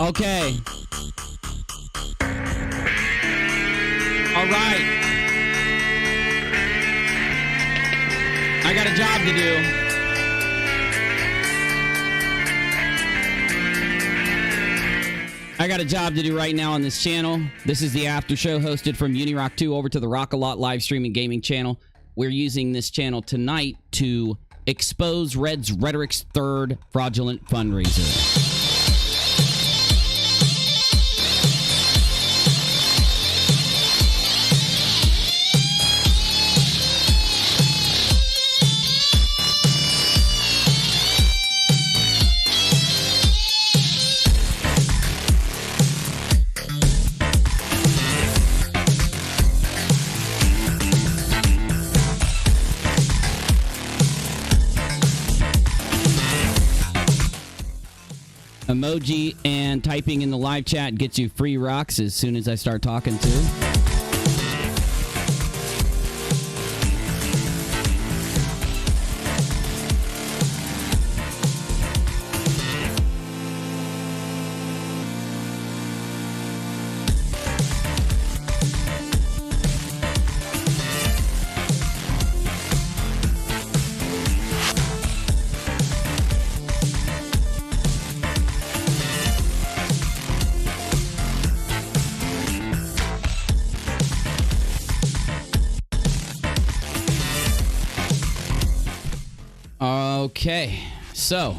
Okay. All right. I got a job to do. I got a job to do right now on this channel. This is the after show hosted from UNIRock 2 over to the rockAlot live streaming gaming channel. We're using this channel tonight to expose Reds Rhetoric's third fraudulent fundraiser. Emoji and typing in the live chat gets you free rocks as soon as I start talking too. Okay, so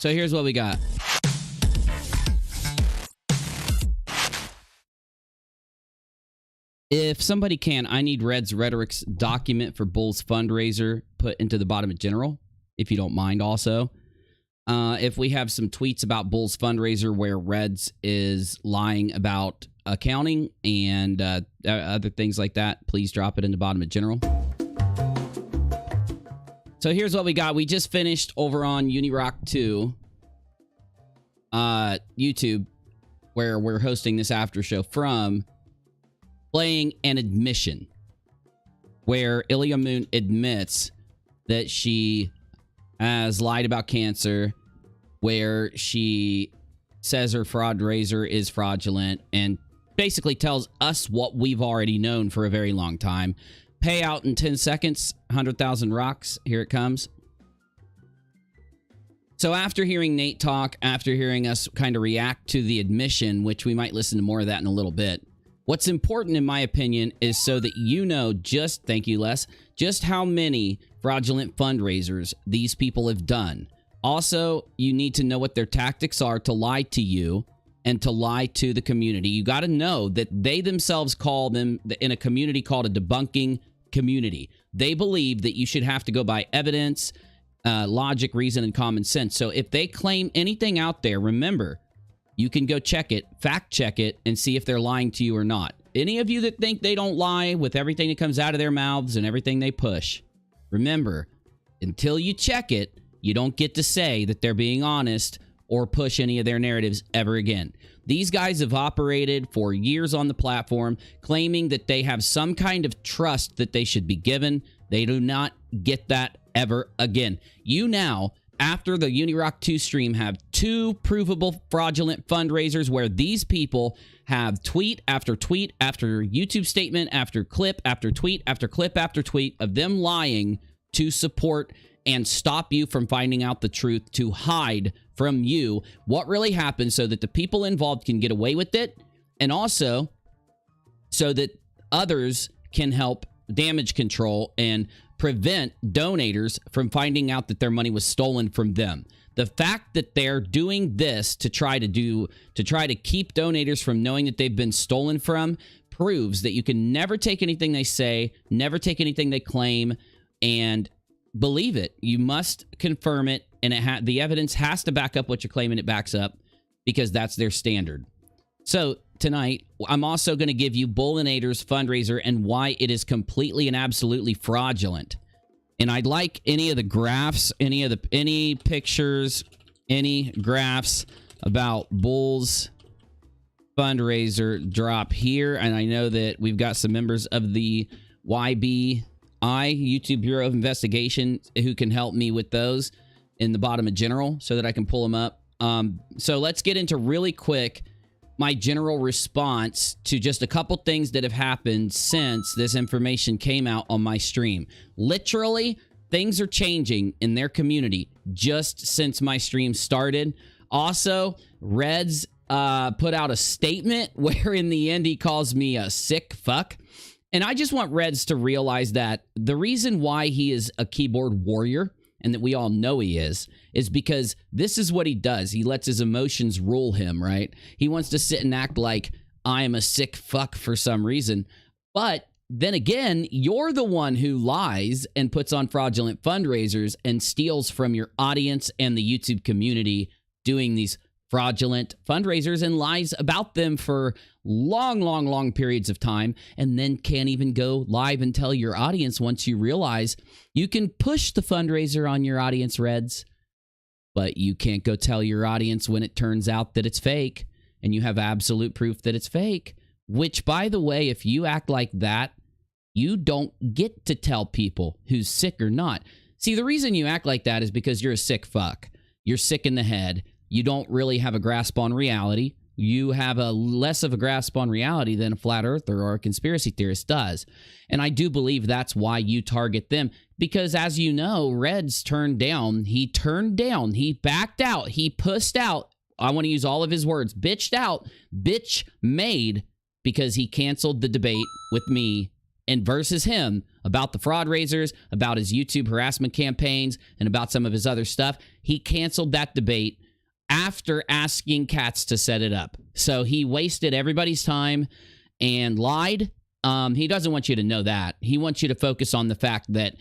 here's what we got. If somebody can, I need Reds Rhetoric's document for Bools fundraiser put into the bottom of general, if you don't mind also. If we have some tweets about Bools fundraiser where Reds is lying about accounting and other things like that, please drop it in the bottom of general. So here's what we got. We just finished over on UNIRock 2 YouTube, where we're hosting this after show from, playing an admission where Ilya Moon admits that she has lied about cancer, where she says her fundraiser is fraudulent and basically tells us what we've already known for a very long time. Payout in 10 seconds, 100,000 rocks. Here it comes. So after hearing Nate talk, after hearing us kind of react to the admission, which we might listen to more of that in a little bit, what's important, in my opinion, is so that you know just, thank you, Les, just how many fraudulent fundraisers these people have done. Also, you need to know what their tactics are to lie to you and to lie to the community. You got to know that they themselves call them, in a community called a debunking community, they believe that you should have to go by evidence, logic, reason, and common sense. So if they claim anything out there, remember, you can go check it, fact check it, and see if they're lying to you or not. Any of you that think they don't lie with everything that comes out of their mouths and everything they push, remember, until you check it, you don't get to say that they're being honest or push any of their narratives ever again. These guys have operated for years on the platform, claiming that they have some kind of trust that they should be given. They do not get that ever again. You now, after the UNIRock 2 stream, have two provable fraudulent fundraisers where these people have tweet after tweet after YouTube statement after clip after tweet after clip after tweet of them lying to support and stop you from finding out the truth, to hide from you what really happened so that the people involved can get away with it, and also so that others can help damage control and prevent donators from finding out that their money was stolen from them. The fact that they're doing this to try to keep donators from knowing that they've been stolen from proves that you can never take anything they say, never take anything they claim, and believe it. You must confirm it, and the evidence has to back up what you're claiming it backs up, because that's their standard. So tonight, I'm also going to give you Booleanenator's fundraiser and why it is completely and absolutely fraudulent. And I'd like any of the graphs, any pictures, any graphs about Bools fundraiser drop here. And I know that we've got some members of the YBI, YouTube Bureau of Investigation, who can help me with those in the bottom of general so that I can pull them up. So let's get into really quick my general response to just a couple things that have happened since this information came out on my stream. Literally, things are changing in their community just since my stream started. Also, Reds put out a statement where in the end he calls me a sick fuck. And I just want Reds to realize that the reason why he is a keyboard warrior, and that we all know he is because this is what he does. He lets his emotions rule him, right? He wants to sit and act like I am a sick fuck for some reason. But then again, you're the one who lies and puts on fraudulent fundraisers and steals from your audience and the YouTube community doing these fraudulent fundraisers and lies about them for long periods of time, and then can't even go live and tell your audience once you realize you can push the fundraiser on your audience, Reds, but you can't go tell your audience when it turns out that it's fake and you have absolute proof that it's fake. Which, by the way, if you act like that, you don't get to tell people who's sick or not. See, the reason you act like that is because you're a sick fuck. You're sick in the head. You don't really have a grasp on reality. You have a less of a grasp on reality than a flat earther or a conspiracy theorist does. And I do believe that's why you target them. Because as you know, Reds turned down, he backed out, he pussed out. I want to use all of his words, bitched out, bitch made, because he canceled the debate with me and versus him about the fraud raisers, about his YouTube harassment campaigns, and about some of his other stuff. He canceled that debate after asking Cats to set it up. So he wasted everybody's time and lied. He doesn't want you to know that. He wants you to focus on the fact that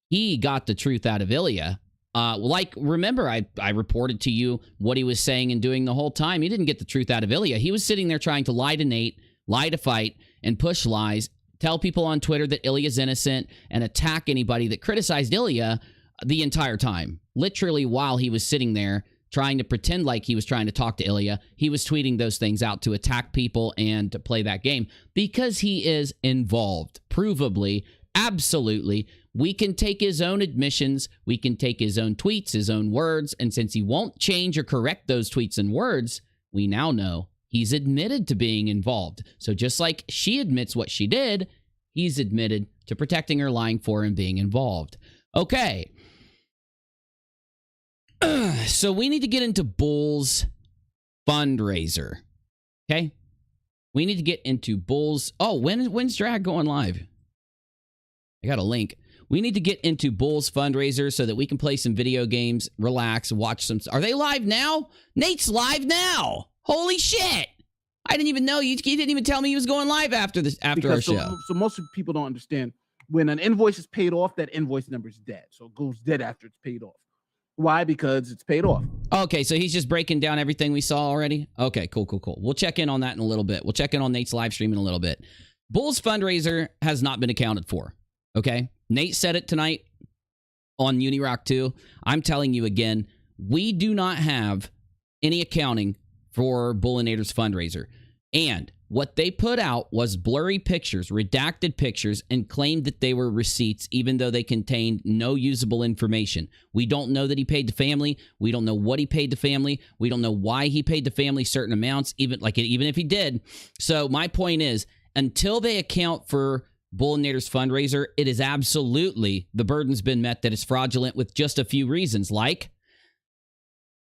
he got the truth out of Ilya. Remember, I reported to you what he was saying and doing the whole time. He didn't get the truth out of Ilya. He was sitting there trying to lie to Nate, lie to Fight, and push lies, tell people on Twitter that Ilya's innocent, and attack anybody that criticized Ilya the entire time. Literally, while he was sitting there trying to pretend like he was trying to talk to Ilya, he was tweeting those things out to attack people and to play that game because he is involved, provably, absolutely. We can take his own admissions, we can take his own tweets, his own words, and since he won't change or correct those tweets and words, we now know he's admitted to being involved. So just like she admits what she did, he's admitted to protecting her, lying for, and being involved. Okay. So we need to get into Bools fundraiser. Okay? We need to get into Bools. Oh, when's Drag going live? I got a link. We need to get into Bools fundraiser so that we can play some video games, relax, watch some. Are they live now? Nate's live now. Holy shit. I didn't even know. You didn't even tell me he was going live after our show. So most people don't understand. When an invoice is paid off, that invoice number is dead. So it goes dead after it's paid off. Why? Because it's paid off. Okay, so he's just breaking down everything we saw already? Okay, cool. We'll check in on that in a little bit. We'll check in on Nate's live stream in a little bit. Bools fundraiser has not been accounted for, okay? Nate said it tonight on UNIRock 2. I'm telling you again, we do not have any accounting for Booleanenator's fundraiser. And what they put out was blurry pictures, redacted pictures, and claimed that they were receipts, even though they contained no usable information. We don't know that he paid the family. We don't know what he paid the family. We don't know why he paid the family certain amounts, even if he did. So my point is, until they account for Booleanenator's fundraiser, it is absolutely, the burden's been met that it's fraudulent with just a few reasons, like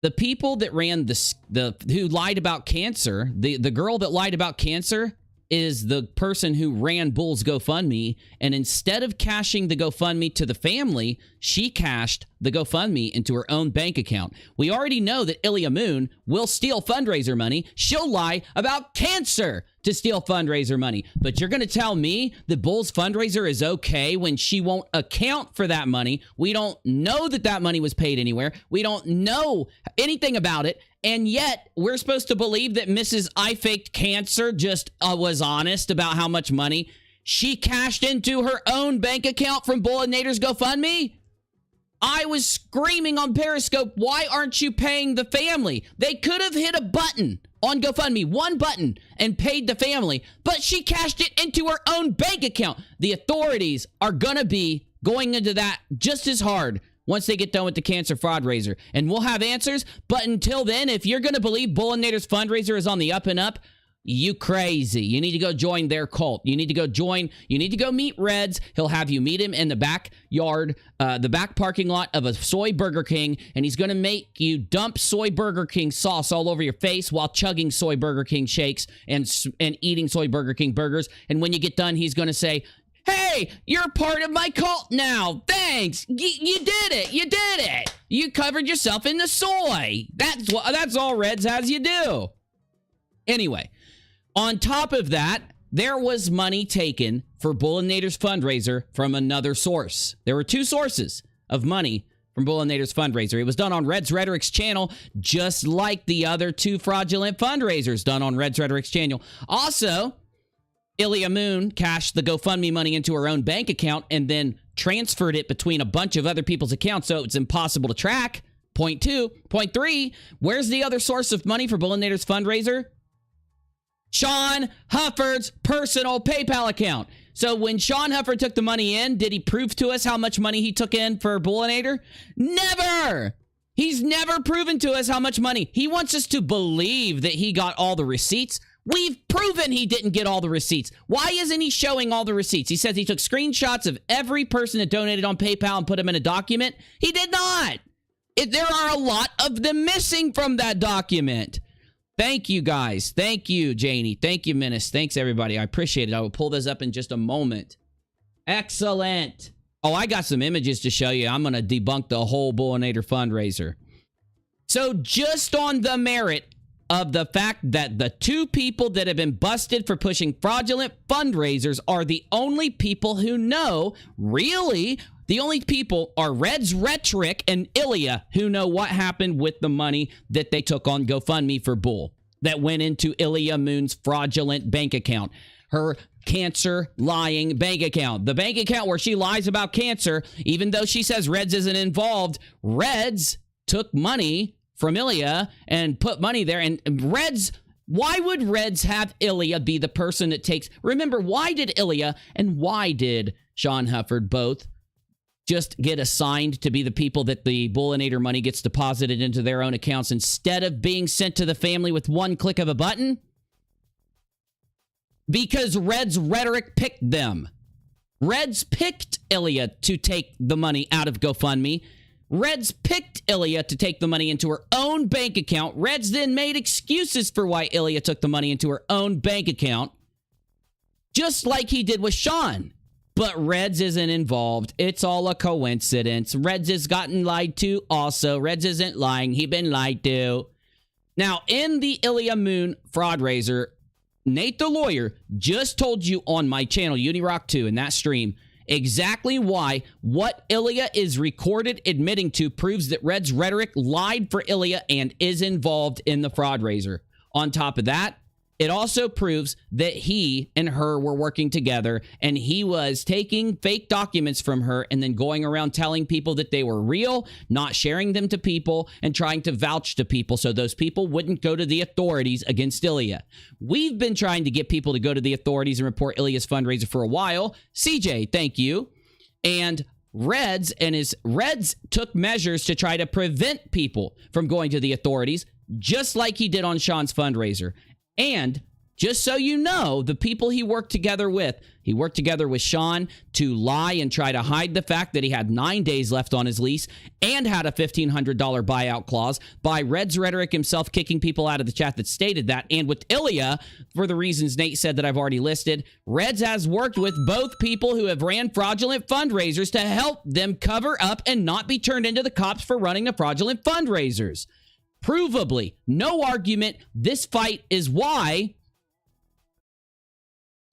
the people that ran who lied about cancer, the girl that lied about cancer is the person who ran Bools GoFundMe, and instead of cashing the GoFundMe to the family, she cashed the GoFundMe into her own bank account. We already know that Ilya Moon will steal fundraiser money. She'll lie about cancer to steal fundraiser money. But you're going to tell me that Bools fundraiser is okay when she won't account for that money. We don't know that that money was paid anywhere. We don't know anything about it. And yet, we're supposed to believe that Mrs. I Faked Cancer just was honest about how much money She cashed into her own bank account from Booleanenator's GoFundMe? I was screaming on Periscope, why aren't you paying the family? They could have hit a button on GoFundMe, one button, and paid the family, but she cashed it into her own bank account. The authorities are going to be going into that just as hard once they get done with the cancer fraud raiser. And we'll have answers, but until then, if you're going to believe Booleanenator's fundraiser is on the up and up, you crazy. You need to go join their cult. You need to go join. You need to go meet Reds. He'll have you meet him in the backyard, the back parking lot of a soy Burger King, and he's going to make you dump soy Burger King sauce all over your face while chugging soy Burger King shakes and eating soy Burger King burgers. And when you get done, he's going to say, hey, you're part of my cult now. Thanks. You did it. You did it. You covered yourself in the soy. That's all Reds has you do. Anyway. On top of that, there was money taken for Booleanenator's fundraiser from another source. There were two sources of money from Booleanenator's fundraiser. It was done on Reds Rhetoric's channel, just like the other two fraudulent fundraisers done on Reds Rhetoric's channel. Also, Ilya Moon cashed the GoFundMe money into her own bank account and then transferred it between a bunch of other people's accounts, so it's impossible to track. Point two. Point three, where's the other source of money for Booleanenator's fundraiser? Sean Hufford's personal PayPal account. So when Sean Hufford took the money in, did he prove to us how much money he took in for Booleanenator? Never! He's never proven to us how much money. He wants us to believe that he got all the receipts. We've proven he didn't get all the receipts. Why isn't he showing all the receipts? He says he took screenshots of every person that donated on PayPal and put them in a document. He did not. There are a lot of them missing from that document. Thank you, guys. Thank you, Janie. Thank you, Menace. Thanks, everybody. I appreciate it. I will pull this up in just a moment. Excellent. Oh, I got some images to show you. I'm going to debunk the whole Booleanenator fundraiser. So just on the merit of the fact that the two people that have been busted for pushing fraudulent fundraisers are the only people who know, really, the only people are Reds Rhetoric and Ilya who know what happened with the money that they took on GoFundMe for Bull that went into Ilya Moon's fraudulent bank account. Her cancer lying bank account. The bank account where she lies about cancer, even though she says Reds isn't involved, Reds took money from Ilya and put money there. And Reds, why would Reds have Ilya be the person that takes... Remember, why did Ilya and why did Sean Hufford both just get assigned to be the people that the Booleanenator money gets deposited into their own accounts instead of being sent to the family with one click of a button? Because Reds Rhetoric picked them. Reds picked Ilya to take the money out of GoFundMe. Reds picked Ilya to take the money into her own bank account. Reds then made excuses for why Ilya took the money into her own bank account, just like he did with Sean. But Reds isn't involved. It's all a coincidence. Reds has gotten lied to also. Reds isn't lying. He been lied to. Now, in the Ilya Moon fraud raiser, Nate the lawyer just told you on my channel, UNIRocktv, in that stream, exactly why what Ilya is recorded admitting to proves that Reds Rhetoric lied for Ilya and is involved in the fraud raiser. On top of that, it also proves that he and her were working together and he was taking fake documents from her and then going around telling people that they were real, not sharing them to people, and trying to vouch to people so those people wouldn't go to the authorities against Ilya. We've been trying to get people to go to the authorities and report Ilya's fundraiser for a while. CJ, thank you. And Reds took measures to try to prevent people from going to the authorities, just like he did on Sean's fundraiser. And just so you know, the people he worked together with Sean to lie and try to hide the fact that he had 9 days left on his lease and had a $1,500 buyout clause by Reds Rhetoric himself kicking people out of the chat that stated that. And with Ilya, for the reasons Nate said that I've already listed, Reds has worked with both people who have ran fraudulent fundraisers to help them cover up and not be turned into the cops for running the fraudulent fundraisers. Provably, no argument. This fight is why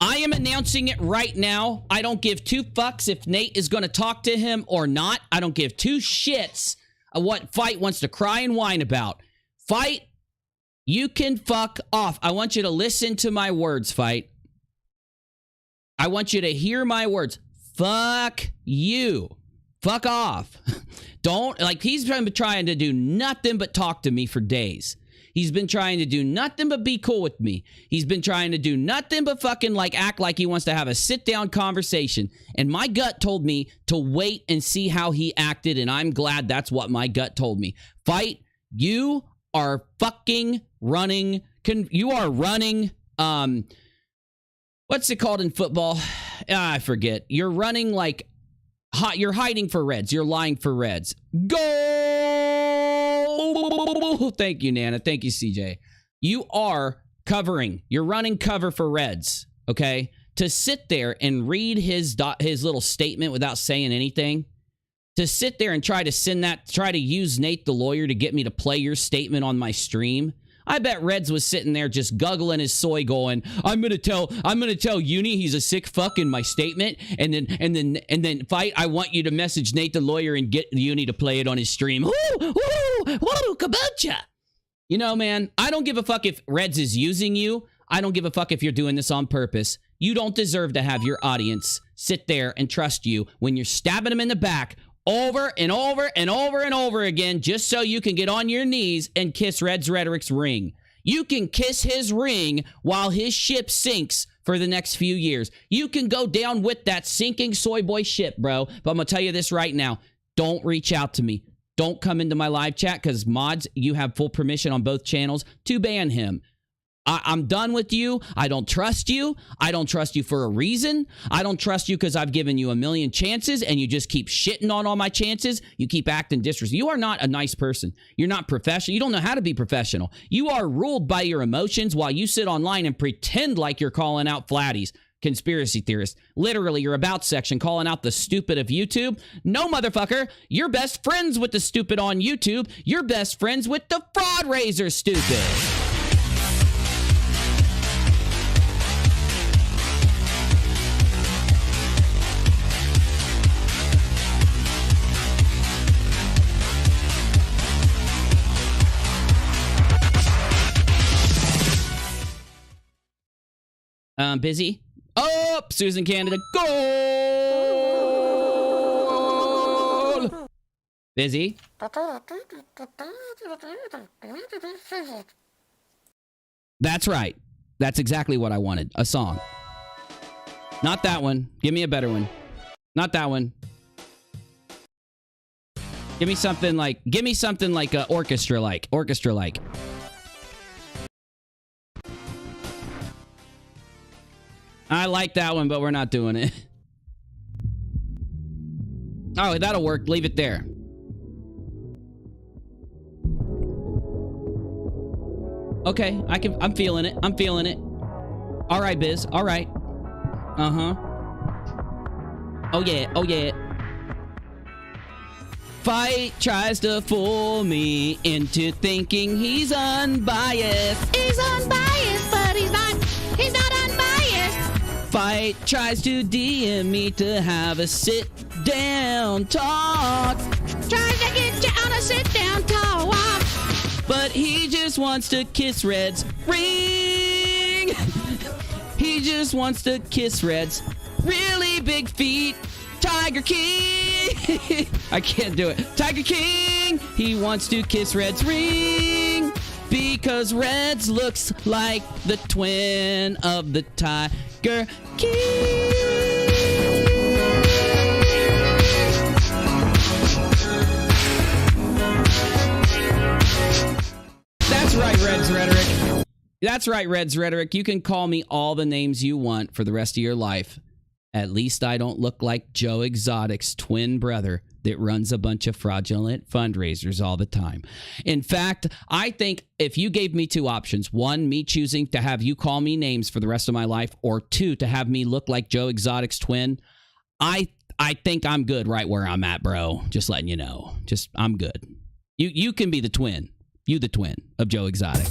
I am announcing it right now. I don't give two fucks if Nate is going to talk to him or not. I don't give two shits of what Fight wants to cry and whine about. Fight, you can fuck off. I want you to listen to my words, Fight. I want you to hear my words. Fuck you. Fuck off. Don't, like, he's been trying to do nothing but talk to me for days. He's been trying to do nothing but be cool with me. He's been trying to do nothing but fucking like act like he wants to have a sit-down conversation. And my gut told me to wait and see how he acted, and I'm glad that's what my gut told me. Fight, you are fucking running, you are running, what's it called in football? I forget. You're running like, you're hiding for Reds. You're lying for Reds. Go! Thank you, Nana. Thank you, CJ. You are covering. You're running cover for Reds, okay? To sit there and read his little statement without saying anything, to sit there and try to use Nate the lawyer to get me to play your statement on my stream. I bet Reds was sitting there just guggling his soy going, I'm gonna tell Uni he's a sick fuck in my statement, and then fight, I want you to message Nate the lawyer and get Uni to play it on his stream. Woo, woo, woo, kabocha. You know, man, I don't give a fuck if Reds is using you. I don't give a fuck if you're doing this on purpose. You don't deserve to have your audience sit there and trust you when you're stabbing them in the back over and over and over and over again just so you can get on your knees and kiss Reds Rhetoric's ring. You can kiss his ring while his ship sinks for the next few years. You can go down with that sinking soy boy ship, bro. But I'm going to tell you this right now. Don't reach out to me. Don't come into my live chat because mods, you have full permission on both channels to ban him. I'm done with you. I don't trust you. I don't trust you for a reason. I don't trust you because I've given you a million chances and you just keep shitting on all my chances. You keep acting disrespectful. You are not a nice person. You're not professional. You don't know how to be professional. You are ruled by your emotions while you sit online and pretend like you're calling out flatties, conspiracy theorists. Literally, your about section calling out the stupid of YouTube. No, motherfucker. You're best friends with the stupid on YouTube. You're best friends with the Fundraiser stupid. Busy. Oh, Susan Canada. Goal! Busy. That's right. That's exactly what I wanted. A song. Not that one. Give me a better one. Not that one. Give me something like orchestra-like. Orchestra-like. I like that one, but we're not doing it. Oh, that'll work. Leave it there. Okay, I'm feeling it. I'm feeling it. All right, Biz. All right. Uh-huh. Oh, yeah. Oh, yeah. Fight tries to fool me into thinking he's unbiased. He's unbiased, but he's not unbiased. Fight tries to DM me to have a sit-down talk. Tries to get you on a sit-down talk. But he just wants to kiss Red's ring. He just wants to kiss Red's really big feet. Tiger King. I can't do it. Tiger King. He wants to kiss Red's ring. Because Reds looks like the twin of the Tiger King. That's right, Reds Rhetoric. That's right, Reds Rhetoric. You can call me all the names you want for the rest of your life. At least I don't look like Joe Exotic's twin brother that runs a bunch of fraudulent fundraisers all the time. In fact, I think if you gave me two options, one, me choosing to have you call me names for the rest of my life, or two, to have me look like Joe Exotic's twin, I think I'm good right where I'm at, bro. Just letting you know. I'm good. You can be the twin. You the twin of Joe Exotic.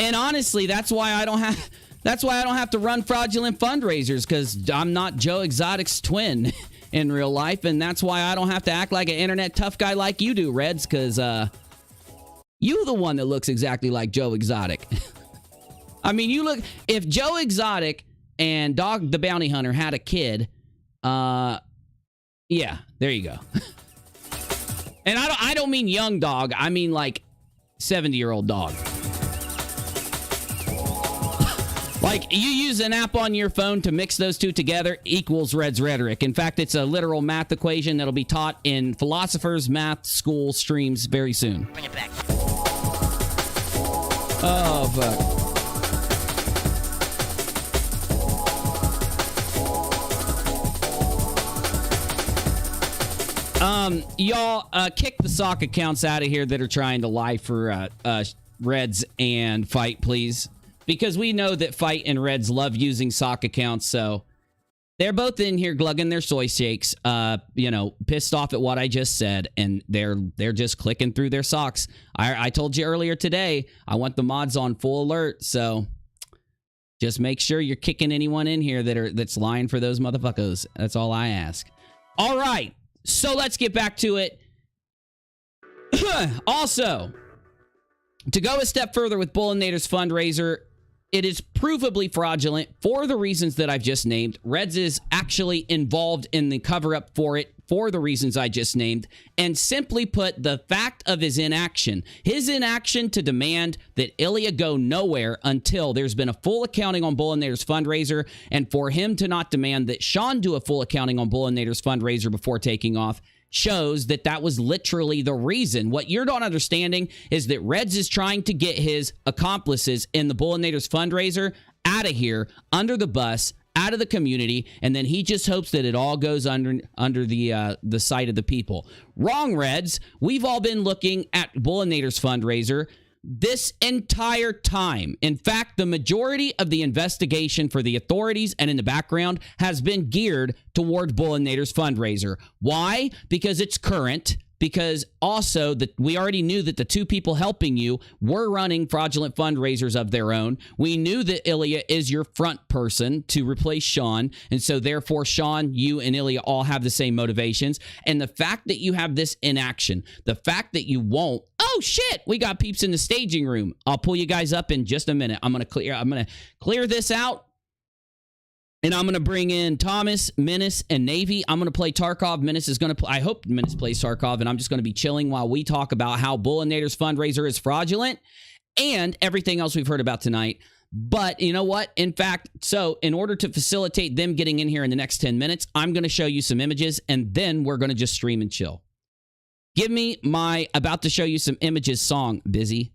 And honestly, that's why I don't have to run fraudulent fundraisers, because I'm not Joe Exotic's twin. in real life, and that's why I don't have to act like an internet tough guy like you do, Reds, because you the one that looks exactly like Joe Exotic. I mean, you look... If Joe Exotic and Dog the Bounty Hunter had a kid, yeah, there you go. And I don't mean young dog. I mean, like, 70-year-old dog. Like, you use an app on your phone to mix those two together equals Reds Rhetoric. In fact, it's a literal math equation that'll be taught in Philosophers Math School streams very soon. Bring it back. Oh, fuck. Y'all, kick the sock accounts out of here that are trying to lie for Reds and Fight, please. Because we know that Fight and Reds love using sock accounts, so they're both in here glugging their soy shakes, you know, pissed off at what I just said, and they're just clicking through their socks. I told you earlier today, I want the mods on full alert, so just make sure you're kicking anyone in here that's lying for those motherfuckers. That's all I ask. All right. So let's get back to it. Also, to go a step further with Booleanenator's fundraiser, it is provably fraudulent for the reasons that I've just named. Reds is actually involved in the cover-up for it for the reasons I just named. And simply put, the fact of his inaction to demand that Ilya go nowhere until there's been a full accounting on Booleanenator's fundraiser, and for him to not demand that Sean do a full accounting on Booleanenator's fundraiser before taking off, shows that that was literally the reason. What you're not understanding is that Reds is trying to get his accomplices in the Booleanenator's fundraiser out of here, under the bus, out of the community, and then he just hopes that it all goes under the sight of the people. Wrong, Reds. We've all been looking at Booleanenator's fundraiser this entire time. In fact, the majority of the investigation for the authorities and in the background has been geared toward Booleanenator's fundraiser. Why? Because it's current. Because also that we already knew that the two people helping you were running fraudulent fundraisers of their own. We knew that Ilya is your front person to replace Sean. And so therefore, Sean, you, and Ilya all have the same motivations. And the fact that you have this inaction, the fact that you won't, oh shit, we got peeps in the staging room. I'll pull you guys up in just a minute. I'm gonna clear this out. And I'm going to bring in Thomas, Menace, and Navy. I'm going to play Tarkov. Menace is going to play. I hope Menace plays Tarkov, and I'm just going to be chilling while we talk about how Booleanenator's fundraiser is fraudulent and everything else we've heard about tonight. But you know what? In fact, so in order to facilitate them getting in here in the next 10 minutes, I'm going to show you some images, and then we're going to just stream and chill. Give me my about to show you some images song, Busy.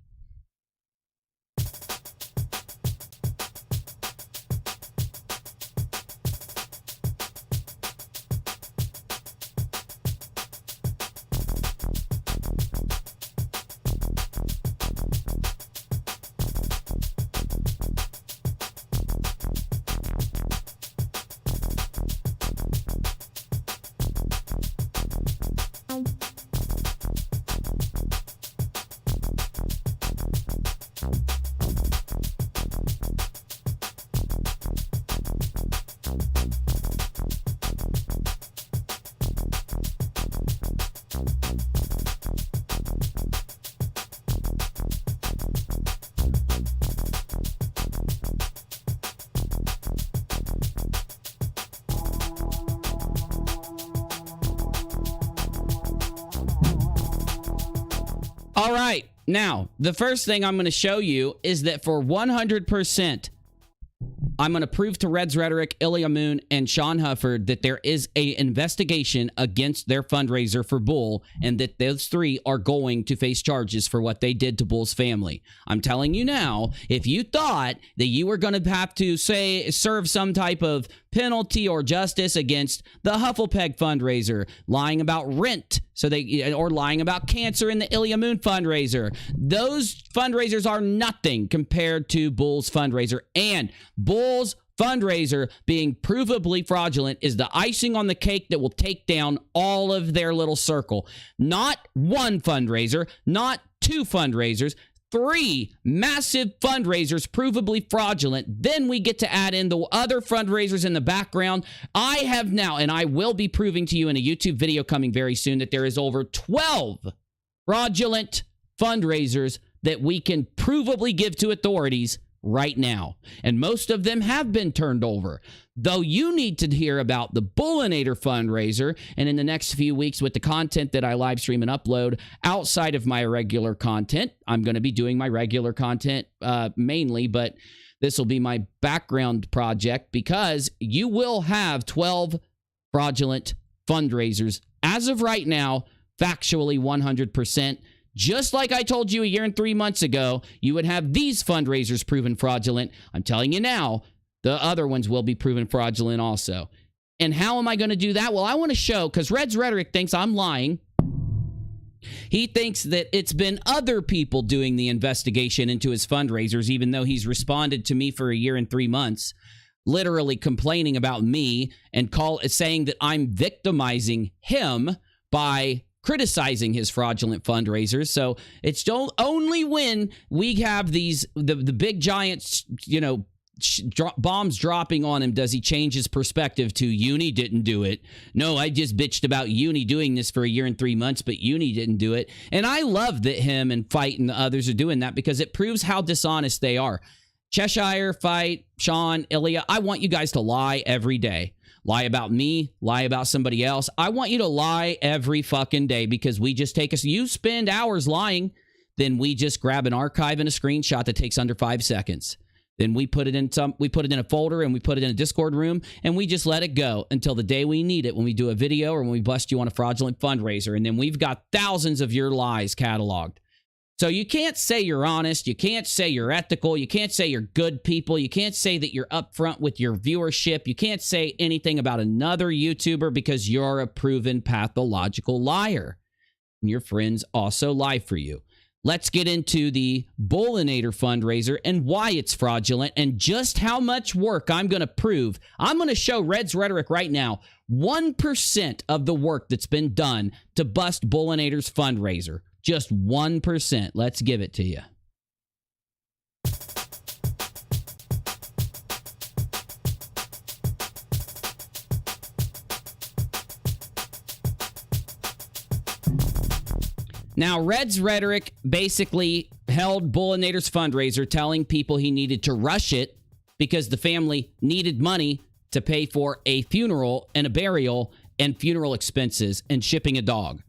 All right, now, the first thing I'm going to show you is that for 100%, I'm going to prove to Reds Rhetoric, ILYA MOON, and Sean Hufford that there is an investigation against their fundraiser for Bull, and that those three are going to face charges for what they did to Bull's family. I'm telling you now, if you thought that you were going to have to serve some type of penalty or justice against the Hufflepeg fundraiser, lying about rent, or lying about cancer in the ILYA MOON fundraiser, those fundraisers are nothing compared to Bull's fundraiser. And Bull's fundraiser being provably fraudulent is the icing on the cake that will take down all of their little circle. Not one fundraiser, not two fundraisers, 3 massive fundraisers provably fraudulent. Then we get to add in the other fundraisers in the background. I have now, and I will be proving to you in a YouTube video coming very soon, that there is over 12 fraudulent fundraisers that we can provably give to authorities right now. And most of them have been turned over. Though you need to hear about the Booleanenator fundraiser, and in the next few weeks with the content that I live stream and upload outside of my regular content, I'm going to be doing my regular content mainly, but this will be my background project because you will have 12 fraudulent fundraisers as of right now, factually 100%. Just like I told you a year and 3 months ago, you would have these fundraisers proven fraudulent. I'm telling you now, the other ones will be proven fraudulent also. And how am I going to do that? Well, I want to show, because Reds Rhetoric thinks I'm lying. He thinks that it's been other people doing the investigation into his fundraisers, even though he's responded to me for a year and 3 months, literally complaining about me and saying that I'm victimizing him by criticizing his fraudulent fundraisers. So it's only when we have these the big giants, bombs dropping on him does he change his perspective to Uni didn't do it. No, I just bitched about Uni doing this for a year and 3 months, but Uni didn't do it. And I love that him and Fight and the others are doing that because it proves how dishonest they are. Cheshire, Fight, Sean, Ilya, I want you guys to lie every day. Lie about me, lie about somebody else. I want you to lie every fucking day because we just you spend hours lying, then we just grab an archive and a screenshot that takes under 5 seconds. Then we put it in a folder and we put it in a Discord room and we just let it go until the day we need it when we do a video or when we bust you on a fraudulent fundraiser. And then we've got thousands of your lies cataloged. So you can't say you're honest. You can't say you're ethical. You can't say you're good people. You can't say that you're upfront with your viewership. You can't say anything about another YouTuber because you're a proven pathological liar. And your friends also lie for you. Let's get into the Booleanenator fundraiser and why it's fraudulent and just how much work I'm going to prove. I'm going to show Reds Rhetoric right now 1% of the work that's been done to bust Booleanenator's fundraiser. Just 1%. Let's give it to you. Now, Reds Rhetoric basically held Booleanenator's fundraiser, telling people he needed to rush it because the family needed money to pay for a funeral and a burial and funeral expenses and shipping a dog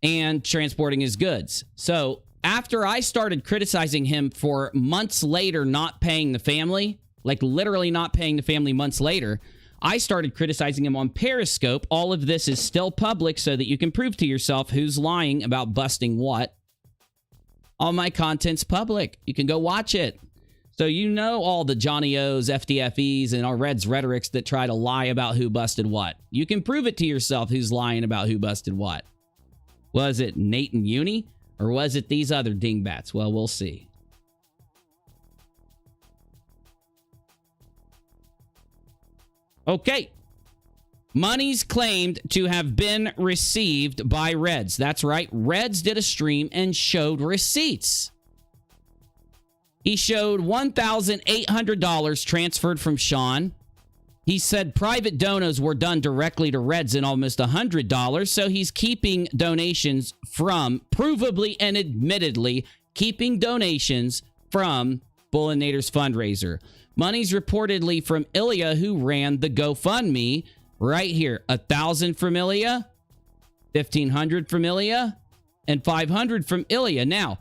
and transporting his goods. So after I started criticizing him for months later not paying the family, like literally not paying the family months later, I started criticizing him on Periscope. All of this is still public so that you can prove to yourself who's lying about busting what. All my content's public. You can go watch it. So you know all the Johnny O's, Ftfes, and our Reds Rhetorics that try to lie about who busted what. You can prove it to yourself who's lying about who busted what. Was it Nate and Uni? Or was it these other dingbats? Well, we'll see. Okay. Money's claimed to have been received by Reds. That's right. Reds did a stream and showed receipts. He showed $1,800 transferred from Sean. He said private donos were done directly to Reds in almost $100. So he's keeping donations from, provably and admittedly, keeping donations from Booleanenator's fundraiser. Money's reportedly from Ilya, who ran the GoFundMe. Right here, 1,000 from Ilya, 1,500 from Ilya, and 500 from Ilya. Now,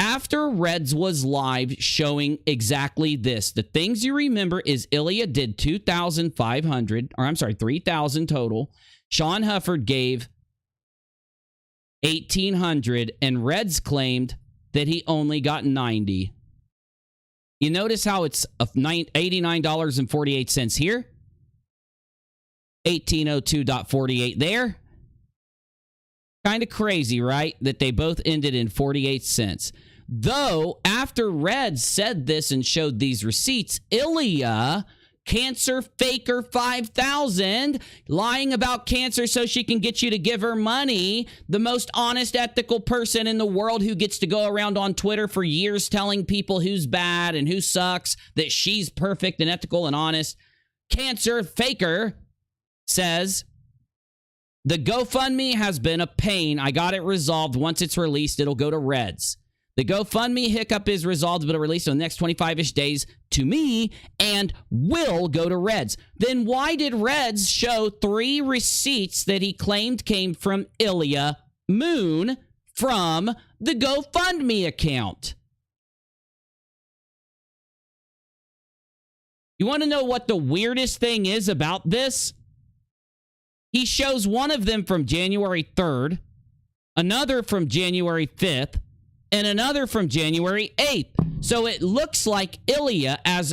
after Reds was live showing exactly this, the things you remember is Ilya did 2,500, or I'm sorry, 3,000 total. Sean Hufford gave 1,800, and Reds claimed that he only got 90. You notice how it's $89.48 here? 1802.48 there. Kind of crazy, right? That they both ended in 48 cents. Though, after Reds said this and showed these receipts, Ilya Cancer Faker 5000, lying about cancer so she can get you to give her money. The most honest, ethical person in the world who gets to go around on Twitter for years telling people who's bad and who sucks, that she's perfect and ethical and honest. Cancer Faker says, the GoFundMe has been a pain. I got it resolved. Once it's released, it'll go to Reds. The GoFundMe hiccup is resolved, but it'll release in the next 25-ish days to me and will go to Reds. Then why did Reds show 3 receipts that he claimed came from ILYA Moon from the GoFundMe account? You want to know what the weirdest thing is about this? He shows one of them from January 3rd, another from January 5th, and another from January 8th. So it looks like Ilya, as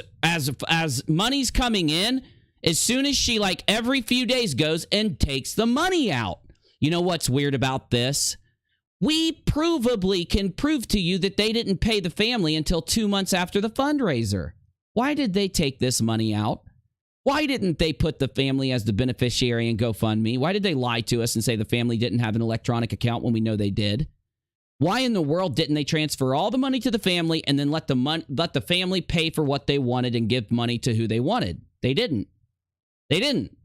money's coming in, as soon as she, like, every few days goes and takes the money out. You know what's weird about this? We provably can prove to you that they didn't pay the family until 2 months after the fundraiser. Why did they take this money out? Why didn't they put the family as the beneficiary in GoFundMe? Why did they lie to us and say the family didn't have an electronic account when we know they did? Why in the world didn't they transfer all the money to the family and then let the family pay for what they wanted and give money to who they wanted? They didn't. They didn't.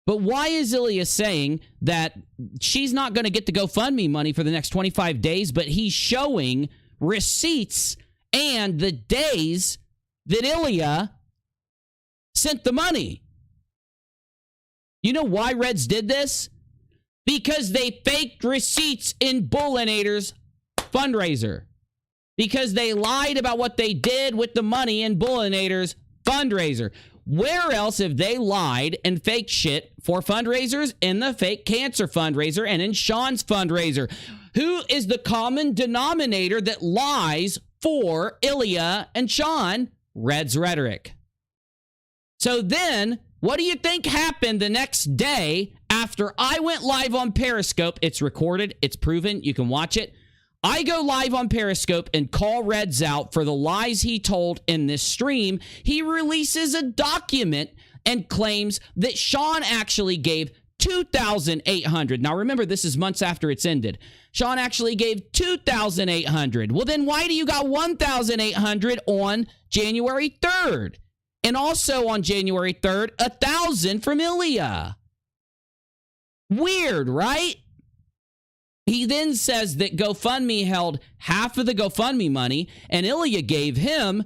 But why is Ilya saying that she's not going to get the GoFundMe money for the next 25 days, but he's showing receipts and the days that Ilya sent the money? You know why Reds did this? Because they faked receipts in Booleanenator's fundraiser. Because they lied about what they did with the money in Booleanenator's fundraiser. Where else have they lied and faked shit for fundraisers? In the fake cancer fundraiser and in Sean's fundraiser. Who is the common denominator that lies for Ilya and Sean? Reds Rhetoric. So then, what do you think happened the next day after I went live on Periscope? It's recorded. It's proven. You can watch it. I go live on Periscope and call Reds out for the lies he told in this stream. He releases a document and claims that Sean actually gave $2,800. Now, remember, this is months after it's ended. Sean actually gave $2,800. Well, then why do you got $1,800 on January 3rd? And also on January 3rd, $1,000 from Ilya. Weird, right? He then says that GoFundMe held half of the GoFundMe money, and Ilya gave him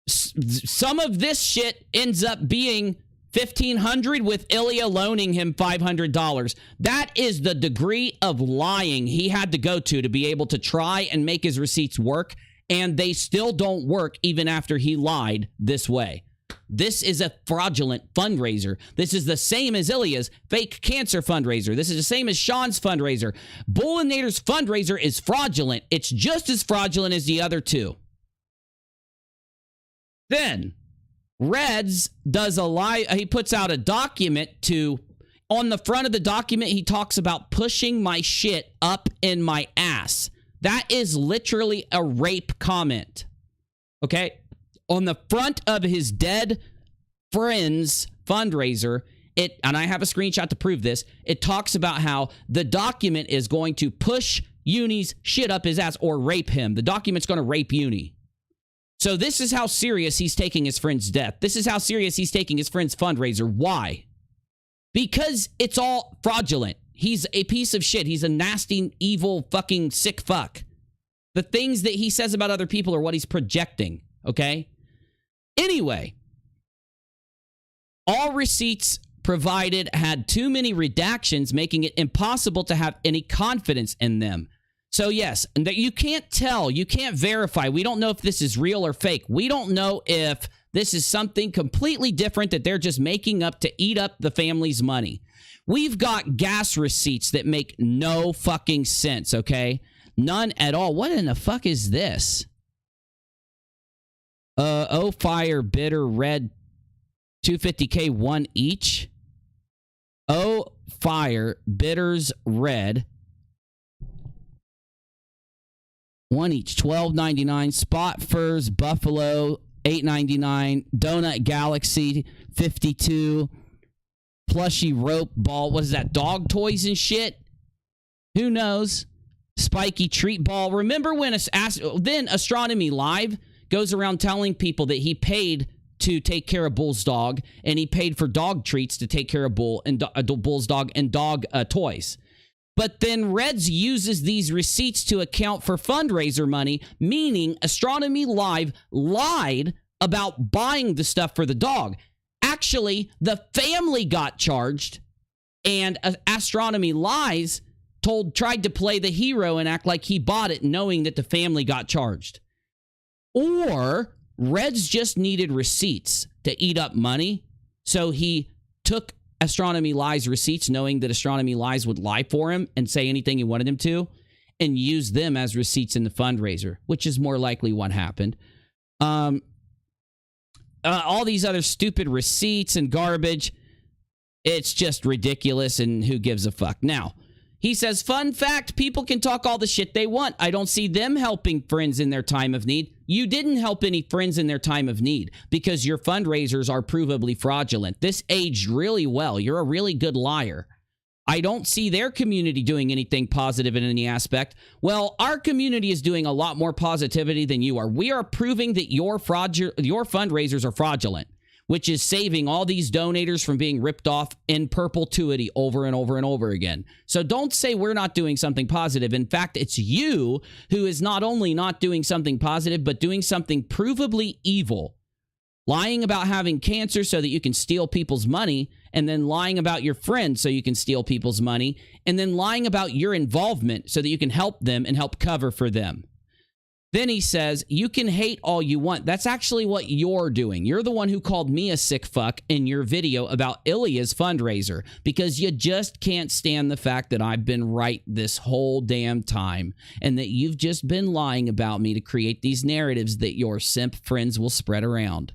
some of this shit. Ends up being $1,500 with Ilya loaning him $500. That is the degree of lying he had to go to be able to try and make his receipts work, and they still don't work even after he lied this way. This is a fraudulent fundraiser. This is the same as Ilya's fake cancer fundraiser. This is the same as Sean's fundraiser. Booleanenator's fundraiser is fraudulent. It's just as fraudulent as the other two. Then, Reds does a lie. He puts out a document on the front of the document, he talks about pushing my shit up in my ass. That is literally a rape comment. Okay? On the front of his dead friend's fundraiser, and I have a screenshot to prove this, it talks about how the document is going to push Uni's shit up his ass or rape him. The document's going to rape Uni. So this is how serious he's taking his friend's death. This is how serious he's taking his friend's fundraiser. Why? Because it's all fraudulent. He's a piece of shit. He's a nasty, evil, fucking sick fuck. The things that he says about other people are what he's projecting, okay? Anyway, all receipts provided had too many redactions, making it impossible to have any confidence in them. So yes, and that you can't tell, you can't verify. We don't know if this is real or fake. We don't know if this is something completely different that they're just making up to eat up the family's money. We've got gas receipts that make no fucking sense, okay? None at all. What in the fuck is this? Oh, Fire, Bitter, Red, 250K, one each. Oh, Fire, Bitters, Red, one each, $12.99. Spot Furs, Buffalo, $8.99. Donut Galaxy, 52. Plushy rope ball. What is that? Dog toys and shit? Who knows? Spiky treat ball. Remember when then Astronomy Live goes around telling people that he paid to take care of Bull's dog, and he paid for dog treats to take care of Bull's dog and dog toys. But then Reds uses these receipts to account for fundraiser money, meaning Astronomy Live lied about buying the stuff for the dog. Actually, the family got charged, and Astronomy Lies tried to play the hero and act like he bought it, knowing that the family got charged. Or Reds just needed receipts to eat up money, so he took Astronomy Lies receipts, knowing that Astronomy Lies would lie for him and say anything he wanted him to, and use them as receipts in the fundraiser, which is more likely what happened. All these other stupid receipts and garbage, it's just ridiculous, and who gives a fuck? Now, he says, fun fact, people can talk all the shit they want. I don't see them helping friends in their time of need. You didn't help any friends in their time of need because your fundraisers are provably fraudulent. This aged really well. You're a really good liar. I don't see their community doing anything positive in any aspect. Well, our community is doing a lot more positivity than you are. We are proving that your fundraisers are fraudulent, which is saving all these donators from being ripped off in perpetuity over and over and over again. So don't say we're not doing something positive. In fact, it's you who is not only not doing something positive, but doing something provably evil. Lying about having cancer so that you can steal people's money, and then lying about your friends so you can steal people's money, and then lying about your involvement so that you can help them and help cover for them. Then he says, you can hate all you want. That's actually what you're doing. You're the one who called me a sick fuck in your video about Ilya's fundraiser, because you just can't stand the fact that I've been right this whole damn time, and that you've just been lying about me to create these narratives that your simp friends will spread around.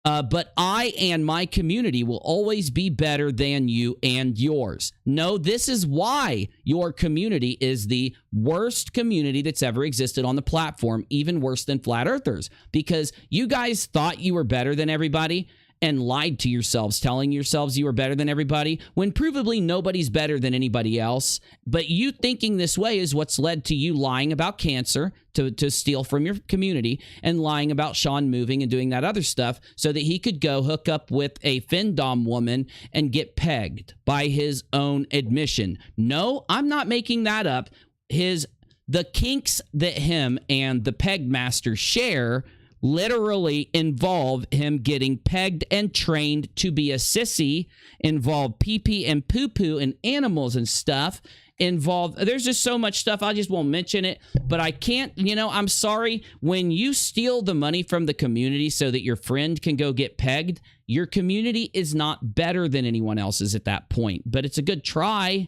But I and my community will always be better than you and yours. No, this is why your community is the worst community that's ever existed on the platform, even worse than Flat Earthers, because you guys thought you were better than everybody and lied to yourselves, telling yourselves you were better than everybody, when provably nobody's better than anybody else. But you thinking this way is what's led to you lying about cancer to steal from your community, and lying about Sean moving and doing that other stuff so that he could go hook up with a Findom woman and get pegged by his own admission. No, I'm not making that up. The kinks that him and the peg master share literally involve him getting pegged and trained to be a sissy, involve pee-pee and poo-poo and animals and stuff, there's just so much stuff, I just won't mention it, but I can't, I'm sorry, when you steal the money from the community so that your friend can go get pegged, your community is not better than anyone else's at that point, but it's a good try.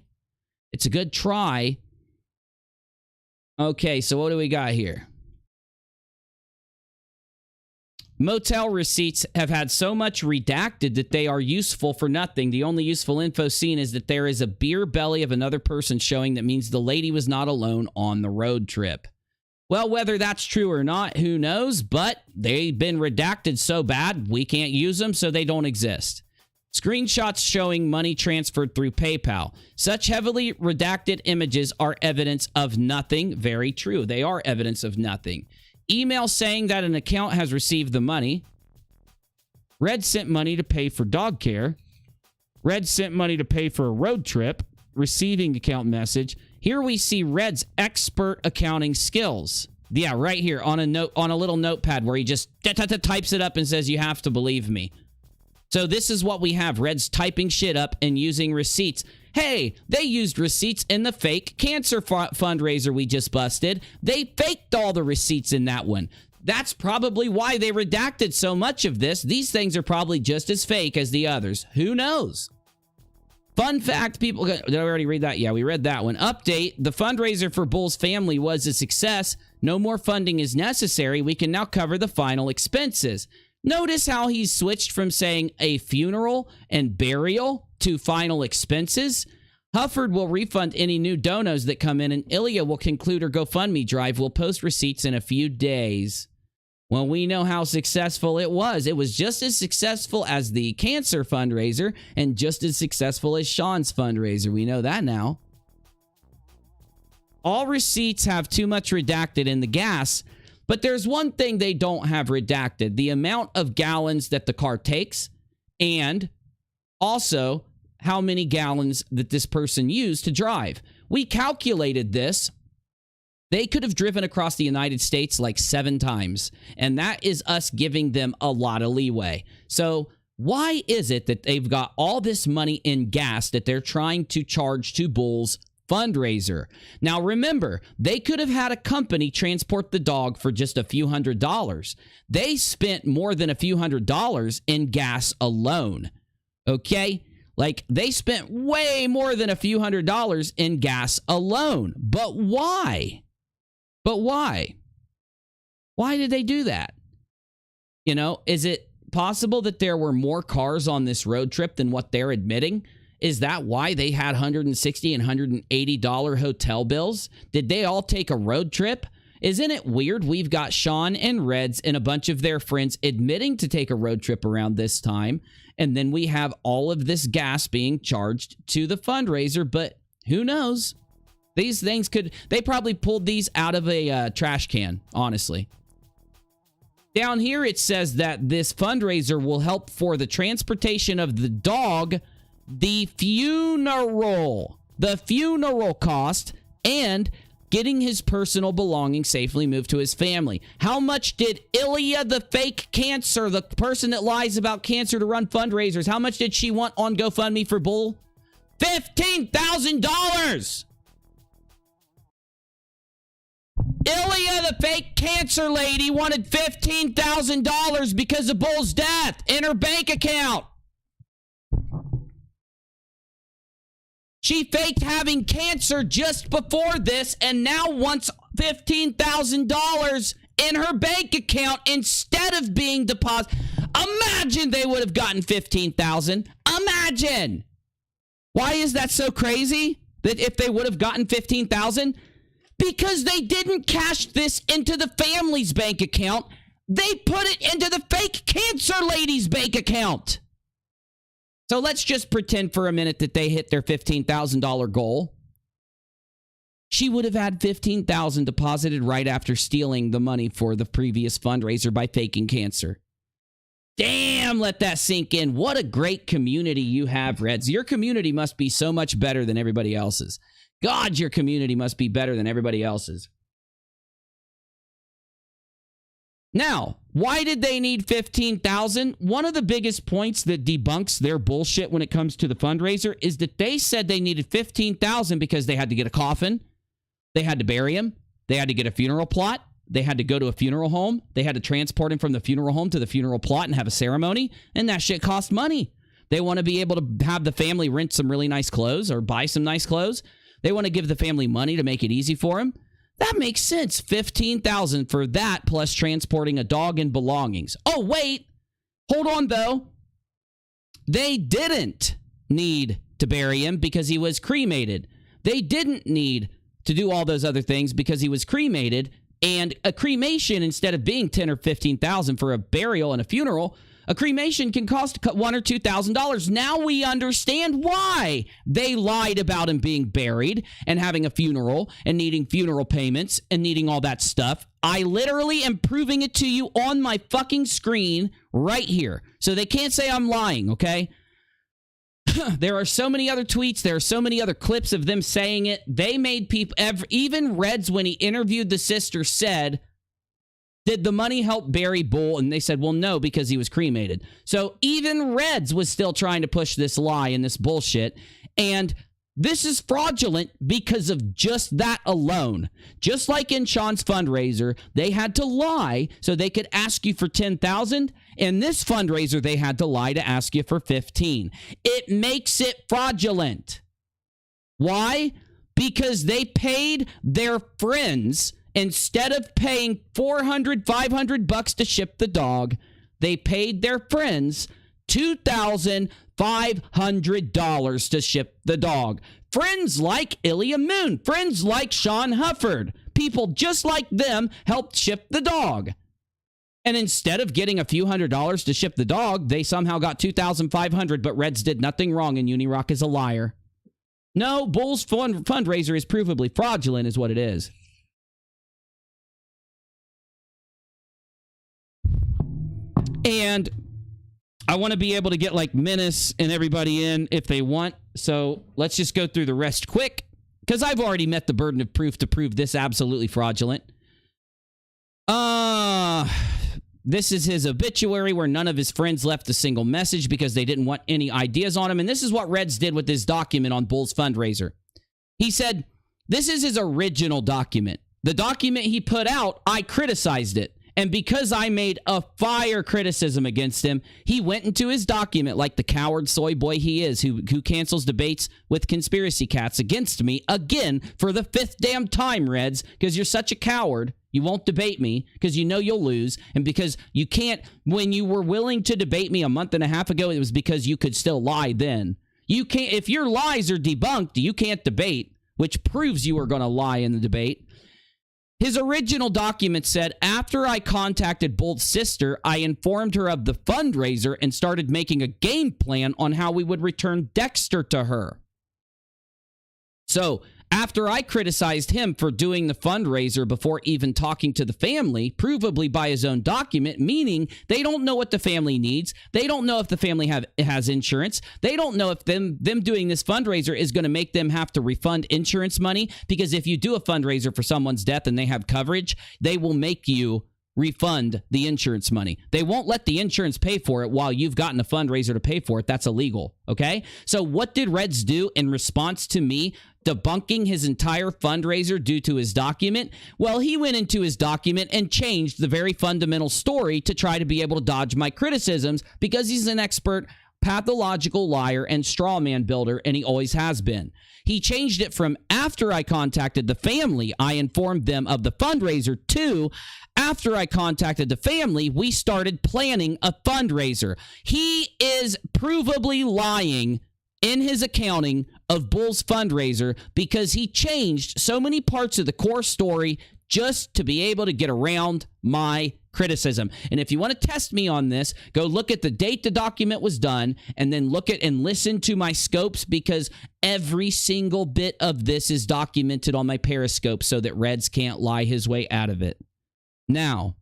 It's a good try. Okay, so what do we got here? Motel receipts have had so much redacted that they are useful for nothing. The only useful info seen is that there is a beer belly of another person showing that means the lady was not alone on the road trip. Well, whether that's true or not, who knows? But they've been redacted so bad, we can't use them, so they don't exist. Screenshots showing money transferred through PayPal. Such heavily redacted images are evidence of nothing. Very true. They are evidence of nothing. Email saying that an account has received the money. Red sent money to pay for dog care. Red sent money to pay for a road trip. Receiving account message. Here we see Red's expert accounting skills. Yeah, right here on a little notepad where he just types it up and says, you have to believe me. So this is what we have. Red's typing shit up and using receipts. Hey, they used receipts in the fake cancer fundraiser we just busted. They faked all the receipts in that one. That's probably why they redacted so much of this. These things are probably just as fake as the others. Who knows? Fun fact, people... Did I already read that? Yeah, we read that one. Update, the fundraiser for Bull's family was a success. No more funding is necessary. We can now cover the final expenses. Notice how he's switched from saying a funeral and burial to final expenses. Hufford will refund any new donos that come in, and Ilya will conclude her GoFundMe drive. Will post receipts in a few days. Well, we know how successful it was. It was just as successful as the cancer fundraiser and just as successful as Sean's fundraiser. We know that now. All receipts have too much redacted in the gas, but there's one thing they don't have redacted: the amount of gallons that the car takes, and also how many gallons that this person used to drive. We calculated this. They could have driven across the United States like 7 times, and that is us giving them a lot of leeway. So why is it that they've got all this money in gas that they're trying to charge to Bools' fundraiser? Now, remember, they could have had a company transport the dog for just a few $100s. They spent more than a few $100s in gas alone, okay? Like, they spent way more than a few $100s in gas alone. But why? But why? Why did they do that? You know, is it possible that there were more cars on this road trip than what they're admitting? Is that why they had $160 and $180 hotel bills? Did they all take a road trip? Isn't it weird? We've got Sean and Reds and a bunch of their friends admitting to take a road trip around this time, and then we have all of this gas being charged to the fundraiser, but who knows? These things they probably pulled these out of a trash can, honestly. Down here, it says that this fundraiser will help for the transportation of the dog, the funeral cost, and getting his personal belongings safely moved to his family. How much did Ilya, the fake cancer, the person that lies about cancer to run fundraisers, how much did she want on GoFundMe for Bull? $15,000! Ilya, the fake cancer lady, wanted $15,000 because of Bull's death in her bank account. She faked having cancer just before this and now wants $15,000 in her bank account instead of being deposited. Imagine they would have gotten $15,000. Imagine. Why is that so crazy? That if they would have gotten $15,000? Because they didn't cash this into the family's bank account. They put it into the fake cancer lady's bank account. So let's just pretend for a minute that they hit their $15,000 goal. She would have had $15,000 deposited right after stealing the money for the previous fundraiser by faking cancer. Damn, let that sink in. What a great community you have, Reds. Your community must be so much better than everybody else's. God, your community must be better than everybody else's. Now, why did they need $15,000? One of the biggest points that debunks their bullshit when it comes to the fundraiser is that they said they needed $15,000 because they had to get a coffin, they had to bury him, they had to get a funeral plot, they had to go to a funeral home, they had to transport him from the funeral home to the funeral plot and have a ceremony, and that shit cost money. They want to be able to have the family rent some really nice clothes or buy some nice clothes. They want to give the family money to make it easy for him. That makes sense. $15,000 for that plus transporting a dog and belongings. Oh, wait. Hold on, though. They didn't need to bury him because he was cremated. They didn't need to do all those other things because he was cremated. And a cremation, instead of being $10,000 or $15,000 for a burial and a funeral, a cremation can cost $1,000 or $2,000. Now we understand why they lied about him being buried and having a funeral and needing funeral payments and needing all that stuff. I literally am proving it to you on my fucking screen right here. So they can't say I'm lying, okay? There are so many other tweets. There are so many other clips of them saying it. They made people, even Reds, when he interviewed the sister, said, did the money help bury Bull? And they said, well, no, because he was cremated. So even Reds was still trying to push this lie and this bullshit. And this is fraudulent because of just that alone. Just like in Sean's fundraiser, they had to lie so they could ask you for $10,000. In this fundraiser, they had to lie to ask you for $15,000. It makes it fraudulent. Why? Because they paid their friends. Instead of paying $400, $500 to ship the dog, they paid their friends $2,500 to ship the dog. Friends like Ilya Moon, friends like Sean Hufford, people just like them helped ship the dog. And instead of getting a few $100s to ship the dog, they somehow got $2,500, but Reds did nothing wrong and UNIRock is a liar. No, Bools fundraiser is provably fraudulent is what it is. And I want to be able to get like Menace and everybody in if they want. So let's just go through the rest quick because I've already met the burden of proof to prove this absolutely fraudulent. This is his obituary where none of his friends left a single message because they didn't want any ideas on him. And this is what Reds did with his document on Bools fundraiser. He said, this is his original document. The document he put out, I criticized it. And because I made a fire criticism against him, he went into his document like the coward soy boy he is, who cancels debates with conspiracy cats against me again for the 5th damn time, Reds, because you're such a coward. You won't debate me because you know you'll lose. And because you can't, when you were willing to debate me a month and a half ago, it was because you could still lie then. You can't, if your lies are debunked, you can't debate, which proves you are going to lie in the debate. His original document said, after I contacted Bolt's sister, I informed her of the fundraiser and started making a game plan on how we would return Dexter to her. So after I criticized him for doing the fundraiser before even talking to the family, provably by his own document, meaning they don't know what the family needs. They don't know if the family has insurance. They don't know if them doing this fundraiser is going to make them have to refund insurance money, because if you do a fundraiser for someone's death and they have coverage, they will make you refund the insurance money. They won't let the insurance pay for it while you've gotten a fundraiser to pay for it. That's illegal, okay? So what did Reds do in response to me debunking his entire fundraiser due to his document? Well, he went into his document and changed the very fundamental story to try to be able to dodge my criticisms because he's an expert pathological liar and straw man builder, and he always has been. He changed it from after I contacted the family, I informed them of the fundraiser, to after I contacted the family, we started planning a fundraiser. He is provably lying in his accounting of Bools fundraiser because he changed so many parts of the core story just to be able to get around my criticism. And if you want to test me on this, go look at the date the document was done and then look at and listen to my scopes, because every single bit of this is documented on my Periscope so that Reds can't lie his way out of it. Now,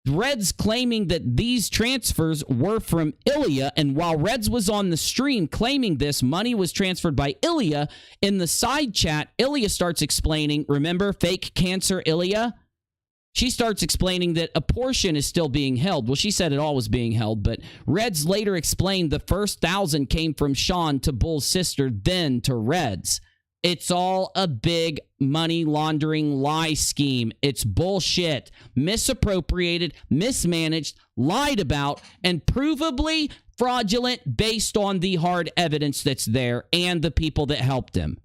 Reds claiming that these transfers were from Ilya, and while Reds was on the stream claiming this, money was transferred by Ilya, in the side chat, Ilya starts explaining, remember fake cancer Ilya? She starts explaining that a portion is still being held. Well, she said it all was being held, but Reds later explained the first 1,000 came from Sean to Bull's sister, then to Reds. It's all a big money laundering lie scheme. It's bullshit. Misappropriated, mismanaged, lied about, and provably fraudulent based on the hard evidence that's there and the people that helped him.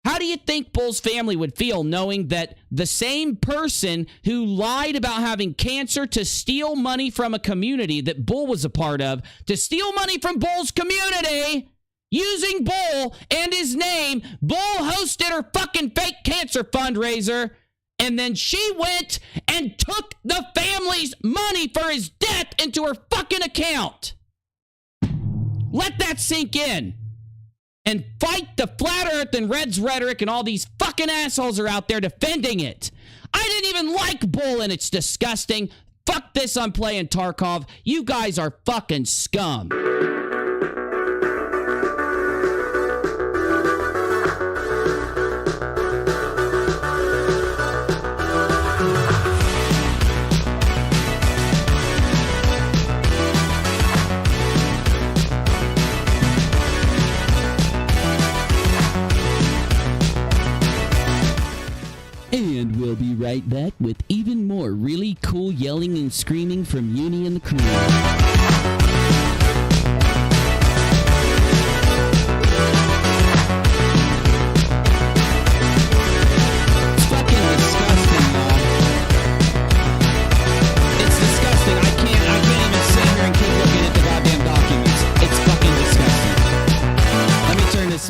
How do you think Bull's family would feel knowing that the same person who lied about having cancer to steal money from a community that Bull was a part of, to steal money from Bull's community, using Bull and his name, Bull hosted her fucking fake cancer fundraiser, and then she went and took the family's money for his death into her fucking account? Let that sink in. And fight the flat earth and Reds Rhetoric, and all these fucking assholes are out there defending it. I didn't even like Bull, and it's disgusting. Fuck this, I'm playing Tarkov. You guys are fucking scum. And we'll be right back with even more really cool yelling and screaming from Uni and the crew. It's fucking disgusting, y'all. It's disgusting. I can't even sit here and keep looking at the goddamn documents. It's fucking disgusting.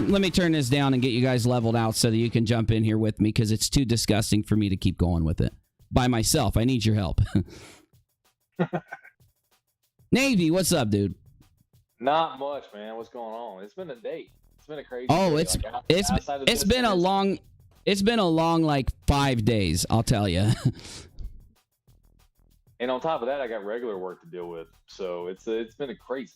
Let me turn this down and get you guys leveled out so that you can jump in here with me, because it's too disgusting for me to keep going with it by myself. I need your help. Navy, what's up, dude? Not much, man. What's going on? It's been a day. It's been a crazy Oh, day. it's been a long like 5 days, I'll tell you. And on top of that, I got regular work to deal with. So it's been a crazy.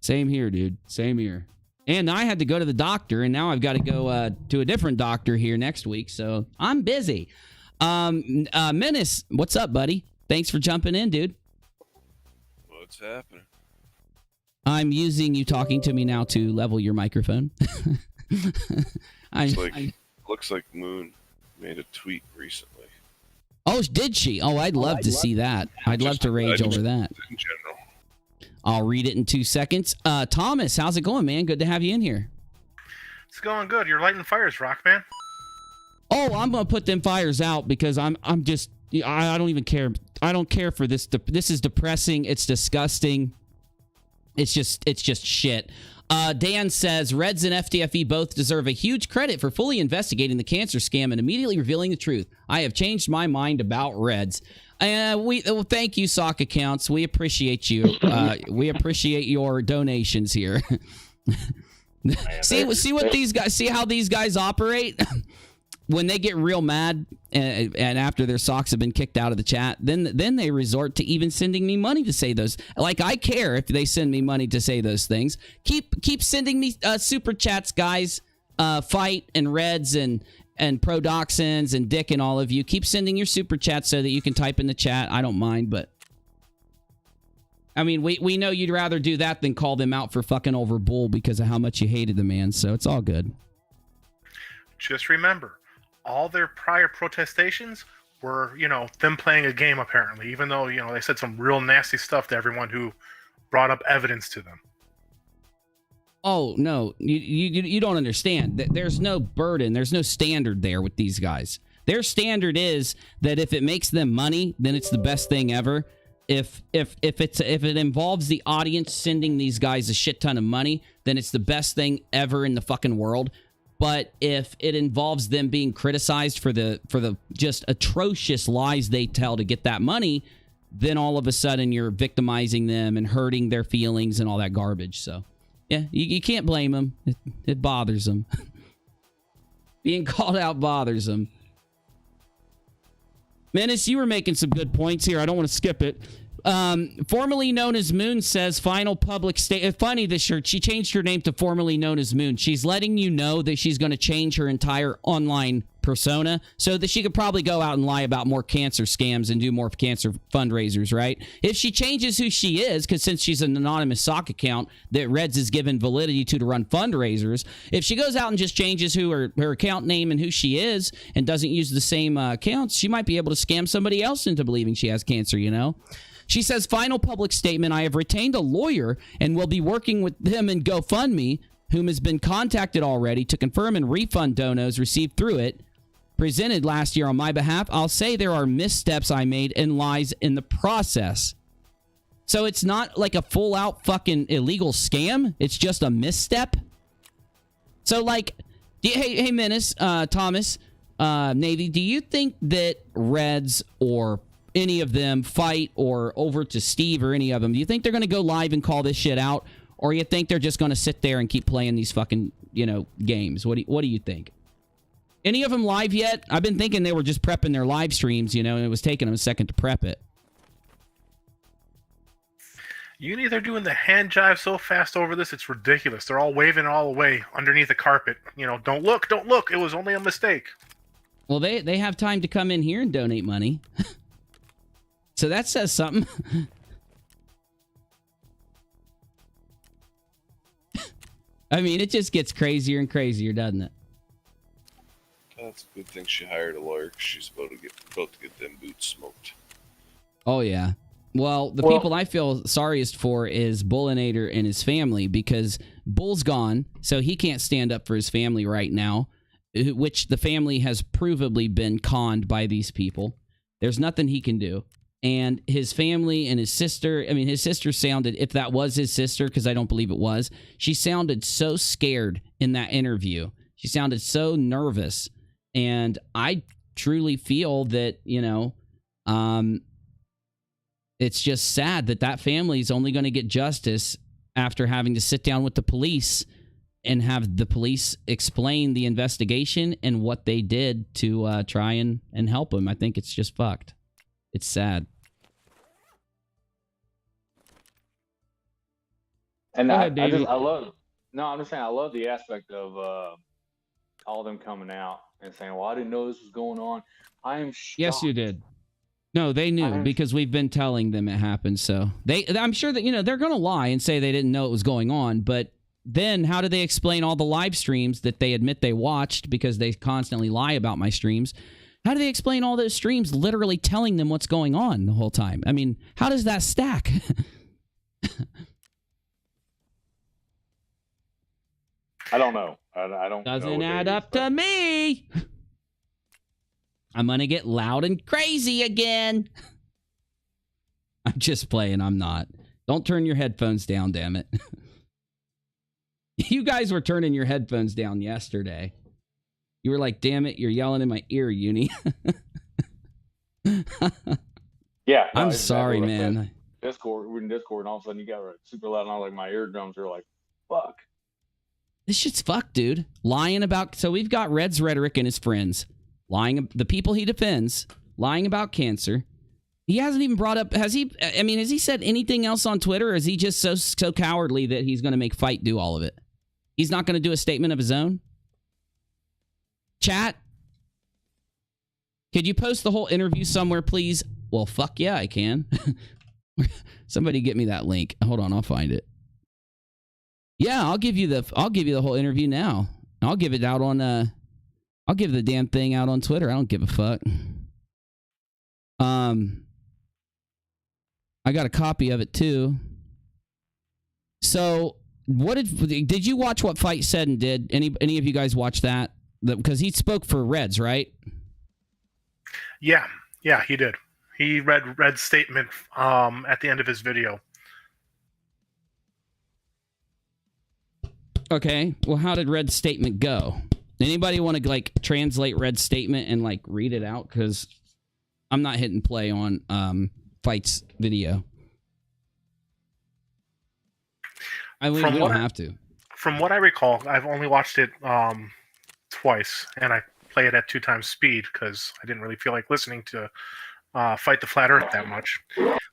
Same here, dude. Same here. And I had to go to the doctor, and now I've got to go to a different doctor here next week. So I'm busy. Menace, what's up, buddy? Thanks for jumping in, dude. What's happening? I'm using you talking to me now to level your microphone. Looks like Moon made a tweet recently. Oh, did she? Oh, I'd love to see that. I'd love to rage over that. In general. I'll read it in 2 seconds. Thomas, how's it going, man? Good to have you in here. It's going good. You're lighting fires, Rock, man. Oh, I'm gonna put them fires out because I don't even care. I don't care for this. This is depressing. It's disgusting. It's just shit. Dan says Reds and Ftfe both deserve a huge credit for fully investigating the cancer scam and immediately revealing the truth. I have changed my mind about Reds. Thank you, sock accounts. We appreciate you. We appreciate your donations here. See what these guys. See how these guys operate. When they get real mad and after their socks have been kicked out of the chat, then they resort to even sending me money to say those. Like, I care if they send me money to say those things. Keep sending me super chats, guys. Fight and Reds and Prodoxins and Dick and all of you. Keep sending your super chats so that you can type in the chat. I don't mind, but I mean, we know you'd rather do that than call them out for fucking over Bull because of how much you hated the man. So it's all good. Just remember, all their prior protestations were, them playing a game, apparently, even though, they said some real nasty stuff to everyone who brought up evidence to them. Oh, no, you don't understand. There's no burden. There's no standard there with these guys. Their standard is that if it makes them money, then it's the best thing ever. If it involves the audience sending these guys a shit ton of money, then it's the best thing ever in the fucking world. But if it involves them being criticized for the just atrocious lies they tell to get that money, then all of a sudden you're victimizing them and hurting their feelings and all that garbage. So, yeah, you can't blame them. It bothers them. Being called out bothers them. Menace, you were making some good points here. I don't want to skip it. Formerly known as Moon says final public state. Funny this shirt. She changed her name to formerly known as Moon. She's letting you know that she's going to change her entire online persona so that she could probably go out and lie about more cancer scams and do more cancer fundraisers, right? If she changes who she is, because since she's an anonymous sock account that Reds is given validity to run fundraisers, if she goes out and just changes who her account name and who she is and doesn't use the same accounts, she might be able to scam somebody else into believing she has cancer, She says, final public statement, I have retained a lawyer and will be working with him in GoFundMe, whom has been contacted already to confirm and refund donos received through it, presented last year on my behalf. I'll say there are missteps I made and lies in the process. So it's not like a full-out fucking illegal scam. It's just a misstep. So, like, hey, Menace, Thomas, Navy, do you think that Reds or any of them Fight or over to Steve or any of them, do you think they're going to go live and call this shit out? Or you think they're just going to sit there and keep playing these fucking, games? What do you think? Any of them live yet? I've been thinking they were just prepping their live streams, and it was taking them a second to prep it. Uni, they're doing the hand jive so fast over this, it's ridiculous. They're all waving all the way underneath the carpet. Don't look. It was only a mistake. Well, they have time to come in here and donate money. So that says something. I mean, it just gets crazier and crazier, doesn't it? That's a good thing she hired a lawyer because she's about to get them boots smoked. Oh, yeah. Well, the people I feel sorriest for is Booleanenator and his family, because Bull's gone, so he can't stand up for his family right now, which the family has provably been conned by these people. There's nothing he can do. And his family and his sister, his sister sounded, if that was his sister, because I don't believe it was, she sounded so scared in that interview. She sounded so nervous. And I truly feel that, it's just sad that that family is only going to get justice after having to sit down with the police and have the police explain the investigation and what they did to try and help him. I think it's just fucked. It's sad. And Go I ahead, Davey. love. No, I'm just saying I love the aspect of all of them coming out and saying, "Well, I didn't know this was going on." I am shocked. Yes, you did. No, they knew because we've been telling them it happened. So I'm sure that, you know, they're going to lie and say they didn't know it was going on. But then how do they explain all the live streams that they admit they watched, because they constantly lie about my streams? How do they explain all those streams literally telling them what's going on the whole time? I mean, how does that stack? I don't know. I don't. Doesn't add up to me. I'm going to get loud and crazy again. I'm just playing. I'm not. Don't turn your headphones down, damn it. You guys were turning your headphones down yesterday. You were like, damn it, you're yelling in my ear, Uni. Yeah. I'm exactly sorry, what I said. man. Discord. We're in Discord, and all of a sudden you got super loud, and I was like, my eardrums are like, fuck. This shit's fucked, dude. Lying about... So we've got Reds Rhetoric and his friends. Lying... The people he defends. Lying about cancer. He hasn't even brought up... Has he... I mean, has he said anything else on Twitter, or is he just so cowardly that he's going to make Fight do all of it? He's not going to do a statement of his own? Chat? Could you post the whole interview somewhere, please? Well, fuck yeah, I can. Somebody get me that link. Hold on, I'll find it. Yeah, I'll give you the whole interview now. I'll give it out on I'll give the damn thing out on Twitter. I don't give a fuck. I got a copy of it too. So, what did you watch what Fight said and did? Any of you guys watch that? Because he spoke for Reds, right? Yeah, he did. He read Red's statement at the end of his video. Okay, well, how did Red's statement go? Anybody want to, like, translate Red's statement and, like, read it out? Because I'm not hitting play on Fight's video. I mean, we don't have to. From what I recall, I've only watched it twice, and I play it at 2 times speed because I didn't really feel like listening to Fight the Flat Earth that much.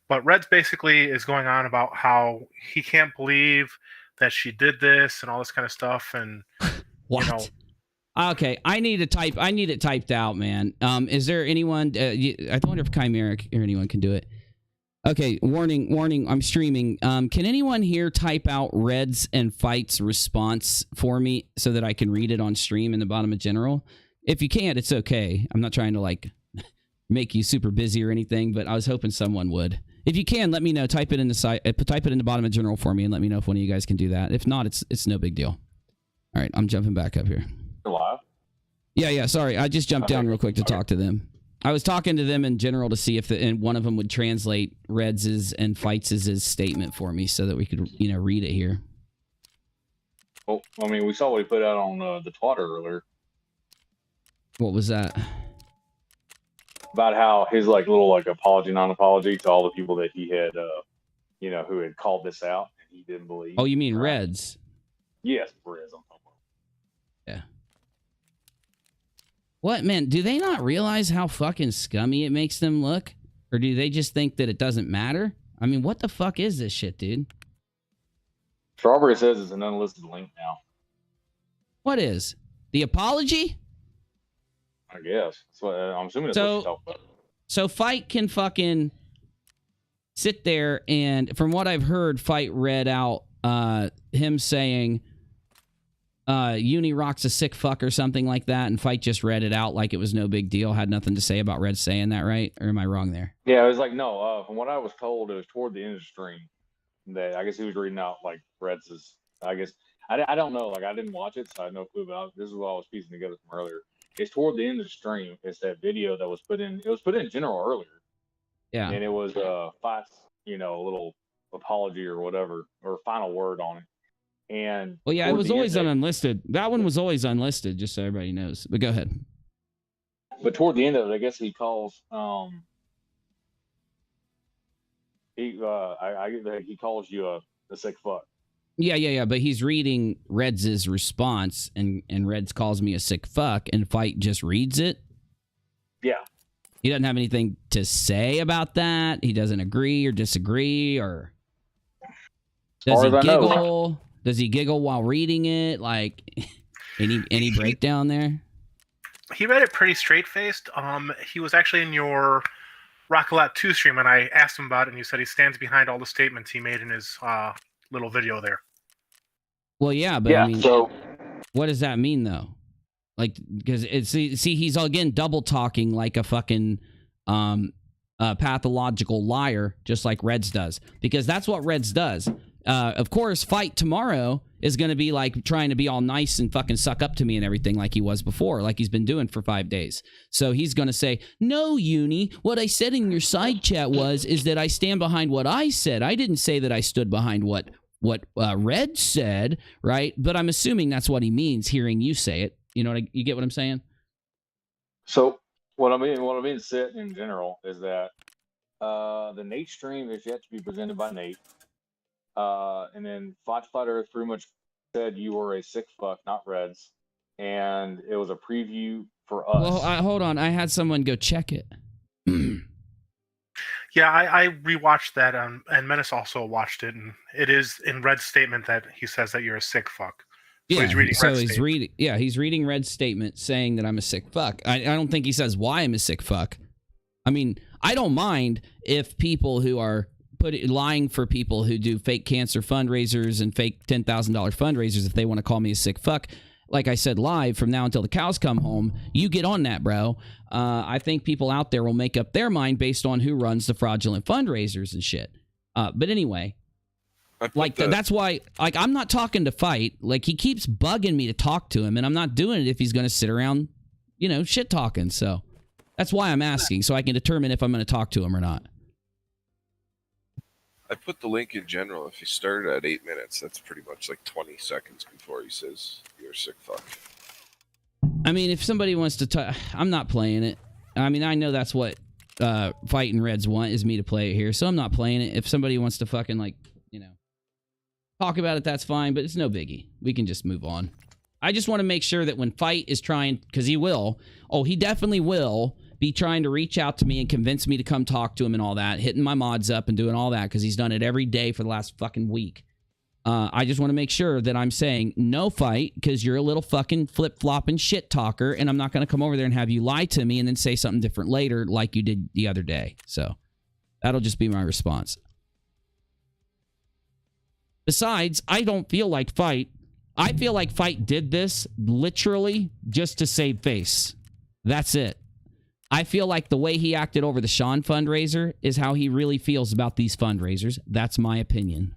But Reds basically is going on about how he can't believe that she did this and all this kind of stuff, and what? You know, okay, I need it typed out, man. Is there anyone? I wonder if Chimeric or anyone can do it. Okay, warning. I'm streaming. Can anyone here type out Reds and Fight's response for me so that I can read it on stream in the bottom of general? If you can't, it's okay. I'm not trying to like make you super busy or anything, but I was hoping someone would. If you can, let me know. Type it in the bottom of general for me, and let me know if one of you guys can do that. If not, it's no big deal. All right, I'm jumping back up here. Live? Yeah. Sorry, I just jumped down real quick to talk to them. I was talking to them in general to see if one of them would translate Reds's and Fights's statement for me so that we could, read it here. Well, I mean, we saw what he put out on the Twitter earlier. What was that? About how his little apology, non-apology to all the people that he had, who had called this out and he didn't believe. Oh, you mean Reds? Yes, Reds. I'm talking about. Yeah. What, man? Do they not realize how fucking scummy it makes them look? Or do they just think that it doesn't matter? I mean, what the fuck is this shit, dude? Strawberry says it's an unlisted link now. What is? The apology? I guess. So, I'm assuming that's what you talked about. So Fight can fucking sit there and, from what I've heard, Fight read out him saying UNIRock's a sick fuck or something like that, and Fight just read it out like it was no big deal, had nothing to say about Red saying that, right? Or am I wrong there? Yeah, it was no, from what I was told, it was toward the end of the stream that I guess he was reading out Red's is, I guess, I don't know, I didn't watch it, so I had no clue, but this is what I was piecing together from earlier. It's toward the end of the stream. It's that video that was put in. It was put in general earlier. Yeah. And it was Fight's, a little apology or whatever, or final word on it. And well, yeah, it was always unlisted. That one was always unlisted, just so everybody knows. But go ahead. But toward the end of it, I guess he calls he calls you a sick fuck. Yeah. But he's reading Reds' response, and Reds calls me a sick fuck, and Fight just reads it. Yeah. He doesn't have anything to say about that. He doesn't agree or disagree, or does he giggle? Does he giggle while reading it? Like any breakdown there? He read it pretty straight-faced. He was actually in your rockAlot 2 stream, and I asked him about it, and he said he stands behind all the statements he made in his little video there. Well, yeah, but I mean, so what does that mean though? Like, because see, he's again double talking like a fucking pathological liar, just like Reds does, because that's what Reds does. Of course, Fight tomorrow is going to be like trying to be all nice and fucking suck up to me and everything like he was before, like he's been doing for 5 days. So he's going to say, no, Uni, what I said in your side chat is that I stand behind what I said. I didn't say that I stood behind what Red said, right? But I'm assuming that's what he means, hearing you say it. You know, you get what I'm saying? So what I mean said in general is that the Nate stream is yet to be presented by Nate. And then Fighter pretty much said you were a sick fuck, not Reds. And it was a preview for us. Well, hold on. I had someone go check it. Yeah, I rewatched that, and Menace also watched it, and it is in Red's statement that he says that you're a sick fuck. So he's reading Red's statement saying that I'm a sick fuck. I don't think he says why I'm a sick fuck. I mean, I don't mind if people who are lying for people who do fake cancer fundraisers and fake $10,000 fundraisers, if they want to call me a sick fuck. Like I said live, from now until the cows come home, you get on that, bro. I think people out there will make up their mind based on who runs the fraudulent fundraisers and shit. But anyway, like that's why, like, I'm not talking to Fight. Like, he keeps bugging me to talk to him, and I'm not doing it if he's going to sit around, you know, shit talking. So that's why I'm asking, so I can determine if I'm going to talk to him or not. I put the link in general. If you started at 8 minutes, that's pretty much like 20 seconds before he says you're a sick fuck. I mean, if somebody wants to I'm not playing it. I mean, I know that's what Fight and Reds want, is me to play it here, so I'm not playing it. If somebody wants to fucking, like, you know, talk about it, that's fine, but it's no biggie. We can just move on. I just want to make sure that when Fight is trying, because he definitely will be trying to reach out to me and convince me to come talk to him and all that, hitting my mods up and doing all that, because he's done it every day for the last fucking week. I just want to make sure that I'm saying no, Fight, because you're a little fucking flip-flopping shit talker, and I'm not going to come over there and have you lie to me and then say something different later like you did the other day. So that'll just be my response. Besides, I don't feel like Fight. I feel like Fight did this literally just to save face. That's it. I feel like the way he acted over the Sean fundraiser is how he really feels about these fundraisers. That's my opinion.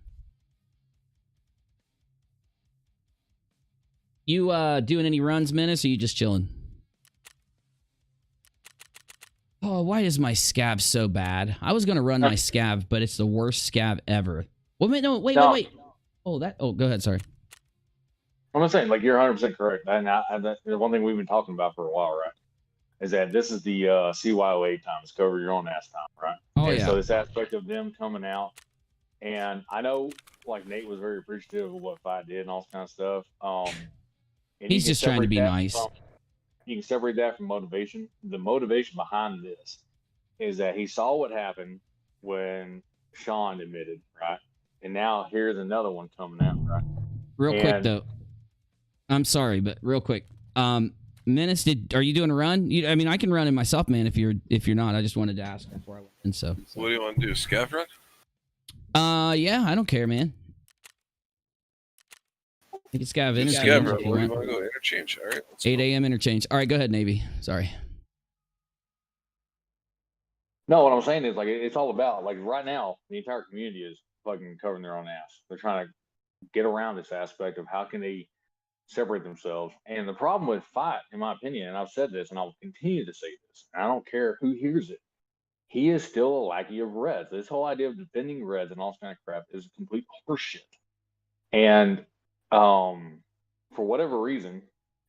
You doing any runs, Menace, or you just chilling? Oh, why is my scav so bad? I was going to run my scav, but it's the worst scav ever. Wait. Oh, go ahead, sorry. I'm just saying, like, you're 100% correct. And the one thing we've been talking about for a while, right, is that this is the CYO8 time. It's cover your own ass time, right? Oh, yeah. So this aspect of them coming out, and I know, like, Nate was very appreciative of what Fight did and all this kind of stuff. And he's just trying to be nice. You can separate that from motivation. The motivation behind this is that he saw what happened when Sean admitted, right? And now here's another one coming out, right? Quick, though. I'm sorry, but real quick. Menace, are you doing a run? I mean, I can run it myself, man, if you're not. I just wanted to ask before I went in, so. What do you want to do, scav run? Yeah, I don't care, man. You can scav in. Scav run. Where do you want to go? Interchange. All right. 8 a.m. interchange. All right, go ahead, Navy. Sorry. No, what I'm saying is, like, it's all about, like, right now, the entire community is fucking covering their own ass. They're trying to get around this aspect of how can they separate themselves. And the problem with Fight, in my opinion, and I've said this and I will continue to say this, and I don't care who hears it, he is still a lackey of Reds. This whole idea of defending Reds and all this kind of crap is complete horseshit. And for whatever reason,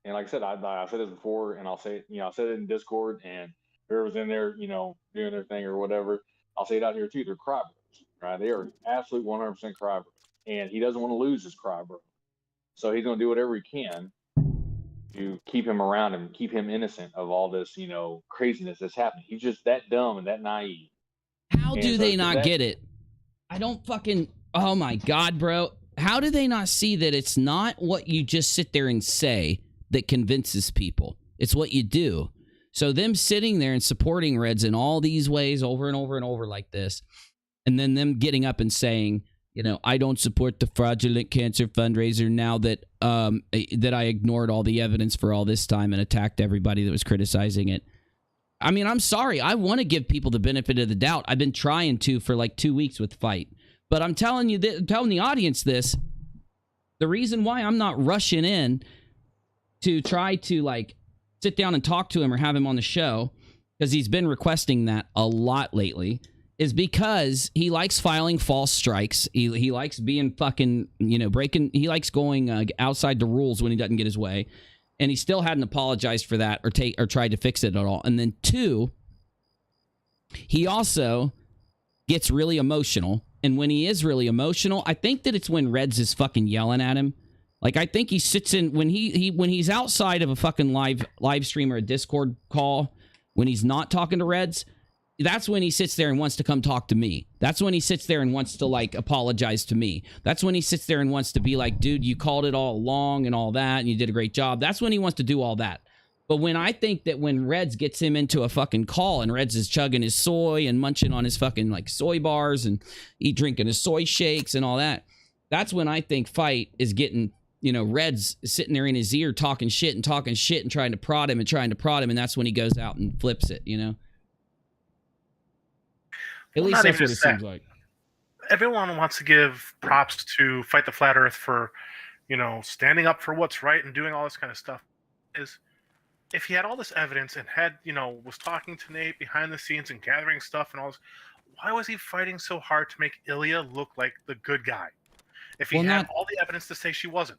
and like I said, I said this before, and I'll say it, I said it in Discord, and whoever's in there, doing their thing or whatever, I'll say it out here too. They're cry brothers, right? They are absolute 100% cry bro. And he doesn't want to lose his cry bro. So he's going to do whatever he can to keep him around him, keep him innocent of all this, you know, craziness that's happening. He's just that dumb and that naive. How do they not get it? I don't fucking... Oh my God, bro. How do they not see that it's not what you just sit there and say that convinces people? It's what you do. So them sitting there and supporting Reds in all these ways over and over and over like this, and then them getting up and saying, you know, I don't support the fraudulent cancer fundraiser now that that I ignored all the evidence for all this time and attacked everybody that was criticizing it. I mean, I'm sorry. I want to give people the benefit of the doubt. I've been trying to for like 2 weeks with Fight. But I'm telling you, telling the audience this, the reason why I'm not rushing in to try to like sit down and talk to him or have him on the show, because he's been requesting that a lot lately, is because he likes filing false strikes. He likes being fucking, you know, he likes going outside the rules when he doesn't get his way. And he still hadn't apologized for that or tried to fix it at all. And then 2, he also gets really emotional. And when he is really emotional, I think that it's when Reds is fucking yelling at him. Like, I think he sits in when he's outside of a fucking live stream or a Discord call, when he's not talking to Reds, that's when he sits there and wants to come talk to me. That's when he sits there and wants to like apologize to me. That's when he sits there and wants to be like, dude, you called it all along and all that, and you did a great job. That's when he wants to do all that. But when I think that when Reds gets him into a fucking call and Reds is chugging his soy and munching on his fucking like soy bars and drinking his soy shakes and all that, that's when I think Fight is getting, you know, Reds sitting there in his ear talking shit and trying to prod him. And that's when he goes out and flips it, you know? At least that's what it seems like. Everyone wants to give props to Fight the Flat Earth for, you know, standing up for what's right and doing all this kind of stuff. If he had all this evidence and had, you know, was talking to Nate behind the scenes and gathering stuff and all this, why was he fighting so hard to make Ilya look like the good guy? If he had all the evidence to say she wasn't.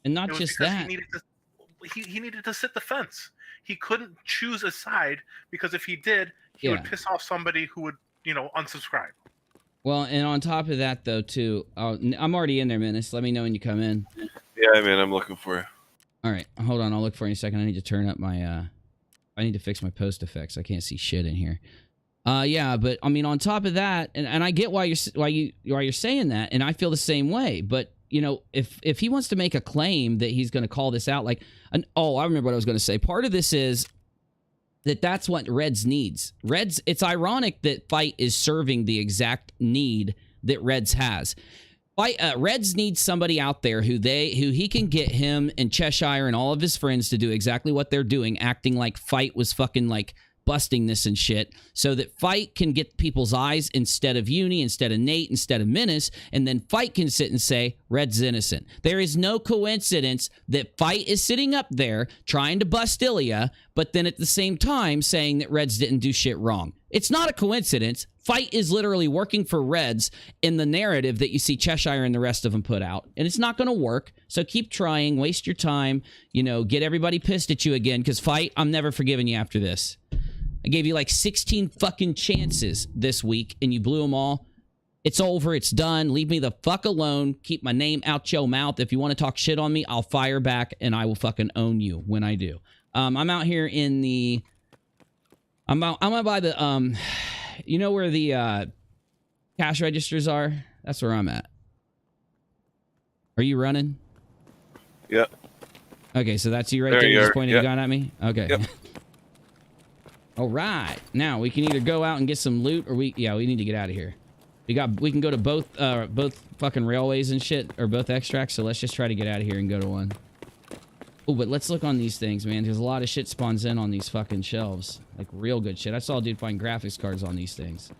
And not just that. He needed to sit the fence. He couldn't choose a side, because if he did, he would piss off somebody who would, you know, unsubscribe. Well, and on top of that, though, too, I'm already in there, Menace. Let me know when you come in. Yeah, man, I'm looking for you. All right, hold on. I'll look for you in a second. I need to turn up my, I need to fix my post effects. I can't see shit in here. Yeah, but I mean, on top of that, and I get why you're saying that, and I feel the same way. But you know, if he wants to make a claim that he's going to call this out, like, oh, I remember what I was going to say. Part of this is that's what Reds needs. Reds, it's ironic that Fight is serving the exact need that Reds has. Reds needs somebody out there who he can get him and Cheshire and all of his friends to do exactly what they're doing, acting like Fight was fucking like busting this and shit, so that Fight can get people's eyes instead of Uni, instead of Nate, instead of Menace, and then Fight can sit and say, Red's innocent. There is no coincidence that Fight is sitting up there trying to bust Ilya, but then at the same time saying that Reds didn't do shit wrong. It's not a coincidence. Fight is literally working for Reds in the narrative that you see Cheshire and the rest of them put out, and it's not going to work. So keep trying, waste your time, you know, get everybody pissed at you again, because Fight, I'm never forgiving you after this. I gave you like 16 fucking chances this week, and you blew them all. It's over. It's done. Leave me the fuck alone. Keep my name out your mouth. If you want to talk shit on me, I'll fire back, and I will fucking own you when I do. I'm out here in the... I'm out by the... You know where the cash registers are? That's where I'm at. Are you running? Yep. Okay, so that's you right there. You just pointing a gun at me? Okay. Yep. All right. Now we can either go out and get some loot, or we need to get out of here. We can go to both fucking railways and shit, or both extracts. So let's just try to get out of here and go to one. Oh, but let's look on these things, man. There's a lot of shit spawns in on these fucking shelves, like real good shit. I saw a dude find graphics cards on these things.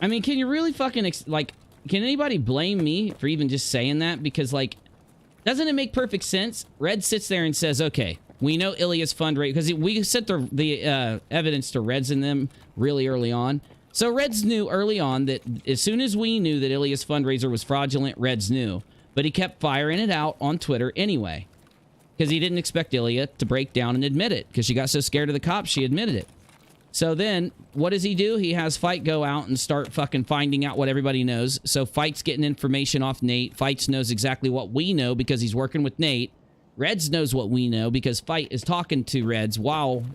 I mean, can you really fucking like? Can anybody blame me for even just saying that? Because like, doesn't it make perfect sense? Red sits there and says, okay, we know Ilya's fundraiser, because we sent the evidence to Reds and them really early on. So Reds knew early on that as soon as we knew that Ilya's fundraiser was fraudulent, Reds knew. But he kept firing it out on Twitter anyway, because he didn't expect Ilya to break down and admit it, because she got so scared of the cops, she admitted it. So then, what does he do? He has Fight go out and start fucking finding out what everybody knows. So Fight's getting information off Nate. Fight knows exactly what we know because he's working with Nate. Reds knows what we know because Fight is talking to Reds while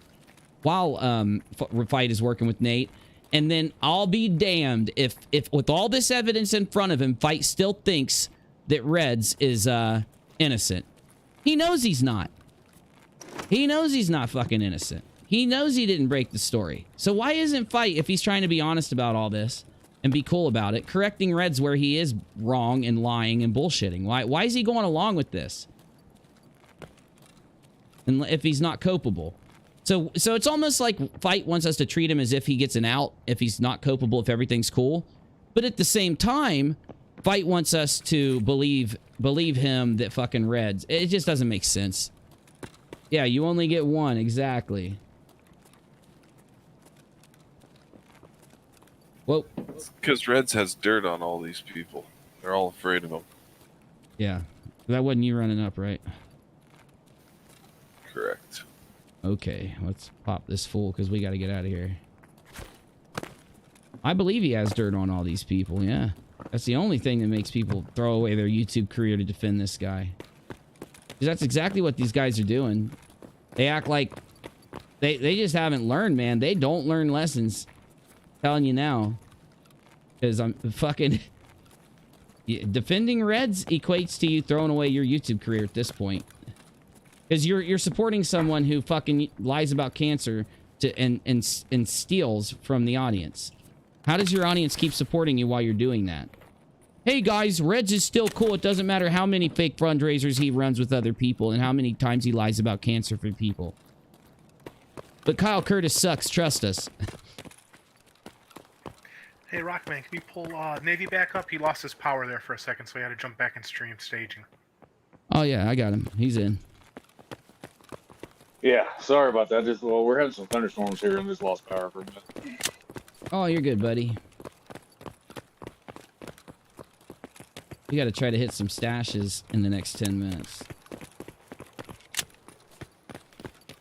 Fight is working with Nate. And then I'll be damned if with all this evidence in front of him, Fight still thinks that Reds is innocent. He knows he's not. He knows he's not fucking innocent. He knows he didn't break the story. So why isn't Fight, if he's trying to be honest about all this and be cool about it, correcting Reds where he is wrong and lying and bullshitting? Why is he going along with this? And if he's not culpable. So it's almost like Fight wants us to treat him as if he gets an out if he's not culpable, if everything's cool. But at the same time, Fight wants us to believe him that fucking Reds. It just doesn't make sense. Yeah, you only get one, exactly. Whoa. Because Reds has dirt on all these people. They're all afraid of him. Yeah. That wasn't you running up, right? Correct. Okay, let's pop this fool because we got to get out of here. I believe he has dirt on all these people, yeah. That's the only thing that makes people throw away their YouTube career to defend this guy. Because that's exactly what these guys are doing. They act like they just haven't learned, man. They don't learn lessons. I'm telling you now. Because I'm fucking... defending Reds equates to you throwing away your YouTube career at this point. Because you're supporting someone who fucking lies about cancer and steals from the audience. How does your audience keep supporting you while you're doing that? Hey guys, Reds is still cool. It doesn't matter how many fake fundraisers he runs with other people and how many times he lies about cancer for people. But Kyle Curtis sucks. Trust us. Hey, Rockman, can we pull Navy back up? He lost his power there for a second, so he had to jump back in stream staging. Oh yeah, I got him. He's in. Yeah, sorry about that. Well, we're having some thunderstorms here and just lost power for a minute. Oh, you're good, buddy. You got to try to hit some stashes in the next 10 minutes.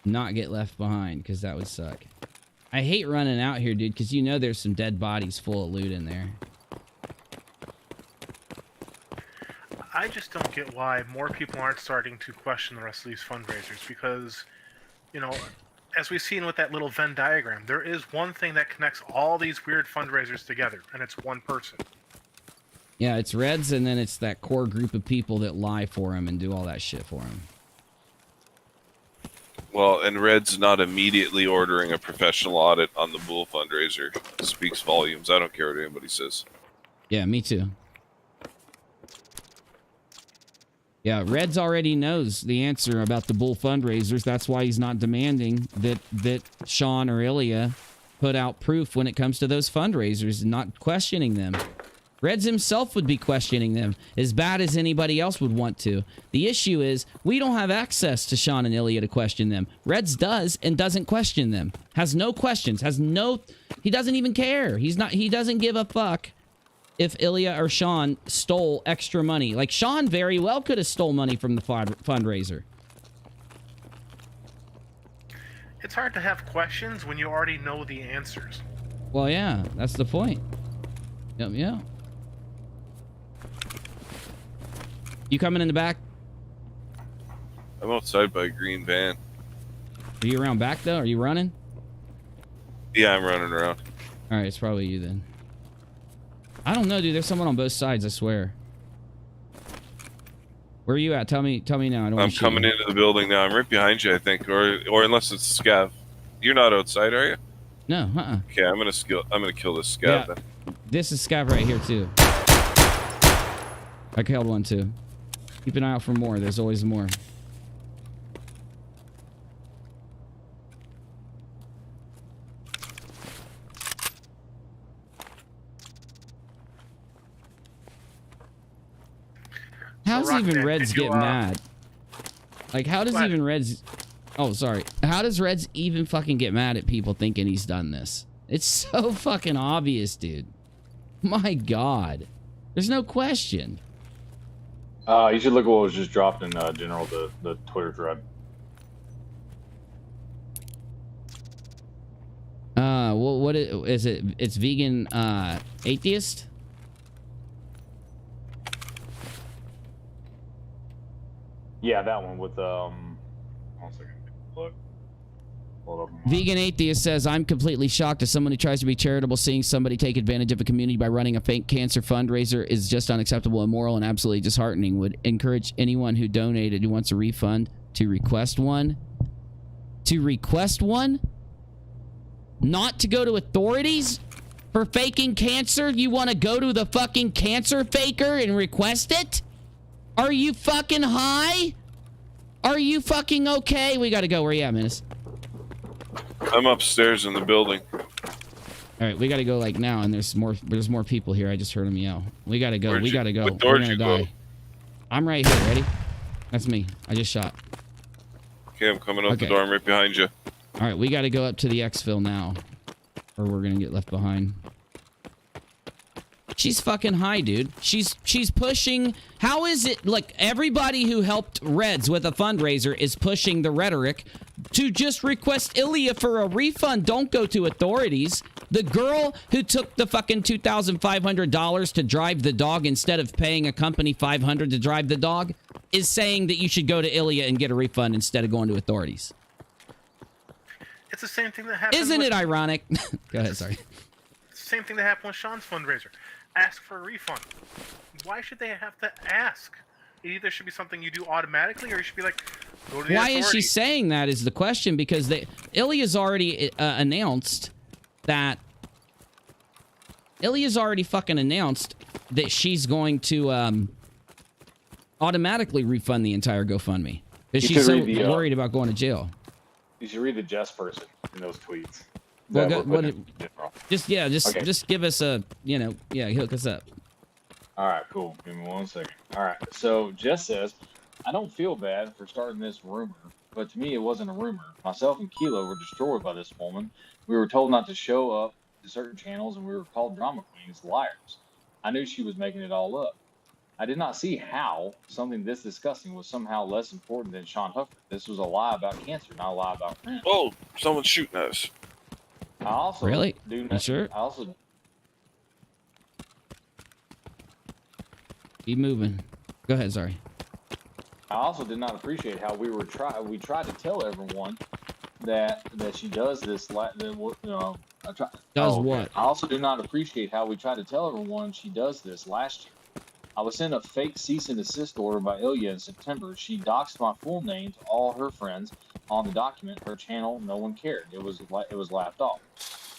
Not get left behind, because that would suck. I hate running out here, dude, because you know there's some dead bodies full of loot in there. I just don't get why more people aren't starting to question the rest of these fundraisers, because, you know, as we've seen with that little Venn diagram, there is one thing that connects all these weird fundraisers together, and it's one person. Yeah, it's Reds, and then it's that core group of people that lie for him and do all that shit for him. Well, and Red's not immediately ordering a professional audit on the Bull fundraiser. Speaks volumes. I don't care what anybody says. Yeah, me too. Yeah, Reds already knows the answer about the Bull fundraisers. That's why he's not demanding that Sean or Ilya put out proof when it comes to those fundraisers and not questioning them. Reds himself would be questioning them as bad as anybody else would want to. The issue is we don't have access to Sean and Ilya to question them. Reds does and doesn't question them. Has no questions. He doesn't even care. He doesn't give a fuck if Ilya or Sean stole extra money. Like, Sean very well could have stole money from the fundraiser. It's hard to have questions when you already know the answers. Well, yeah, that's the point. Yep, yeah. You coming in the back? I'm outside by a green van. Are you around back, though? Are you running? Yeah, I'm running around. All right, it's probably you then. I don't know, dude. There's someone on both sides, I swear. Where are you at? Tell me now. I'm coming into the building now. I'm right behind you, I think, or unless it's a scav. You're not outside, are you? No, Okay, I'm gonna kill this scav. Yeah. Then. This is scav right here too. I killed one too. Keep an eye out for more. There's always more. How's So, even Rockman, Reds did you, get mad? Like, how does even Reds... Oh, sorry. How does Reds even fucking get mad at people thinking he's done this? It's so fucking obvious, dude. My God. There's no question. You should look at what was just dropped in general, the Twitter thread. what is it? It's vegan atheist. Yeah, that one with 1 second. Look. Hold up. Vegan atheist says, I'm completely shocked as someone who tries to be charitable. Seeing somebody take advantage of a community by running a fake cancer fundraiser is just unacceptable, immoral, and absolutely disheartening. Would encourage anyone who donated who wants a refund to request one. To request one? Not to go to authorities for faking cancer? You want to go to the fucking cancer faker and request it? Are you fucking high? Are you fucking okay? We gotta go. Where you at, Menace? I'm upstairs in the building. All right, we gotta go like now, and there's more people here. I just heard them yell. We gotta go. We gotta go. What door We're did gonna you die. I'm right here. Ready? That's me. I just shot. Okay, I'm coming up the door. I'm right behind you. All right, we gotta go up to the exfil now, or we're gonna get left behind. She's fucking high, dude. She's pushing. How is it like everybody who helped Reds with a fundraiser is pushing the rhetoric to just request Ilya for a refund? Don't go to authorities. The girl who took the fucking $2,500 to drive the dog instead of paying a company $500 to drive the dog is saying that you should go to Ilya and get a refund instead of going to authorities. It's the same thing that happened. Isn't it ironic? Go ahead, sorry. It's the same thing that happened with Sean's fundraiser. Ask for a refund. Why should they have to ask? It either should be something you do automatically, or you should be like, go to the Why is she authorities. saying that is the question, because Ilya's already announced that she's going to automatically refund the entire GoFundMe because she's so worried about going to jail. You should read the just person in those tweets. Well, just give us a, hook us up. All right, cool. Give me 1 second. All right, so Jess says, I don't feel bad for starting this rumor, but to me it wasn't a rumor. Myself and Kilo were destroyed by this woman. We were told not to show up to certain channels, and we were called drama queens, liars. I knew she was making it all up. I did not see how something this disgusting was somehow less important than Sean Hooker. This was a lie about cancer, not a lie about rent. Oh, someone's shooting at us. I also Really? do You not, sure? I also Keep moving. Go ahead, sorry. I also did not appreciate how we tried to tell everyone that she does this. What? I also do not appreciate how we tried to tell everyone she does this last year. I was sent a fake cease and desist order by Ilya in September. She doxed my full name to all her friends on the document. Her channel, no one cared. It was laughed off.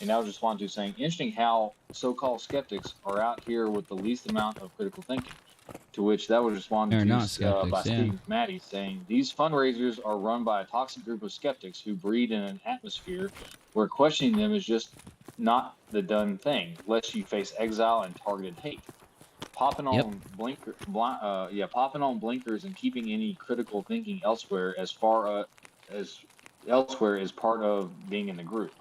And I was responding to saying, interesting how so-called skeptics are out here with the least amount of critical thinking. To which that was responded They're to not skeptics, by yeah. Steve Maddie, saying, these fundraisers are run by a toxic group of skeptics who breed in an atmosphere where questioning them is just not the done thing, lest you face exile and targeted hate. Popping on blinkers and keeping any critical thinking elsewhere as far as elsewhere is part of being in the group.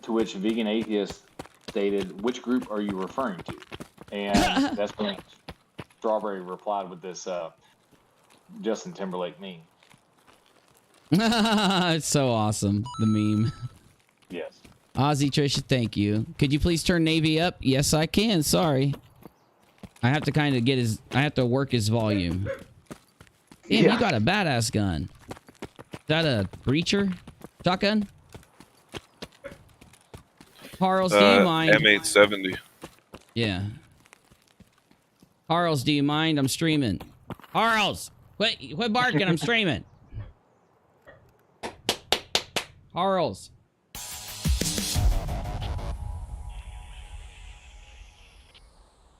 To which vegan atheist stated, which group are you referring to? And that's when Strawberry replied with this Justin Timberlake meme. It's so awesome, the meme. Yes. Ozzy Trisha, thank you. Could you please turn Navy up? Yes, I can. Sorry. I have to kind of I have to work his volume. Damn, Yeah. you got a badass gun. Is that a breacher? Shotgun? Carls, do you mind? M870. Yeah. Carls, do you mind? I'm streaming. Carls! Quit barking, I'm streaming. Carls.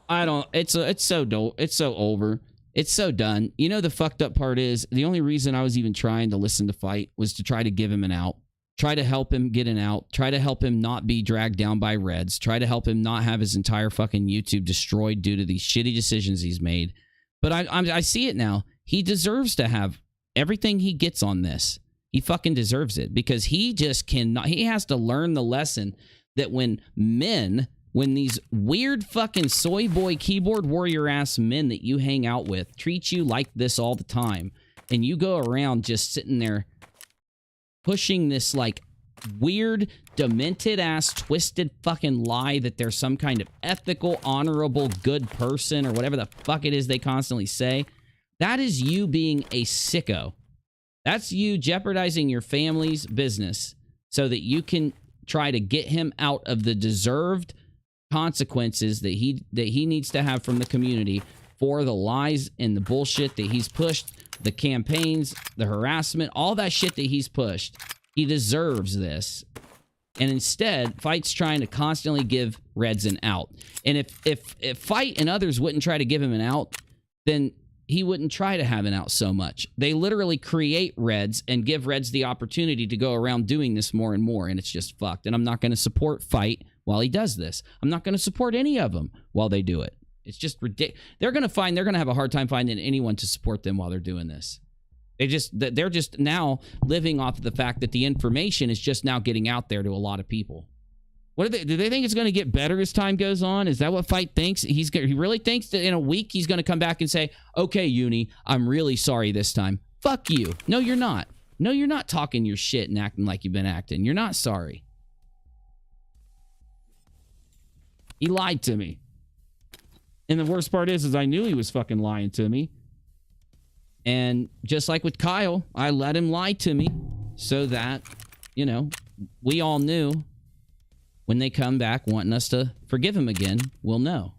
I don't, it's so dull. It's so over. It's so done. You know, the fucked up part is the only reason I was even trying to listen to fight was to try to give him an out. Try to help him get an out. Try to help him not be dragged down by Reds. Try to help him not have his entire fucking YouTube destroyed due to these shitty decisions he's made. But I see it now. He deserves to have everything he gets on this. He fucking deserves it because he just cannot. He has to learn the lesson that when these weird fucking soy boy keyboard warrior ass men that you hang out with treat you like this all the time, and you go around just sitting there pushing this like weird, demented ass, twisted fucking lie that they're some kind of ethical, honorable, good person or whatever the fuck it is they constantly say, that is you being a sicko. That's you jeopardizing your family's business so that you can try to get him out of the deserved consequences that he needs to have from the community for the lies and the bullshit that he's pushed, the campaigns, the harassment, all that shit that he's pushed. He deserves this. And instead, Fight's trying to constantly give Reds an out. And if Fight and others wouldn't try to give him an out, then he wouldn't try to have an out so much. They literally create Reds and give Reds the opportunity to go around doing this more and more, and it's just fucked. And I'm not going to support Fight while he does this. I'm not going to support any of them while they do it. It's just ridiculous. They're going to have a hard time finding anyone to support them while they're doing this. They're just now living off of the fact that the information is just now getting out there to a lot of people. Do they think it's going to get better as time goes on? Is that what Fight thinks? He really thinks that in a week he's going to come back and say, okay, Uni, I'm really sorry this time. Fuck you. No, you're not. No, you're not talking your shit and acting like you've been acting. You're not sorry. He lied to me. And the worst part is I knew he was fucking lying to me. And just like with Kyle, I let him lie to me so that, you know, we all knew when they come back wanting us to forgive him again, we'll know.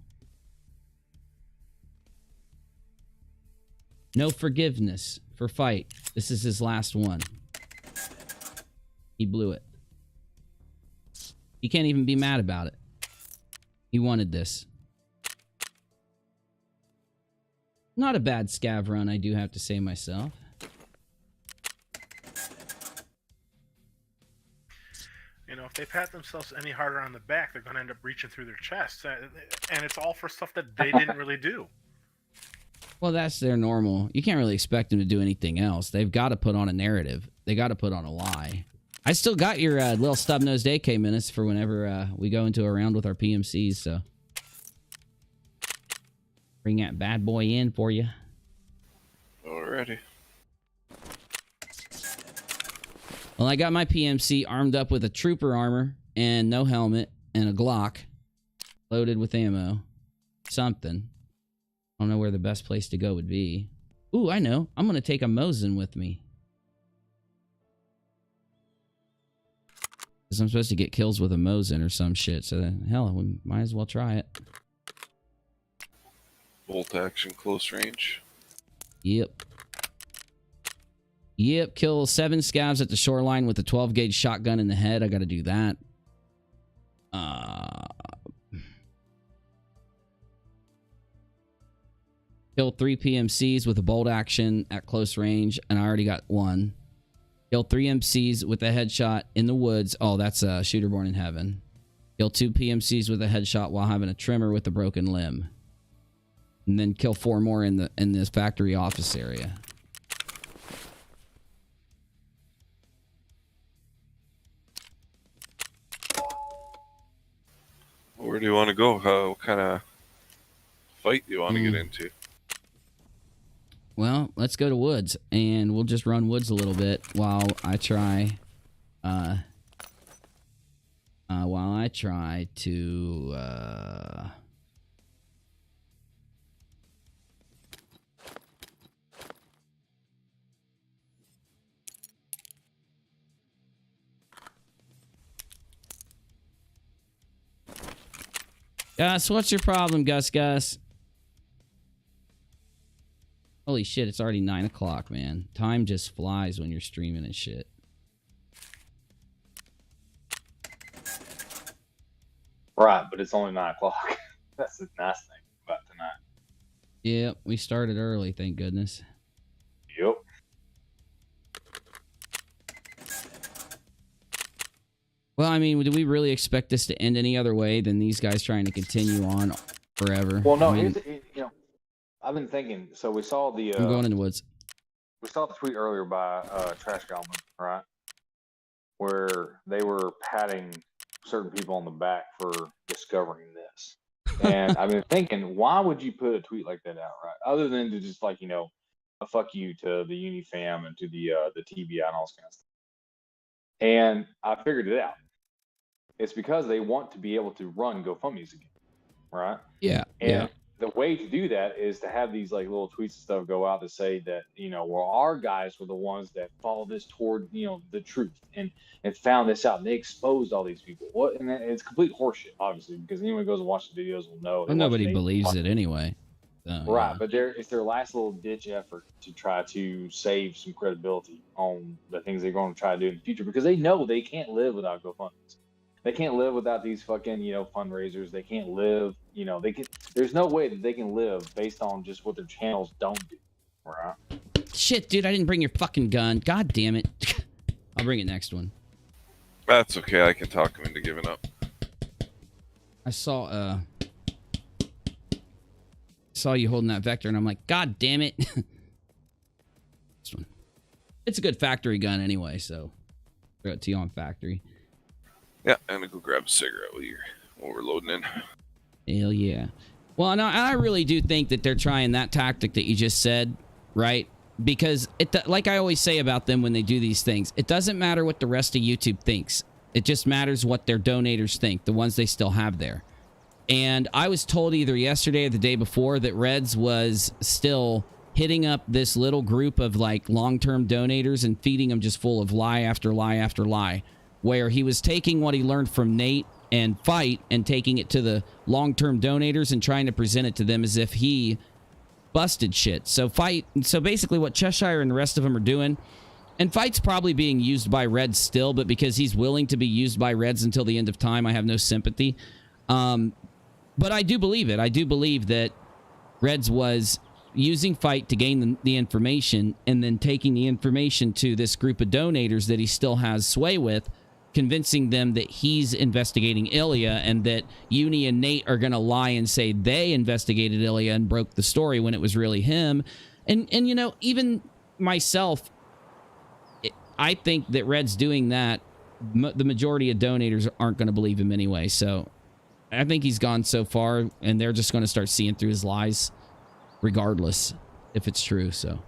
No forgiveness for Fight. This is his last one. He blew it. He can't even be mad about it. He wanted this. Not a bad scav run, I do have to say myself. You know, if they pat themselves any harder on the back, they're going to end up reaching through their chests. And it's all for stuff that they didn't really do. Well, that's their normal. You can't really expect them to do anything else. They've got to put on a narrative. They got to put on a lie. I still got your little stub-nosed AK minutes for whenever we go into a round with our PMCs, so... Bring that bad boy in for you. Alrighty. Well, I got my PMC armed up with a trooper armor and no helmet and a Glock loaded with ammo. Something. I don't know where the best place to go would be. Ooh, I know. I'm going to take a Mosin with me. Because I'm supposed to get kills with a Mosin or some shit. So, then, hell, we might as well try it. Bolt action, close range. Yep. Yep, kill 7 scavs at the shoreline with a 12-gauge shotgun in the head. I gotta do that. Kill 3 PMCs with a bolt action at close range, and I already got 1. Kill 3 MCs with a headshot in the woods. Oh, that's a shooter born in heaven. Kill 2 PMCs with a headshot while having a trimmer with a broken limb. And then kill 4 more in this factory office area. Where do you want to go? What kind of fight do you want to get into? Well, let's go to woods, and we'll just run woods a little bit while I try to Gus, what's your problem, Gus? Holy shit, it's already 9 o'clock, man. Time just flies when you're streaming and shit. Right, but it's only 9 o'clock. That's the nice thing about tonight. Yep, we started early, thank goodness. Yep. Well, I mean, do we really expect this to end any other way than these guys trying to continue on forever? Well, no, I mean, I've been thinking. So we saw the. I'm going in the woods. We saw the tweet earlier by Trash Goblin, right? Where they were patting certain people on the back for discovering this. And I've been thinking, why would you put a tweet like that out, right? Other than to just like, a fuck you to the Uni fam and to the TBI and all this kind of stuff. And I figured it out. It's because they want to be able to run GoFundMe's again, right? Yeah. And the way to do that is to have these like little tweets and stuff go out to say that, well, our guys were the ones that followed this toward, the truth and found this out, and they exposed all these people. What? And it's complete horseshit, obviously, because anyone who goes and watches the videos will know. Well, nobody believes it anyway. Right, but it's their last little ditch effort to try to save some credibility on the things they're going to try to do in the future, because they know they can't live without GoFundMes. They can't live without these fucking, fundraisers. They can't live, there's no way that they can live based on just what their channels don't do. Right. Shit, dude, I didn't bring your fucking gun. God damn it. I'll bring it next one. That's okay. I can talk him into giving up. I saw you holding that vector, and I'm like, God damn it. This one. It's a good factory gun anyway, so throw it to you on factory. Yeah, I'm gonna go grab a cigarette while we're loading in. Hell yeah. Well, no, I really do think that they're trying that tactic that you just said, right? Because, like I always say about them when they do these things, it doesn't matter what the rest of YouTube thinks. It just matters what their donators think, the ones they still have there. And I was told either yesterday or the day before that Reds was still hitting up this little group of like long-term donators and feeding them just full of lie after lie after lie, where he was taking what he learned from Nate and Fight and taking it to the long-term donators and trying to present it to them as if he busted shit. So basically what Cheshire and the rest of them are doing, and Fight's probably being used by Reds still, but because he's willing to be used by Reds until the end of time, I have no sympathy. But I do believe it. I do believe that Reds was using Fight to gain the information and then taking the information to this group of donators that he still has sway with, convincing them that he's investigating Ilya and that Uni and Nate are going to lie and say they investigated Ilya and broke the story when it was really him. And even myself, I think that Red's doing that. The majority of donators aren't going to believe him anyway. So I think he's gone so far, and they're just going to start seeing through his lies, regardless if it's true. So.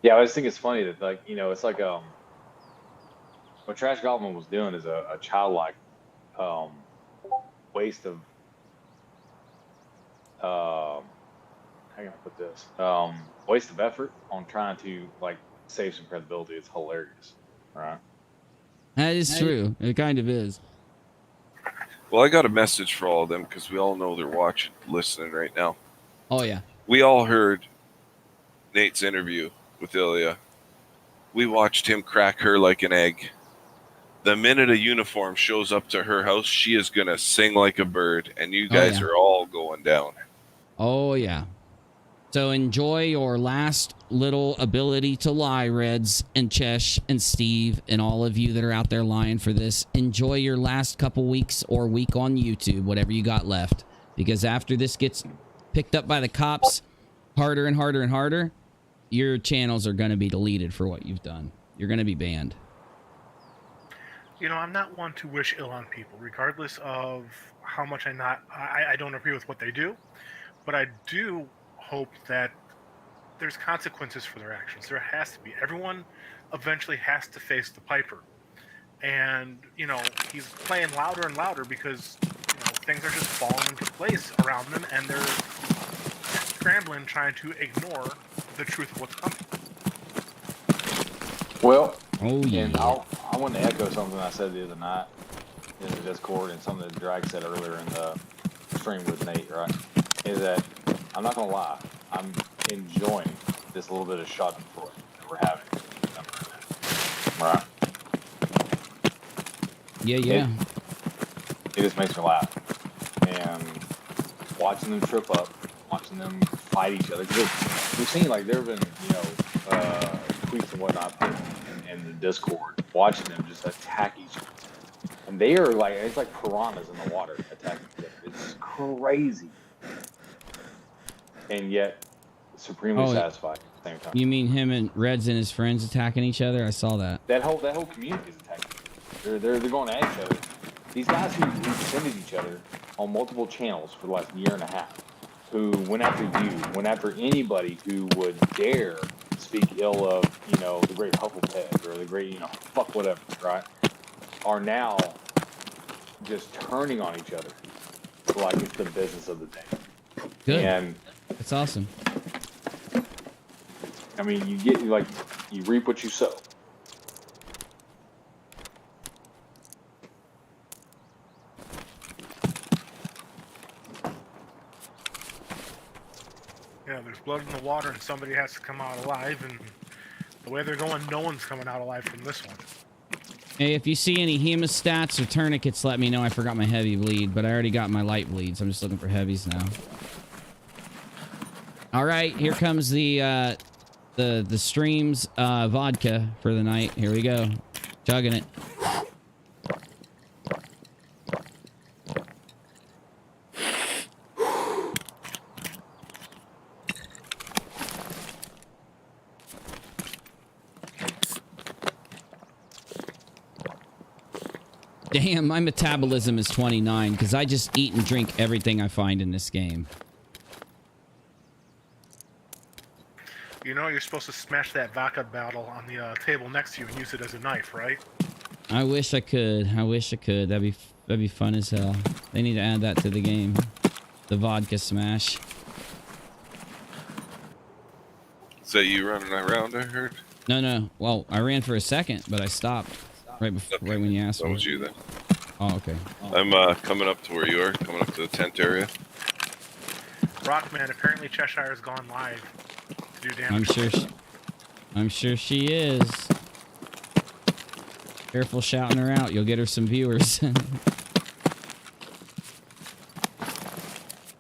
Yeah, I just think it's funny that, like, it's like what Trash Goblin was doing is a childlike waste of how can I put this? Waste of effort on trying to like save some credibility. It's hilarious, right? That is true. It kind of is. Well, I got a message for all of them because we all know they're watching, listening right now. Oh, yeah. We all heard Nate's interview with Ilya. We watched him crack her like an egg. The minute a uniform shows up to her house, she is going to sing like a bird, and you guys are all going down. Oh, yeah. So enjoy your last little ability to lie, Reds and Chesh and Steve and all of you that are out there lying for this. Enjoy your last couple weeks or week on YouTube, whatever you got left. Because after this gets picked up by the cops harder and harder and harder, your channels are going to be deleted for what you've done. You're going to be banned. I'm not one to wish ill on people, regardless of how much I don't agree with what they do. But I do hope that there's consequences for their actions. There has to be. Everyone eventually has to face the piper. And, he's playing louder and louder because, things are just falling into place around them, and they're scrambling, trying to ignore the truth of what's coming. Well, yeah. And I want to echo something I said the other night in the Discord and something that Drag said earlier in the stream with Nate, right? Is that I'm not going to lie. I'm enjoying this little bit of schadenfreude that we're having. Right? Yeah. It just makes me laugh. And watching them trip up, watching them fight each other. Because we've seen, like, there have been, tweets and whatnot in the Discord, watching them just attack each other. And they are like, it's like piranhas in the water attacking each other. It's crazy. And yet, supremely satisfied at the same time. You mean him and Reds and his friends attacking each other? I saw that. That whole community is attacking each other. They're going at each other. These guys who defended each other on multiple channels for the last year and a half, who went after you, went after anybody who would dare speak ill of, you know, the great Hufflepuff or the great, you know, fuck whatever, right, are now just turning on each other like it's the business of the day. Good. And That's awesome. I mean, you get, like, you reap what you sow. Yeah, there's blood in the water, and somebody has to come out alive. And the way they're going, no one's coming out alive from this one. Hey, if you see any hemostats or tourniquets, let me know. I forgot my heavy bleed, but I already got my light bleeds. I'm just looking for heavies now. All right, here comes the streams vodka for the night. Here we go. Chugging it. Damn, my metabolism is 29 because I just eat and drink everything I find in this game. You know, you're supposed to smash that vodka bottle on the table next to you and use it as a knife, right? I wish I could. I wish I could. That'd be fun as hell. They need to add that to the game. The vodka smash. Is that you running around, I heard? No. Well, I ran for a second, but I stopped right before, Okay. right when you asked That me. was you then. Oh, okay. I'm coming up to where you are, coming up to the tent area. Rockman, apparently Cheshire's gone live to do damage. I'm sure she is. Careful shouting her out. You'll get her some viewers.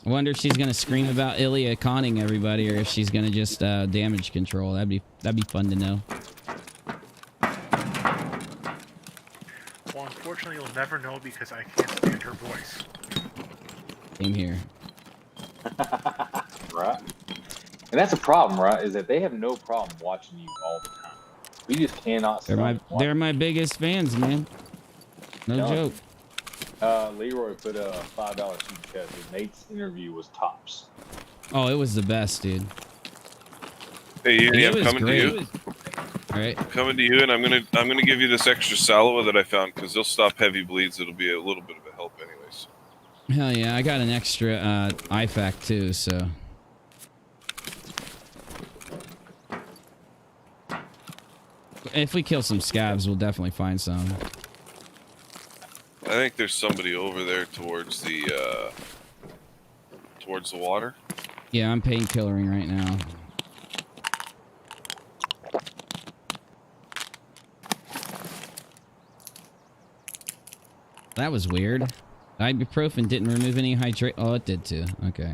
I wonder if she's gonna scream about Ilya conning everybody, or if she's gonna just damage control. That'd be fun to know. Well, unfortunately, you'll never know because I can't stand her voice. Same here. Right? And that's a problem, right? Is that they have no problem watching you all the time. We just cannot. They're my biggest fans, man. No joke. Leroy put a $5 super chat. Nate's interview was tops. Oh, it was the best, dude. Hey, Uni, I'm coming to you. All right. Coming to you, and I'm gonna give you this extra Salwa that I found because they'll stop heavy bleeds. It'll be a little bit of a help, anyways. Hell yeah, I got an extra IFAC too, so. If we kill some scabs, we'll definitely find some. I think there's somebody over there towards the water. Yeah, I'm painkillering right now. That was weird. Ibuprofen didn't remove any hydrate. Oh, it did too. Okay.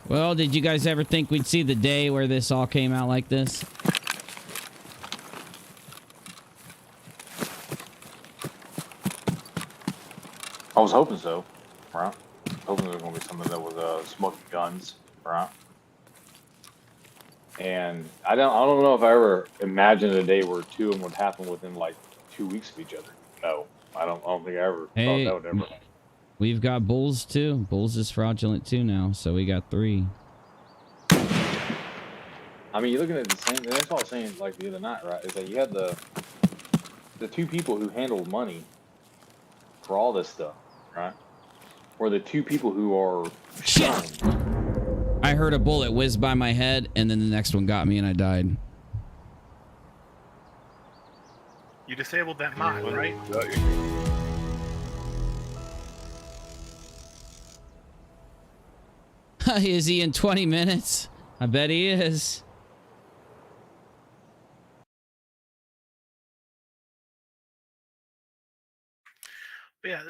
Well, did you guys ever think we'd see the day where this all came out like this? I was hoping so, right? Hoping there was going to be something that was smoking guns, right? And I don't know if I ever imagined a day where two of them would happen within like 2 weeks of each other. No, I don't think I ever thought that would ever. We've got Bools too. Bools is fraudulent too now, so we got 3. I mean, you're looking at the same. That's what I was saying like the other night, right? Is that you had the 2 people who handled money for all this stuff, right? or the two people who are Shit! shunned. I heard a bullet whiz by my head, and then the next one got me, and I died. You disabled that mod, right? Is he in 20 minutes? I bet he is. But yeah,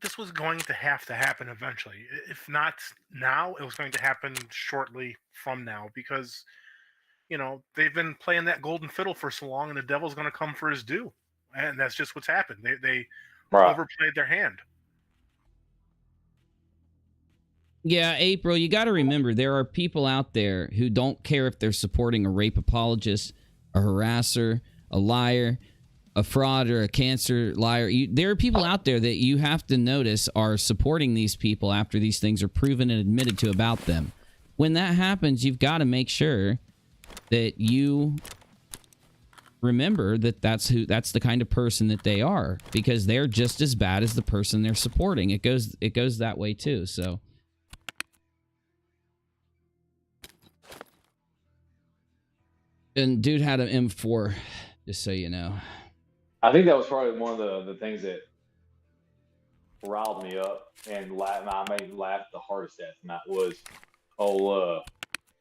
this was going to have to happen eventually. If not now, it was going to happen shortly from now because, you know, they've been playing that golden fiddle for so long, and the devil's going to come for his due. And that's just what's happened. They overplayed their hand. Yeah, April, you got to remember, there are people out there who don't care if they're supporting a rape apologist, a harasser, a liar, a fraud, or a cancer liar. There are people out there that you have to notice are supporting these people after these things are proven and admitted to about them. When that happens, you've got to make sure that you remember that that's the kind of person that they are, because they're just as bad as the person they're supporting. It goes that way too. So and dude had an M4, just so you know. I think that was probably one of the things that riled me up and I made laugh the hardest at, and that was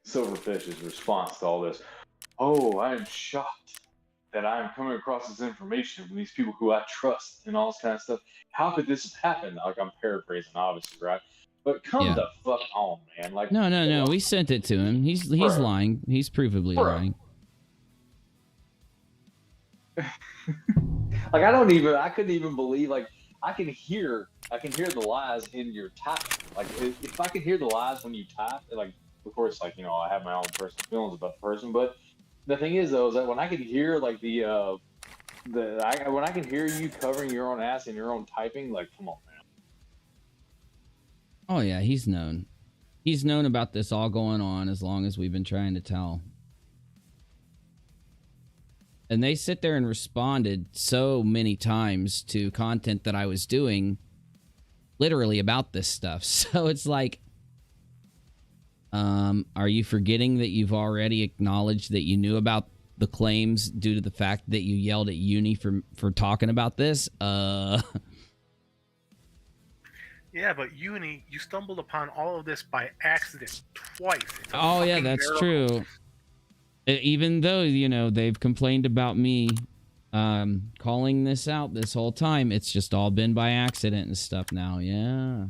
Silverfish's response to all this. Oh, I am shocked that I am coming across this information from these people who I trust and all this kind of stuff. How could this have happened? Like, I'm paraphrasing, obviously, right? But come the fuck on, man. Like, no. We sent it to him. He's lying. He's provably lying. Like, I couldn't even believe, like, I can hear the lies in your type. Like, if I can hear the lies when you type, like, of course, like, you know, I have my own personal feelings about the person, but the thing is, though, is that when I can hear, like, when I can hear you covering your own ass and your own typing, like, come on, man. Oh yeah, he's known. He's known about this all going on as long as we've been trying to tell. And they sit there and responded so many times to content that I was doing literally about this stuff. So it's like, are you forgetting that you've already acknowledged that you knew about the claims due to the fact that you yelled at Uni for talking about this? Yeah, but Uni, you stumbled upon all of this by accident twice. Oh yeah, that's true. Even though, you know, they've complained about me calling this out this whole time, it's just all been by accident and stuff now. Yeah.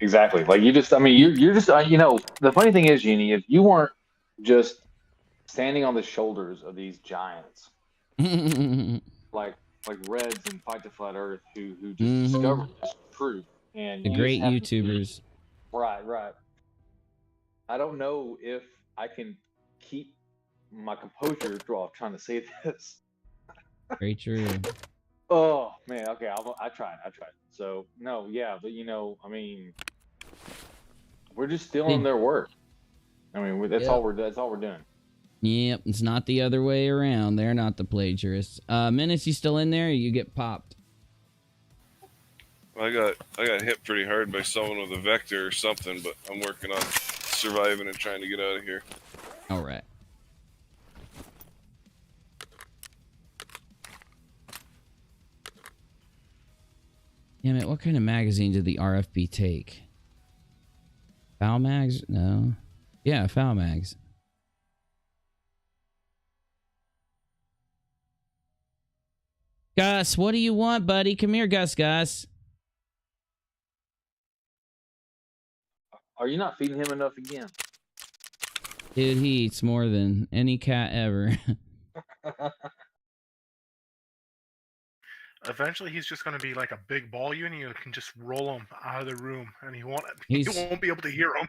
Exactly. Like, you're just, you know, the funny thing is, Uni, if you weren't just standing on the shoulders of these giants, like Reds and Fight the Flat Earth, who just discovered this truth. And the great YouTubers. Right. I don't know if I can keep my composure while trying to say this. Very true. Oh man, okay, I tried. So no, yeah, but you know, I mean, we're just stealing their work. I mean, that's all we're doing. Yep, it's not the other way around. They're not the plagiarists. Menace, you still in there? Or you get popped. I got hit pretty hard by someone with a vector or something, but I'm working on surviving and trying to get out of here. All right. Damn it, what kind of magazine did the RFB take? Foul mags? No. Yeah, foul mags. Gus, what do you want, buddy? Come here, Gus. Are you not feeding him enough again? Dude, he eats more than any cat ever. Eventually, he's just going to be like a big ball unit. You can just roll him out of the room, and he won't be able to hear him.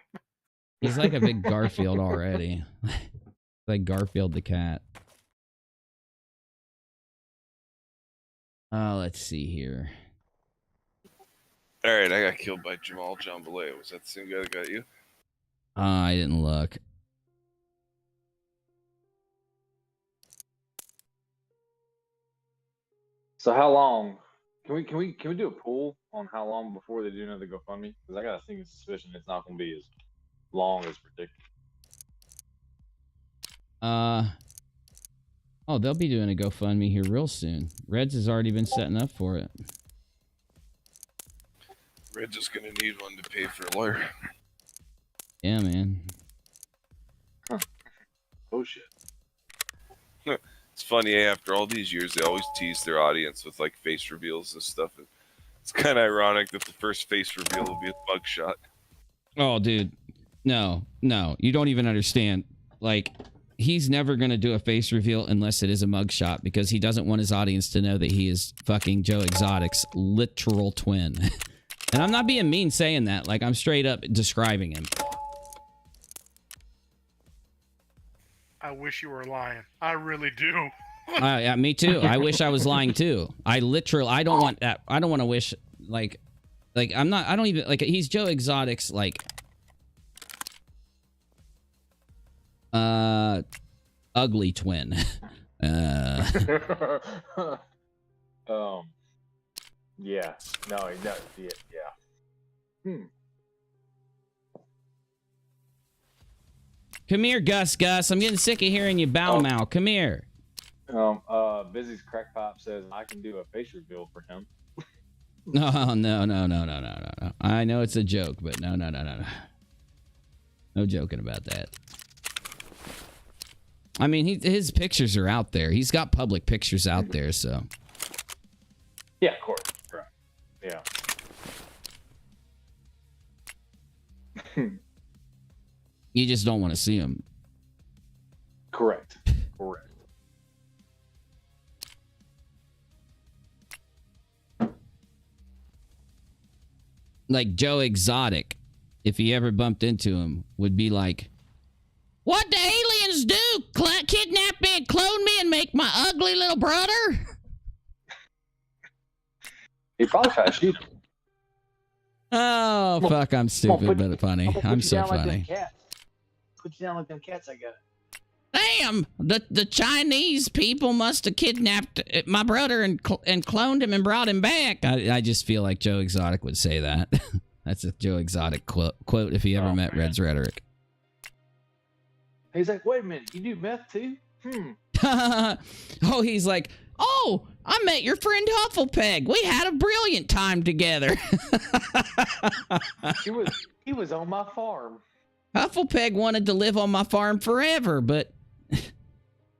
He's like a big Garfield already. Like Garfield the cat. Let's see here. All right, I got killed by Jamal Jambalaya. Was that the same guy that got you? I didn't look. So how long? Can we do a poll on how long before they do another GoFundMe? Because I got a thinking suspicion it's not going to be as long as predicted. Oh, they'll be doing a GoFundMe here real soon. Reds has already been setting up for it. Red's is gonna need one to pay for a lawyer. Yeah, man. Oh shit. It's funny, after all these years, they always tease their audience with like face reveals and stuff. It's kind of ironic that the first face reveal will be a mugshot. Oh, dude. No, you don't even understand. Like, he's never going to do a face reveal unless it is a mugshot because he doesn't want his audience to know that he is fucking Joe Exotic's literal twin. And I'm not being mean saying that. Like, I'm straight up describing him. I wish you were lying. I really do. Yeah, me too. I wish I was lying too. I don't want that. I don't want to wish like I'm not. I don't even like. He's Joe Exotic's like ugly twin. Yeah. No, he does. Yeah. Come here, Gus. I'm getting sick of hearing you bow mow. Come here. Busy's crack pipe says I can do a face reveal for him. No. I know it's a joke, but no. No joking about that. I mean, his pictures are out there. He's got public pictures out there, so. Yeah, of course. Right. Yeah. You just don't want to see him. Correct. Like Joe Exotic, if he ever bumped into him, would be like, "What the aliens do? Kidnap me and clone me and make my ugly little brother?" He probably tried to shoot him. Oh, fuck, I'm stupid, but funny. I'm so funny. Put you down like them cats I got. Damn, the Chinese people must have kidnapped my brother and cloned him and brought him back. I just feel like Joe Exotic would say that. That's a Joe Exotic quote if he ever met Reds Rhetoric. He's like, wait a minute, you do meth too? Oh, he's like, oh, I met your friend Hufflepeg. We had a brilliant time together. He was on my farm. Hufflepeg wanted to live on my farm forever, but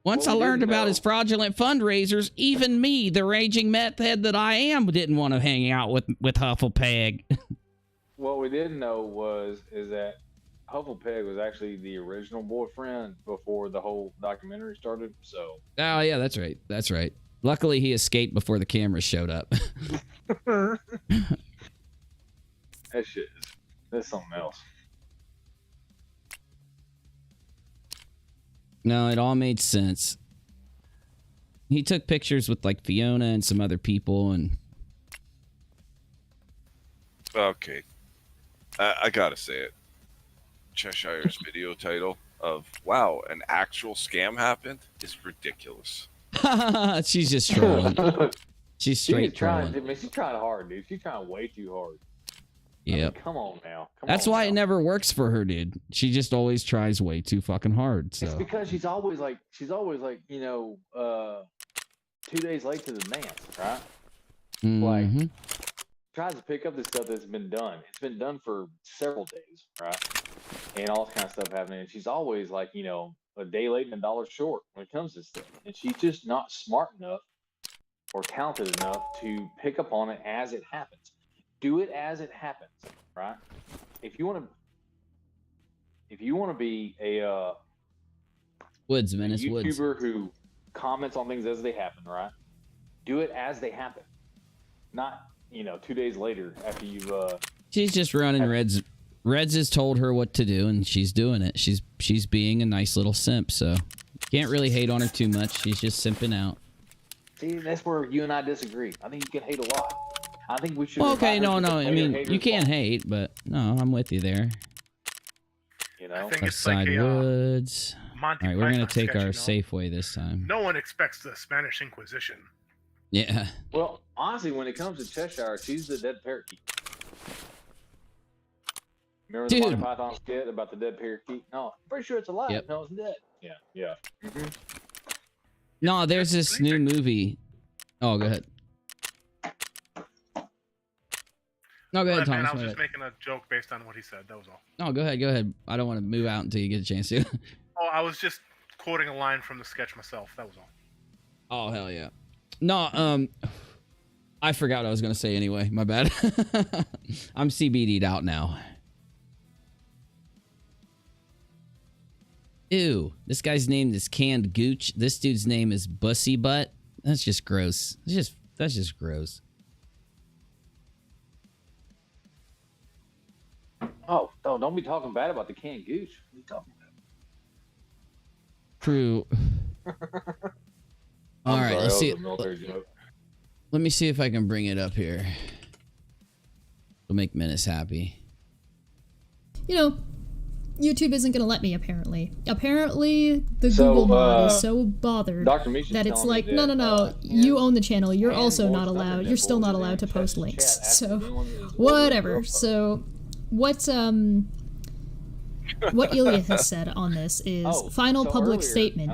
once I learned about his fraudulent fundraisers, even me, the raging meth head that I am, didn't want to hang out with Hufflepeg. What we didn't know is that Hufflepeg was actually the original boyfriend before the whole documentary started. So. Oh yeah, that's right. That's right. Luckily, he escaped before the cameras showed up. That's something else. No, it all made sense. He took pictures with like Fiona and some other people, and okay, I gotta say it. Cheshire's video title of "Wow, an actual scam happened" is ridiculous. She's just trolling. She's straight trolling. She's trying hard, dude. She's trying way too hard. Yeah. I mean, come on now. That's why it never works for her, dude. She just always tries way too fucking hard. So. It's because she's always like, 2 days late to the dance, right? Mm-hmm. Like, tries to pick up this stuff that's been done. It's been done for several days, right? And all this kind of stuff happening. And she's always like, a day late and $1 short when it comes to stuff. And she's just not smart enough or talented enough to pick up on it as it happens. Do it as it happens, right? If you want to be a Woods Menace YouTuber who comments on things as they happen, right? Do it as they happen, not 2 days later after you've. She's just running Reds. Reds has told her what to do, and she's doing it. She's being a nice little simp, so can't really hate on her too much. She's just simping out. See, that's where you and I disagree. I think you can hate a lot. I think we should. Well, okay, no. I mean, you can't hate, but no, I'm with you there. I think it's Side like Woods. Monty All right, we're gonna Python take our sketch, Safeway this time. No one expects the Spanish Inquisition. Yeah. Well, honestly, when it comes to Cheshire, she's the dead parakeet. Remember the Monty Dude. Python skit about the dead parakeet? No, I'm pretty sure it's alive. Yep. No, it's dead. Yeah, yeah. Mm-hmm. No, there's this new movie. Oh, go ahead. No, go ahead, Man, Thomas. I was go just ahead. making a joke based on what he said. That was all. No, go ahead. Go ahead. I don't want to move out until you get a chance to. Oh, I was just quoting a line from the sketch myself. That was all. Oh, hell yeah. No, I forgot what I was going to say anyway. My bad. I'm CBD'd out now. Ew. This guy's name is Canned Gooch. This dude's name is Bussy Butt. That's just gross. That's just gross. Oh, don't be talking bad about the canned goose. What are you talking about? True. All right, let's see. Let me see if I can bring it up here. It'll make Menace happy. You know, YouTube isn't going to let me, apparently. Apparently, the Google mod is so bothered that it's like, no, you own the channel. You're also not allowed. You're still not allowed to post links. So, whatever. So, what Ilya has said on this is final public statement.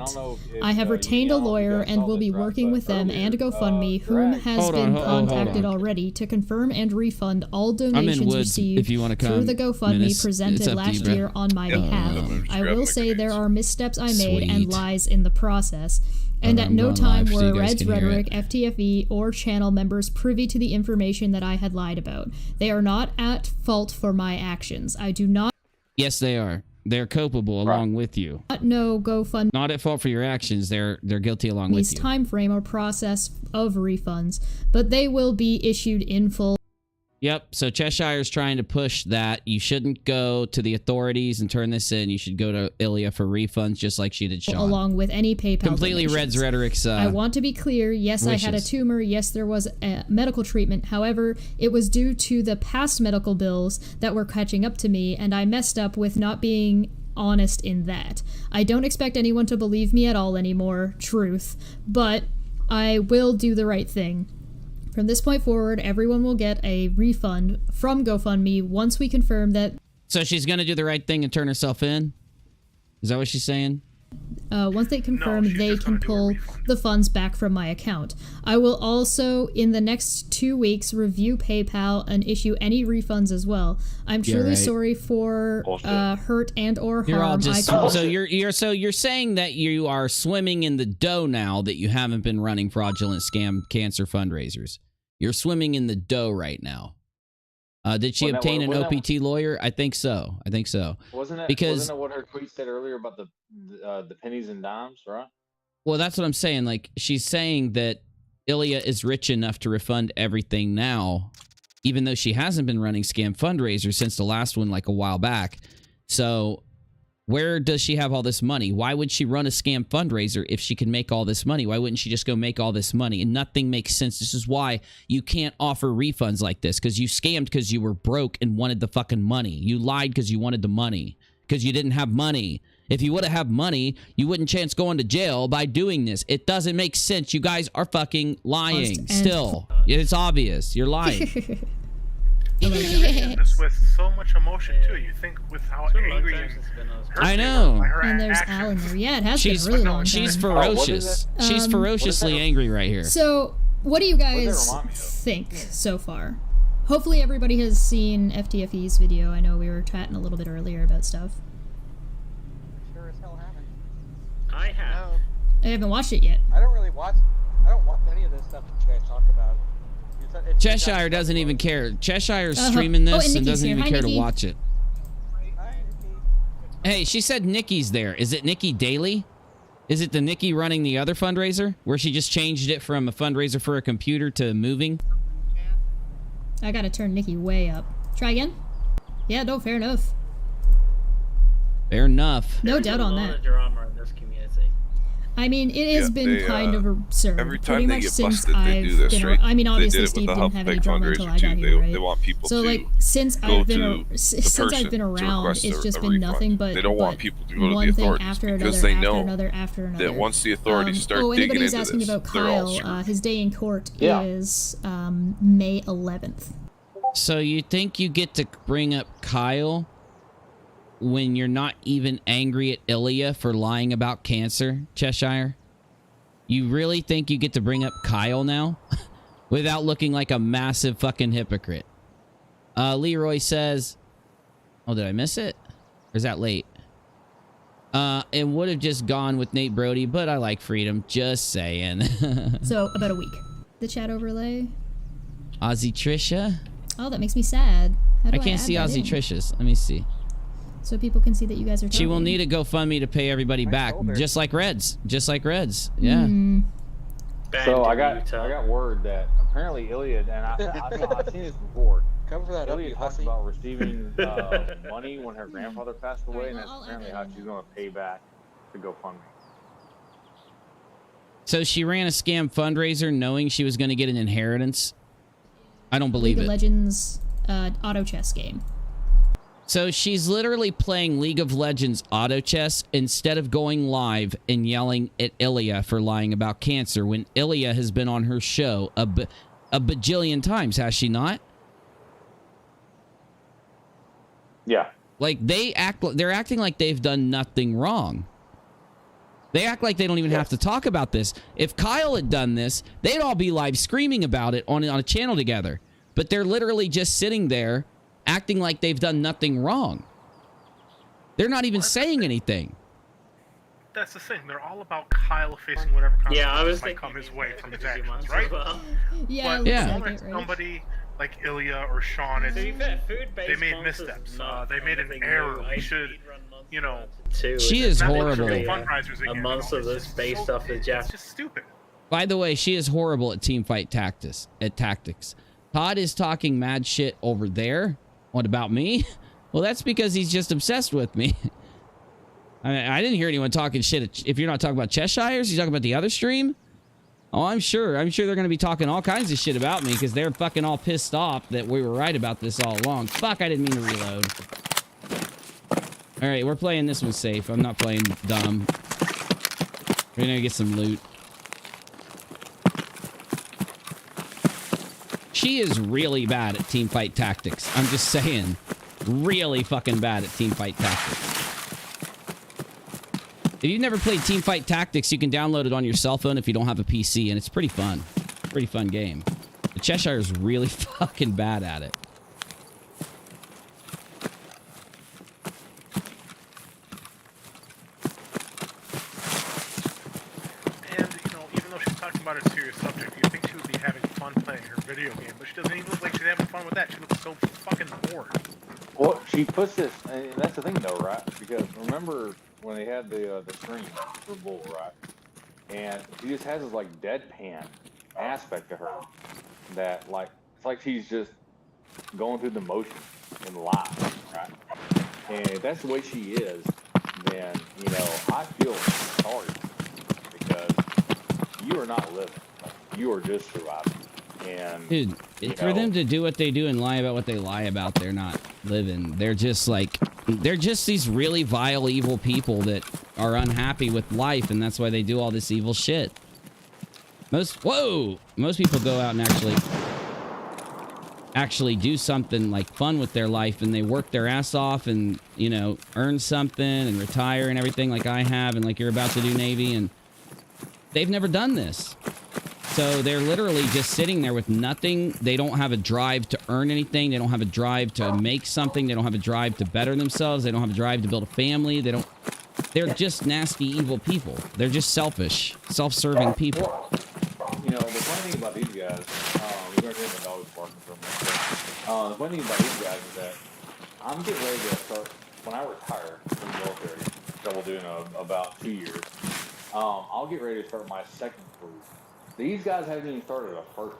I have retained a lawyer and will be working with them and GoFundMe, whom has been contacted already to confirm and refund all donations received through the GoFundMe presented last year on my behalf. I will say there are missteps I made and lies in the process. And at no time were Reds Rhetoric, Ftfe, or channel members privy to the information that I had lied about. They are not at fault for my actions. I do not. Yes, they are. They're culpable along with you. No GoFundMe. Not at fault for your actions. They're guilty along with you. Time frame or process of refunds, but they will be issued in full. Yep. So Cheshire's trying to push that you shouldn't go to the authorities and turn this in. You should go to Ilya for refunds, just like she did Sean. Along with any PayPal completely donations. Reds Rhetoric's I want to be clear. Yes, wishes. I had a tumor. Yes, there was a medical treatment. However, it was due to the past medical bills that were catching up to me, and I messed up with not being honest in that. I don't expect anyone to believe me at all anymore. Truth. But I will do the right thing. From this point forward, everyone will get a refund from GoFundMe once we confirm that... So she's going to do the right thing and turn herself in? Is that what she's saying? Once they confirm, they can pull the funds back from my account. I will also, in the next 2 weeks, review PayPal and issue any refunds as well. I'm truly sorry for hurt and or harm. You're all just so you're saying that you are swimming in the dough now that you haven't been running fraudulent scam cancer fundraisers. You're swimming in the dough right now. Did she obtain an OPT lawyer? I think so. Wasn't that what her tweet said earlier about the pennies and dimes, right? Well, that's what I'm saying. Like, she's saying that Ilya is rich enough to refund everything now, even though she hasn't been running scam fundraisers since the last one, like a while back. So where does she have all this money? Why would she run a scam fundraiser if she can make all this money? Why wouldn't she just go make all this money? And nothing makes sense. This is why you can't offer refunds like this, because you scammed because you were broke and wanted the fucking money. You lied because you wanted the money, because you didn't have money. If you would have had money, you wouldn't chance going to jail by doing this. It doesn't make sense. You guys are fucking lying. Still, it's obvious. You're lying. This with so much emotion too. You think with how angry and I know. And there's Alan there. Yeah, it has been a really long time. She's ferocious. She's ferociously angry right here. So, what do you guys think so far? Hopefully everybody has seen FTFE's video. I know we were chatting a little bit earlier about stuff. Sure as hell haven't. I have. I haven't watched it yet. I don't watch any of this stuff that you guys talk about. Cheshire doesn't even care. Cheshire's streaming this and doesn't even care to watch it. Hey, she said Nikki's there. Is it Nikki Daily? Is it the Nikki running the other fundraiser, where she just changed it from a fundraiser for a computer to moving? I gotta turn Nikki way up. Try again? Yeah, no, fair enough. Fair enough. No doubt on that. Drama in this community. I mean, it has been kind of absurd. Every time pretty they much get since busted, they do this, right? I mean, obviously they did it Steve with the didn't have any HopptheStar drama until I fundraiser got too. here, right? They want people so to like since go I've been to since I've been around, it's just been nothing but they don't want people to go to one the thing authorities after another, because they after know another, after another. that once the authorities start digging anybody's into asking this, about they're all Kyle, screwed. his day in court Yeah. is May 11th. So you think you get to bring up Kyle when you're not even angry at Ilya for lying about cancer, Cheshire? You really think you get to bring up Kyle now without looking like a massive fucking hypocrite? Leroy says, oh, did I miss it? Or is that late? It would have just gone with Nate Brody, but I like freedom. Just saying. So about a week. The chat overlay. Ozzy Trisha? Oh, that makes me sad. How do I can't add see that Ozzy in? Trisha's. Let me see. So people can see that you guys are She will talking. need a GoFundMe to pay everybody back, shoulder. just like Reds. Just like Reds. Yeah. So I got word that apparently Ilya, and I've seen this before. Cover that up, Ilya you talked hussy. about receiving money when her grandfather passed away, and that's I'll add apparently that how in she's now. going to pay back to GoFundMe. So she ran a scam fundraiser knowing she was going to get an inheritance. I don't believe League of it. Legends auto chess game. So she's literally playing League of Legends auto chess instead of going live and yelling at Ilya for lying about cancer when Ilya has been on her show a bajillion times, has she not? Yeah. Like they're acting like they've done nothing wrong. They act like they don't even have to talk about this. If Kyle had done this, they'd all be live screaming about it on a channel together. But they're literally just sitting there acting like they've done nothing wrong. They're not even saying anything. That's the thing. They're all about Kyle facing whatever consequences might come his way from his actions, right? Yeah, But Yeah. the moment somebody like Ilya or Sean, they made missteps. They made an error. We should, you know. She is not horrible. enter fundraisers again, month you of know? this It's based so- off the Jeff. It's just stupid. By the way, she is horrible at teamfight tactics. Todd is talking mad shit over there. What about me? Well, that's because he's just obsessed with me. I didn't hear anyone talking shit. If you're not talking about Cheshires, you talking about the other stream? Oh, I'm sure they're going to be talking all kinds of shit about me because they're fucking all pissed off that we were right about this all along. Fuck, I didn't mean to reload. All right, we're playing this one safe. I'm not playing dumb. We're going to get some loot. She is really bad at teamfight tactics. I'm just saying. Really fucking bad at teamfight tactics. If you've never played Teamfight Tactics, you can download it on your cell phone if you don't have a PC, and it's pretty fun. Pretty fun game. The Cheshire is really fucking bad at it. And, you know, even though she's talking about a serious subject, you think she would be having fun playing her video game, but she doesn't even look like she's having fun with that. She looks so fucking bored. Well, she puts this, and that's the thing, though, right? Because remember when they had the stream for Bull, right? And she just has this like deadpan aspect to her that, like, it's like she's just going through the motions in live, right? And if that's the way she is, then you know I feel sorry because you are not living; like, you are just surviving. And Dude, for them to do what they do and lie about what they lie about, they're not living. They're just like, they're just these really vile, evil people that are unhappy with life, and that's why they do all this evil shit. Most people go out and actually do something like fun with their life, and they work their ass off and, you know, earn something and retire and everything like I have and like you're about to do, Navy, and they've never done this. So they're literally just sitting there with nothing. They don't have a drive to earn anything. They don't have a drive to make something. They don't have a drive to better themselves. They don't have a drive to build a family. They're just nasty, evil people. They're just selfish, self-serving people. You know, the funny thing about these guys, we're going to hear my dogs barking for a minute. The funny thing about these guys is that I'm getting ready to start, when I retire from the military, which I will do in about 2 years, I'll get ready to start my second career. These guys haven't even started a first.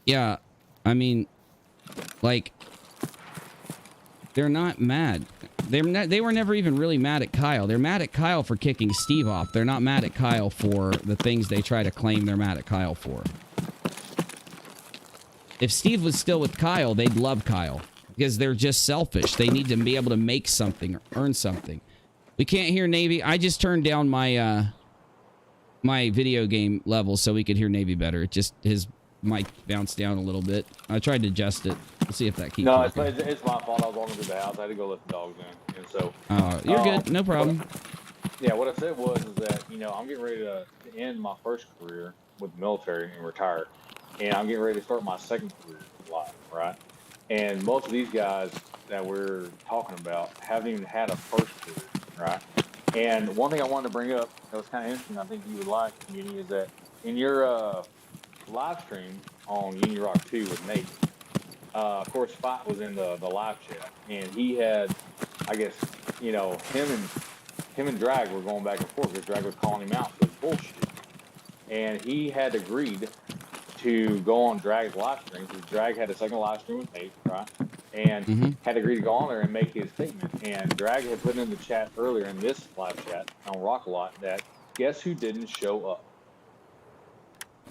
Yeah, I mean, like, They're not mad. They were never even really mad at Kyle. They're mad at Kyle for kicking Steve off. They're not mad at Kyle for the things they try to claim they're mad at Kyle for. If Steve was still with Kyle, they'd love Kyle. Because they're just selfish. They need to be able to make something or earn something. We can't hear Navy. I just turned down my my video game level so we could hear Navy better. It just, his mic bounced down a little bit. I tried to adjust it. Let's see if that keeps working. It's my fault. I was walking through the house. I had to go let the dogs in. And so... you're good. No problem. What I said was that, you know, I'm getting ready to end my first career with the military and retire. And I'm getting ready to start my second career live, right? And most of these guys that we're talking about haven't even had a first career, right? And one thing I wanted to bring up that was kind of interesting, I think you would like, community, is that in your live stream on UNIRocktv with Nate, of course, Fight was in the live chat, and he had, I guess, you know, him and Drag were going back and forth because Drag was calling him out for his bullshit. And he had agreed to go on Drag's live stream because Drag had a second live stream with Nate, right? And had agreed to go on there and make his statement. And Drag had put in the chat earlier in this live chat on rockAlot that guess who didn't show up?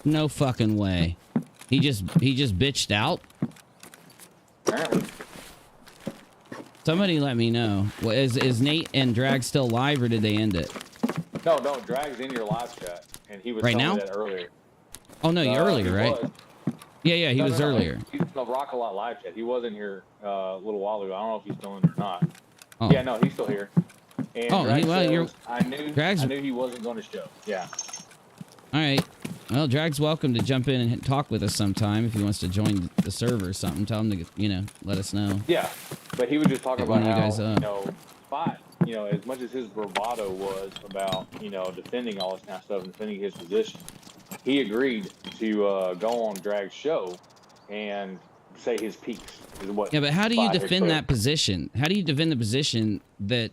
No fucking way. He just bitched out? Apparently. Somebody let me know. Well, is Nate and Drag still live or did they end it? No, Drag's in your live chat, and he was right telling now? me that earlier. Oh no, earlier, right? Yeah, he was earlier. He's in the rockAlot live chat. He was in here a little while ago. I don't know if he's still in or not. Oh. Yeah, no, he's still here. And I knew he wasn't going to show. Yeah. All right. Well, Drag's welcome to jump in and talk with us sometime if he wants to join the server or something. Tell him to, you know, let us know. Yeah, but he was just talking about how, you know, Fight, you know, as much as his bravado was about, you know, defending all this kind of stuff and defending his position, he agreed to go on Drag's show and say his peaks is what. Yeah, but how do you defend that position? How do you defend the position that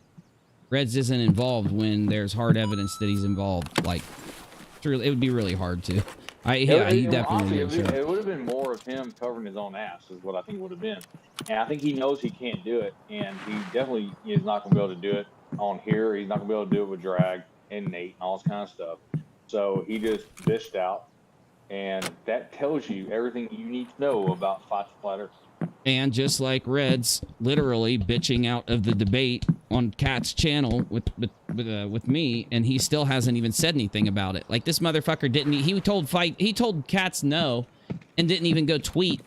Reds isn't involved when there's hard evidence that he's involved? Like, it would be really hard to. He definitely honestly, it would have been more of him covering his own ass is what I think it would have been. And I think he knows he can't do it, and he definitely is not going to be able to do it on here. He's not going to be able to do it with Drag and Nate and all this kind of stuff. So he just bitched out, and that tells you everything you need to know about Fight Splatter. And just like Reds, literally bitching out of the debate on Cat's channel with me, and he still hasn't even said anything about it. Like, this motherfucker didn't. He told Cat's no, and didn't even go tweet,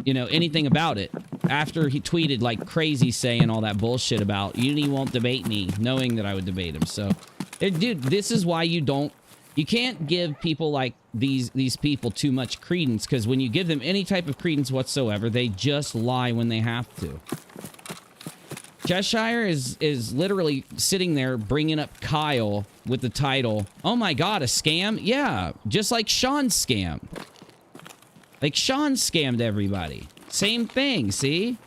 you know, anything about it after he tweeted like crazy, saying all that bullshit about Uni won't debate me, knowing that I would debate him. So, dude, this is why you can't give people like these people too much credence, because when you give them any type of credence whatsoever, they just lie when they have to. Cheshire is literally sitting there bringing up Kyle with the title, "Oh my God, a scam?" Yeah, just like Sean's scam. Like, Sean scammed everybody. Same thing, see?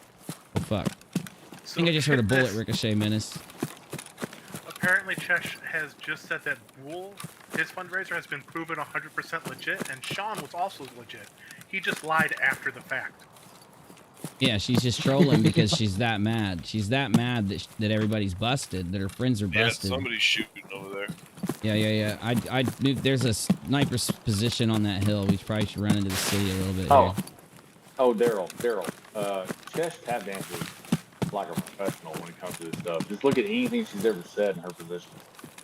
Oh, fuck. I think I just heard a bullet ricochet, Menace. Apparently, Chesh has just said that Bools, his fundraiser, has been proven 100% legit, and Sean was also legit. He just lied after the fact. Yeah, she's just trolling because she's that mad. She's that mad that everybody's busted, that her friends are busted. Yeah, somebody's shooting over there. Yeah. I knew there's a sniper's position on that hill. We probably should run into the city a little bit here. Oh, Daryl. Chesh tap dances like a professional when it comes to this stuff. Just look at anything she's ever said in her position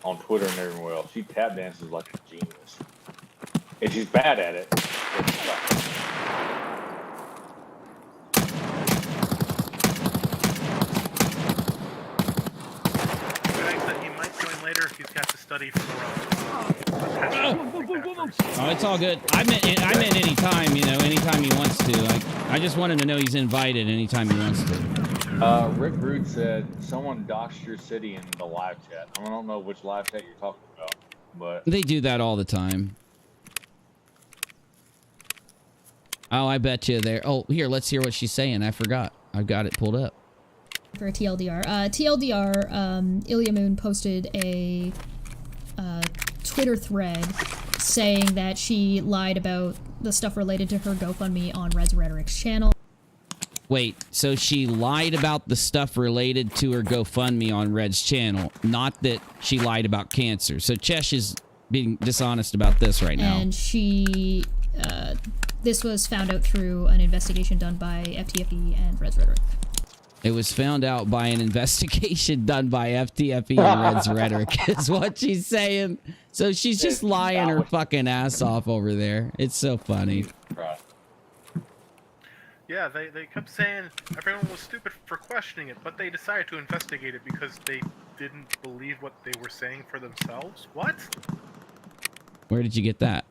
on Twitter and everywhere else. She tap dances like a genius. And she's bad at it. He might join later if he's got to study for Oh, it's all good. I meant anytime, you know, anytime he wants to. I just want him to know he's invited anytime he wants to. Rick Rude said someone doxed your city in the live chat. I don't know which live chat you're talking about, but they do that all the time. Oh, I bet you there. Oh, here, let's hear what she's saying. I forgot. I've got it pulled up. For TLDR. TLDR, Ilya Moon posted a Twitter thread saying that she lied about the stuff related to her GoFundMe on Reds Rhetoric's channel. Wait, so she lied about the stuff related to her GoFundMe on Red's channel, not that she lied about cancer. So Chesh is being dishonest about this right now. And she, this was found out through an investigation done by Ftfe and Reds Rhetoric. It was found out by an investigation done by Ftfe and Reds Rhetoric, is what she's saying. So she's just lying her fucking ass off over there. It's so funny. Right. Yeah, they kept saying everyone was stupid for questioning it, but they decided to investigate it because they didn't believe what they were saying for themselves. What? Where did you get that?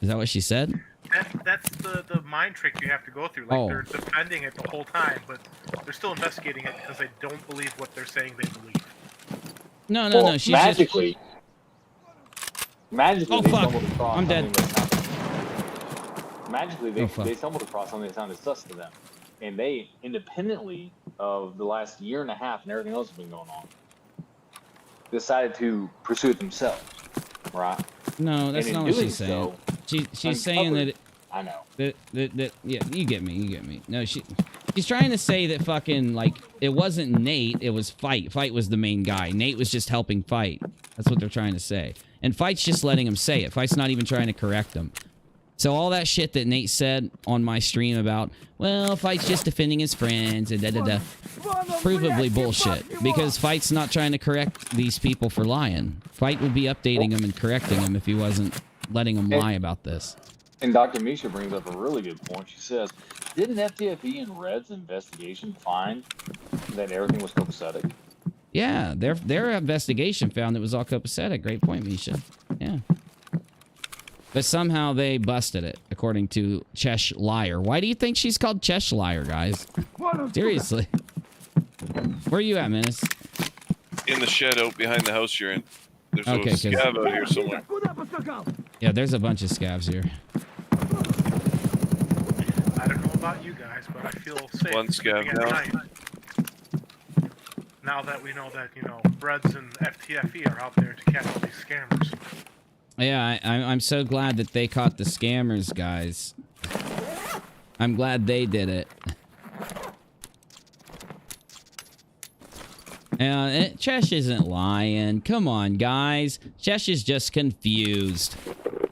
Is that what she said? That's the mind trick you have to go through. Like, they're defending it the whole time, but they're still investigating it because they don't believe what they're saying they believe. No, no, no. She's magically, oh, they fuck. stumbled across I'm dead. Magically, they stumbled across something that sounded sus to them. And they, independently of the last year and a half and everything else that's been going on, decided to pursue it themselves. Right? No, that's not what she's saying. She's saying that... I know. That yeah, you get me. No, she's trying to say that fucking, like, it wasn't Nate, it was Fight. Fight was the main guy. Nate was just helping Fight. That's what they're trying to say. And Fight's just letting him say it. Fight's not even trying to correct him. So all that shit that Nate said on my stream about, well, Fight's just defending his friends and da-da-da, provably bullshit. Because Fight's not trying to correct these people for lying. Fight would be updating them and correcting them if he wasn't letting them lie about this. And Dr. Misha brings up a really good point. She says, didn't Ftfe and Red's investigation find that everything was copacetic? Yeah, their investigation found it was all copacetic. Great point, Misha. Yeah. But somehow they busted it, according to Chesh Liar. Why do you think she's called Chesh Liar, guys? Seriously. Where are you at, Menace? In the shed out behind the house you're in. There's Okay, a scav out here somewhere. Yeah, there's a bunch of scavs here. I don't know about you guys, but I feel safe. One scav down. Now that we know that, you know, Reds and Ftfe are out there to catch all these scammers. Yeah, I'm so glad that they caught the scammers, guys. I'm glad they did it. Chesh isn't lying. Come on, guys. Chesh is just confused.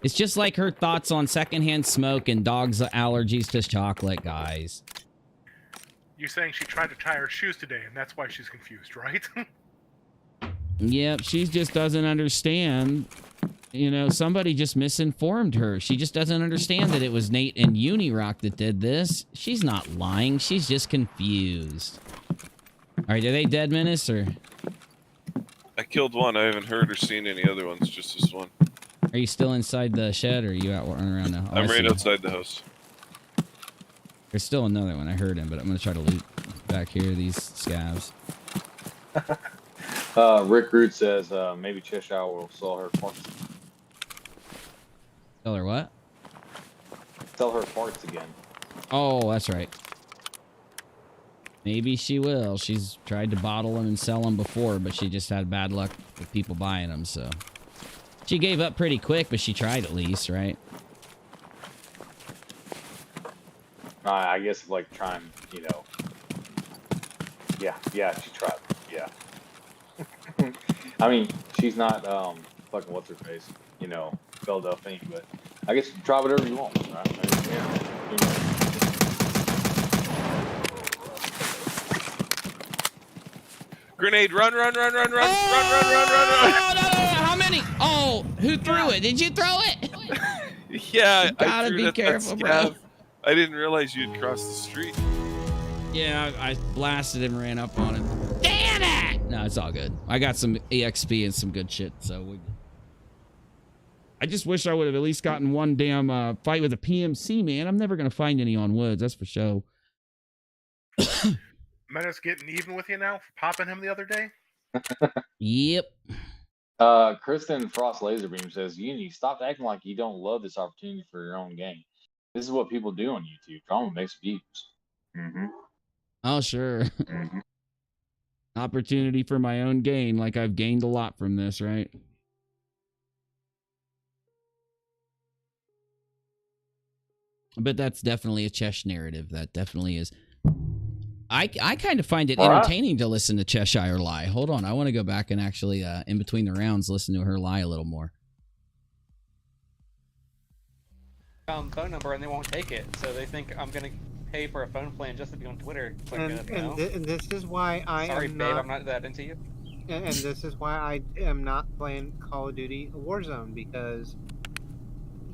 It's just like her thoughts on secondhand smoke and dogs' allergies to chocolate, guys. You're saying she tried to tie her shoes today, and that's why she's confused, right? Yep, she just doesn't understand. You know, somebody just misinformed her. She just doesn't understand that it was Nate and UNIRock that did this. She's not lying. She's just confused. All right, are they dead, Menace, or? I killed one. I haven't heard or seen any other ones, just this one. Are you still inside the shed, or are you out running around now? Oh, I'm right outside the house. There's still another one. I heard him, but I'm going to try to loot back here, these scavs. Rick Root says maybe Cheshire will sell her parts. Tell her what? Sell her parts again. Oh, that's right. Maybe she will. She's tried to bottle them and sell them before, but she just had bad luck with people buying them, so. She gave up pretty quick, but she tried at least, right? I guess like trying, you know. Yeah, she tried. Yeah. I mean, she's not fucking what's her face, you know, Philadelphia, but I guess you can try whatever you want, right? You know. Grenade! Run! Oh, no. How many? Oh, who threw it? Did you throw it? Yeah, you gotta be careful, bro. I didn't realize you'd crossed the street. Yeah, I blasted him, ran up on him. Damn it! No, it's all good. I got some EXP and some good shit, so I just wish I would have at least gotten one damn fight with a PMC, man. I'm never gonna find any on Woods, that's for sure. Menace getting even with you now for popping him the other day? Yep. Kristen Frost Laserbeam says, Unity, stop acting like you don't love this opportunity for your own game. This is what people do on YouTube. Drama makes views. Mm-hmm. Oh, sure. Mm-hmm. Opportunity for my own gain, like I've gained a lot from this, right? But that's definitely a Chesh narrative. That definitely is. I kind of find it entertaining to listen to Cheshire lie. Hold on, I want to go back and actually, in between the rounds, listen to her lie a little more. Phone number and they won't take it, so they think I'm gonna pay for a phone plan just to be on Twitter. It's like, and this is why sorry, babe, I'm not that into you. And this is why I am not playing Call of Duty Warzone, because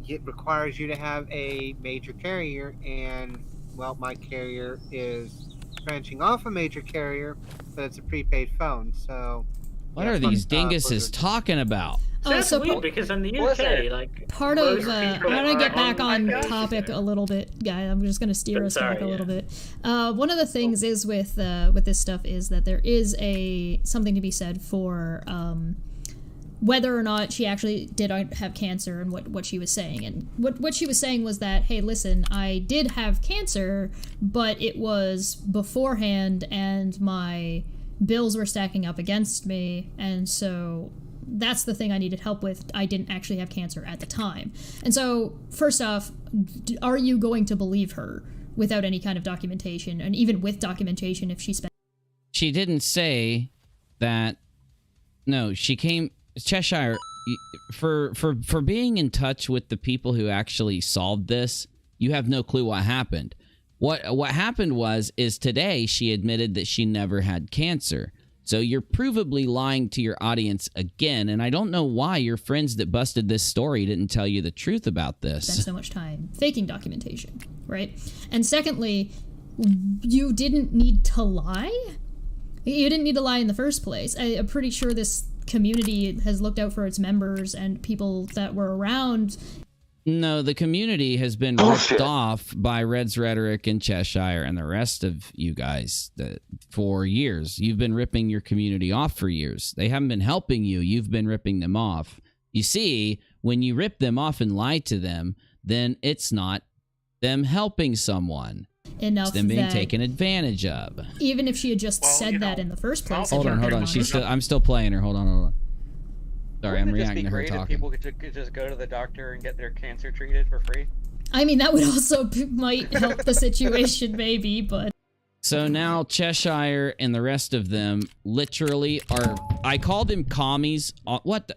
it requires you to have a major carrier, and well, my carrier is branching off a major carrier, but it's a prepaid phone. So what are these dinguses talking about? That's so weird because in the UK, like part of most I'm people gonna get are back on topic yeah. a little bit, guy. I'm just gonna steer us back a little yeah. bit. One of the things is with this stuff is that there is something to be said for whether or not she actually did have cancer, and what she was saying. And what she was saying was that, hey, listen, I did have cancer, but it was beforehand, and my bills were stacking up against me, and so that's the thing I needed help with. I didn't actually have cancer at the time. And so, first off, are you going to believe her without any kind of documentation? And even with documentation, if she spent... She didn't say that... No, she came... Cheshire, for being in touch with the people who actually solved this, you have no clue what happened. What happened is today she admitted that she never had cancer. So you're provably lying to your audience again, and I don't know why your friends that busted this story didn't tell you the truth about this. Spent so much time faking documentation, right? And secondly, you didn't need to lie? You didn't need to lie in the first place. I'm pretty sure this community has looked out for its members and people that were around. No, the community has been ripped off by Reds Rhetoric and Cheshire and the rest of you guys for years. You've been ripping your community off for years. They haven't been helping you. You've been ripping them off. You see, when you rip them off and lie to them, then it's not them helping someone. Enough it's them being that taken advantage of. Even if she had just said that in the first place. Hold on. I'm still playing her. Hold on. Sorry, I'm reacting to her talking. If people could just go to the doctor and get their cancer treated for free. I mean, that would also might help the situation, maybe, but... So now Cheshire and the rest of them literally are... I called them commies. What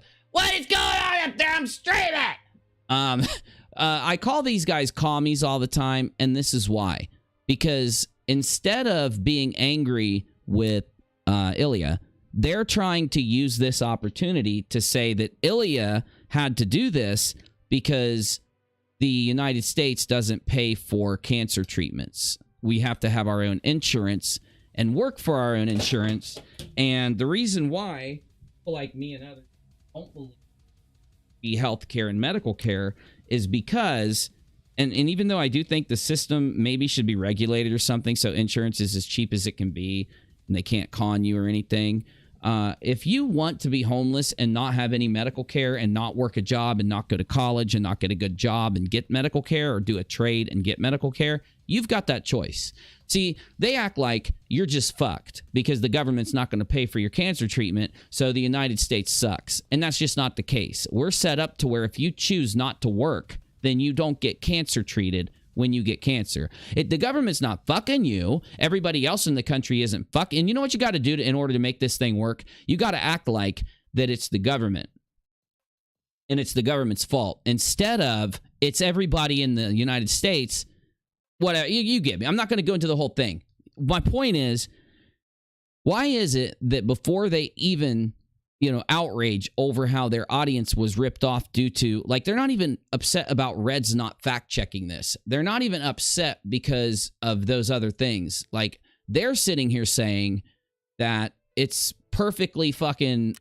is going on up there? I'm streaming! I call these guys commies all the time, and this is why. Because instead of being angry with Ilya, they're trying to use this opportunity to say that Ilya had to do this because the United States doesn't pay for cancer treatments. We have to have our own insurance and work for our own insurance. And the reason why people like me and others don't believe in healthcare and medical care is because, and even though I do think the system maybe should be regulated or something so insurance is as cheap as it can be and they can't con you or anything, if you want to be homeless and not have any medical care and not work a job and not go to college and not get a good job and get medical care or do a trade and get medical care, you've got that choice. See, they act like you're just fucked because the government's not going to pay for your cancer treatment, so the United States sucks. And that's just not the case. We're set up to where if you choose not to work, then you don't get cancer treated when you get cancer. The government's not fucking you. Everybody else in the country isn't fucking. And you know what you got to do in order to make this thing work? You got to act like that it's the government. And it's the government's fault. Instead of, it's everybody in the United States. Whatever, you get me. I'm not going to go into the whole thing. My point is, why is it that before they even... outrage over how their audience was ripped off due to, like, they're not even upset about Reds not fact-checking this. They're not even upset because of those other things. Like, they're sitting here saying that it's perfectly fucking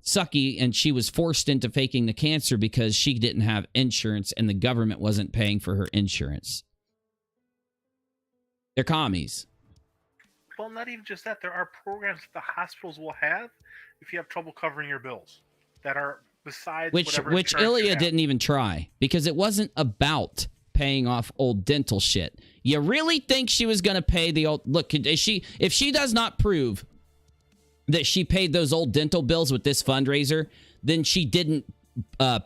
sucky and she was forced into faking the cancer because she didn't have insurance and the government wasn't paying for her insurance. They're commies. Well, not even just that. There are programs that the hospitals will have if you have trouble covering your bills that are besides which Ilya didn't even try because it wasn't about paying off old dental shit. You really think she was going to pay the old... Look, if she does not prove that she paid those old dental bills with this fundraiser, then she didn't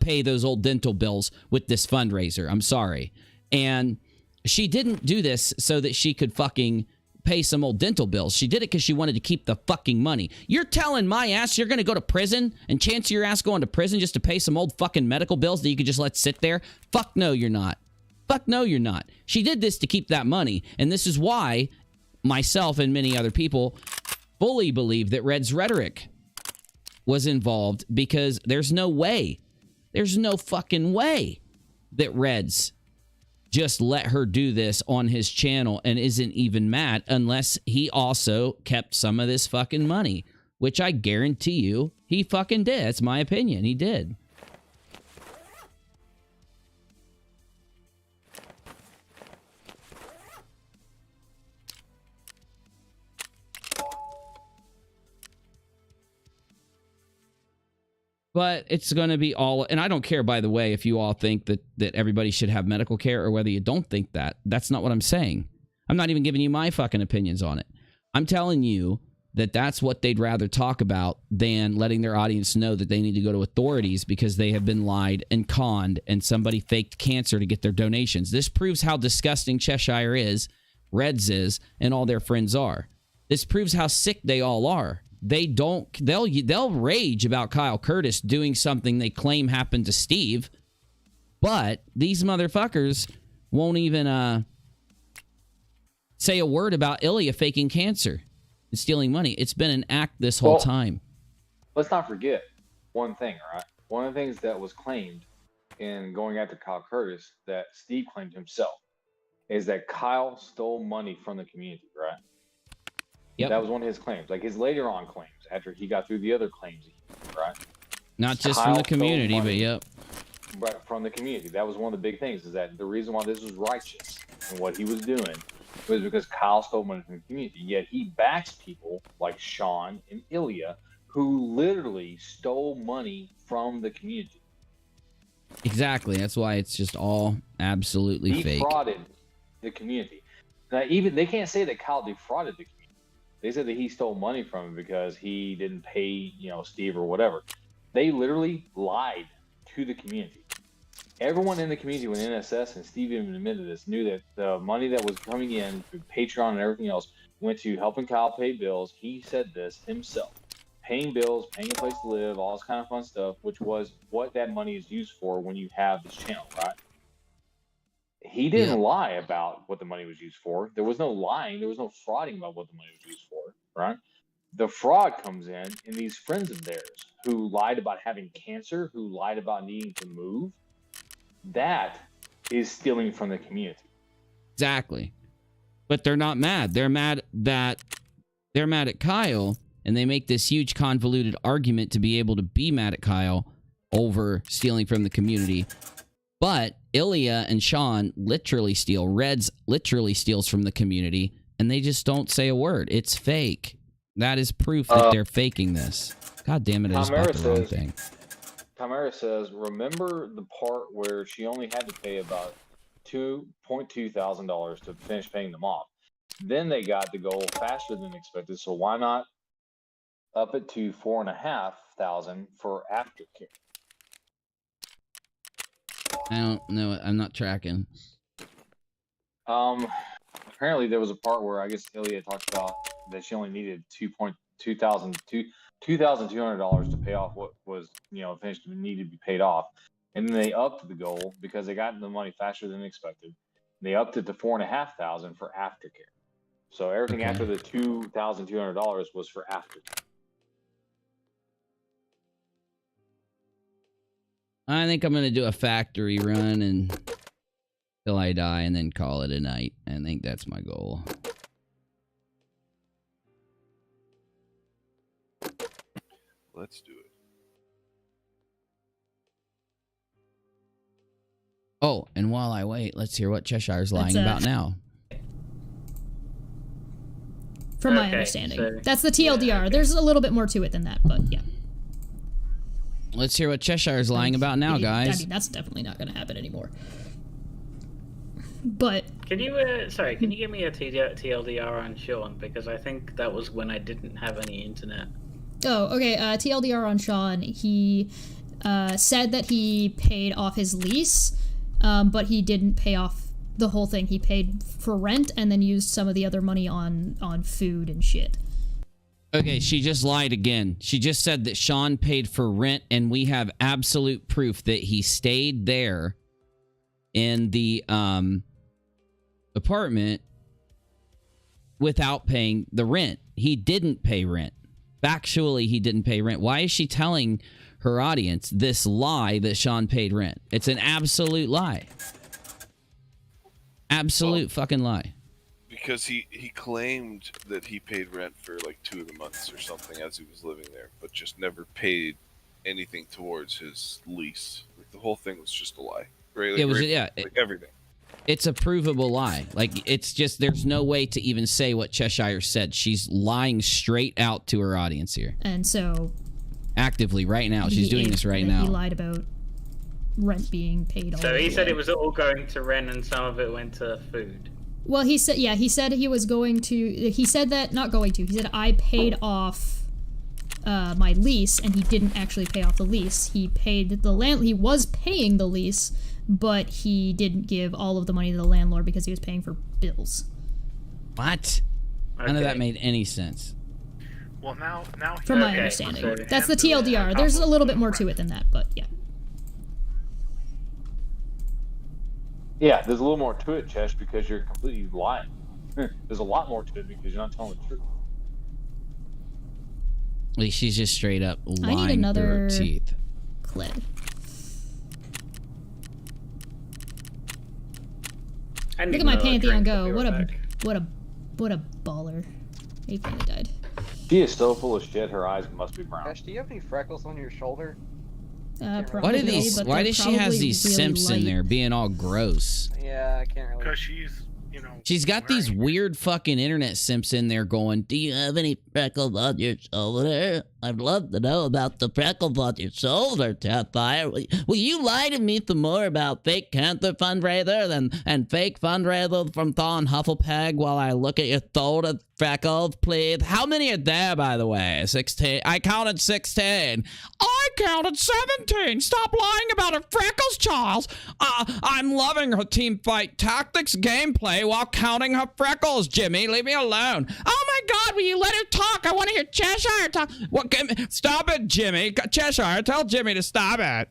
pay those old dental bills with this fundraiser. I'm sorry. And she didn't do this so that she could fucking pay some old dental bills. She did it because she wanted to keep the fucking money. You're telling my ass you're going to go to prison and chance your ass going to prison just to pay some old fucking medical bills that you could just let sit there? Fuck no, you're not. Fuck no, you're not. She did this to keep that money. And this is why myself and many other people fully believe that Reds Rhetoric was involved, because there's no way, there's no fucking way that Reds just let her do this on his channel and isn't even mad, unless he also kept some of this fucking money, which I guarantee you he fucking did. That's my opinion. He did. But it's going to be all, and I don't care, by the way, if you all think that everybody should have medical care or whether you don't think that. That's not what I'm saying. I'm not even giving you my fucking opinions on it. I'm telling you that that's what they'd rather talk about than letting their audience know that they need to go to authorities because they have been lied and conned and somebody faked cancer to get their donations. This proves how disgusting Cheshire is, Reds is, and all their friends are. This proves how sick they all are. They'll rage about Kyle Curtis doing something they claim happened to Steve, but these motherfuckers won't even say a word about Ilya faking cancer and stealing money. It's been an act this whole time. Let's not forget one thing, all right? One of the things that was claimed in going after Kyle Curtis that Steve claimed himself is that Kyle stole money from the community, right? Yep. That was one of his claims, like his later on claims, after he got through the other claims, right? Not just from the community, but yep. But from the community. That was one of the big things, is that the reason why this was righteous and what he was doing was because Kyle stole money from the community. Yet he backs people like Sean and Ilya who literally stole money from the community. Exactly. That's why it's just all absolutely fake. He defrauded the community. Now, even they can't say that Kyle defrauded the community. They said that he stole money from him because he didn't pay, Steve or whatever. They literally lied to the community. Everyone in the community, when NSS and Steve even admitted this, knew that the money that was coming in through Patreon and everything else went to helping Kyle pay bills. He said this himself. Paying bills, paying a place to live, all this kind of fun stuff, which was what that money is used for when you have this channel, right? He didn't lie about what the money was used for. There was no lying. There was no frauding about what the money was used for, right? The fraud comes in these friends of theirs who lied about having cancer, who lied about needing to move. That is stealing from the community. Exactly. But they're not mad. They're mad at Kyle, and they make this huge convoluted argument to be able to be mad at Kyle over stealing from the community. But Ilya and Sean literally steal. Reds literally steals from the community, and they just don't say a word. It's fake. That is proof that they're faking this. God damn it, I just bought the wrong thing. Tamara says, remember the part where she only had to pay about $2,200 to finish paying them off. Then they got the goal faster than expected, so why not up it to $4,500 for aftercare? I don't know. I'm not tracking. Apparently there was a part where I guess Ilya talked about that she only needed $2,200 to pay off what was, finished needed to be paid off. And then they upped the goal because they got the money faster than expected. They upped it to $4,500 for aftercare. So everything after the $2,200 was for aftercare. I think I'm going to do a factory run until I die and then call it a night. I think that's my goal. Let's do it. Oh, and while I wait, let's hear what Cheshire's lying about now. From my understanding. So, that's the TLDR. There's a little bit more to it than that, but yeah. Let's hear what Cheshire's lying about now, guys. I mean, that's definitely not going to happen anymore. But can you can you give me a TLDR on Sean, because I think that was when I didn't have any internet. Oh, okay. TLDR on Sean. He said that he paid off his lease, but he didn't pay off the whole thing. He paid for rent and then used some of the other money on food and shit. Okay, she just lied again. She just said that Sean paid for rent, and we have absolute proof that he stayed there in the apartment without paying the rent. He didn't pay rent. Factually, he didn't pay rent. Why is she telling her audience this lie that Sean paid rent? It's an absolute lie. Absolute fucking lie. Because he claimed that he paid rent for like 2 of the months or something as he was living there, but just never paid anything towards his lease. Like, the whole thing was just a lie. Right? Like, It was, everything. It's a provable lie. Like, it's just, there's no way to even say what Cheshire said. She's lying straight out to her audience here. And so... Actively, right now. She's doing this right now. He lied about rent being paid all So he said way. it was all going to rent and some of it went to food. Well, he said, yeah, he said he was going to, he said that, not going to, he said I paid off my lease, and he didn't actually pay off the lease. He paid the he was paying the lease, but he didn't give all of the money to the landlord because he was paying for bills. What? Okay. None of that made any sense. Well, now From my understanding. That's the TLDR. There's a little bit more to it than that, but yeah. Yeah, there's a little more to it, Chesh, because you're completely lying. There's a lot more to it because you're not telling the truth. Like, she's just straight up lying I need another through her teeth. clip. Look at my Pantheon go. What a baller. He kinda died. She is so full of shit, her eyes must be brown. Ash, do you have any freckles on your shoulder? Probably, Why does she has these really simps in light. there being all gross? Yeah, I can't really. Because she's, you know, She's got these weird fucking internet simps in there going, do you have any freckles on your shoulder? I'd love to know about the freckles on your shoulder, Ftfe. Will you lie to me some more about fake cancer fundraiser and fake fundraiser from Thon Hufflepeg while I look at your shoulder freckles, please? How many are there, by the way? 16? I counted 16. I counted 17. Stop lying about her freckles, Charles. I'm loving her team fight tactics gameplay while counting her freckles, Jimmy. Leave me alone. Oh my God, will you let her talk? I want to hear Cheshire talk. What? Stop it, Jimmy. Cheshire, tell Jimmy to stop it.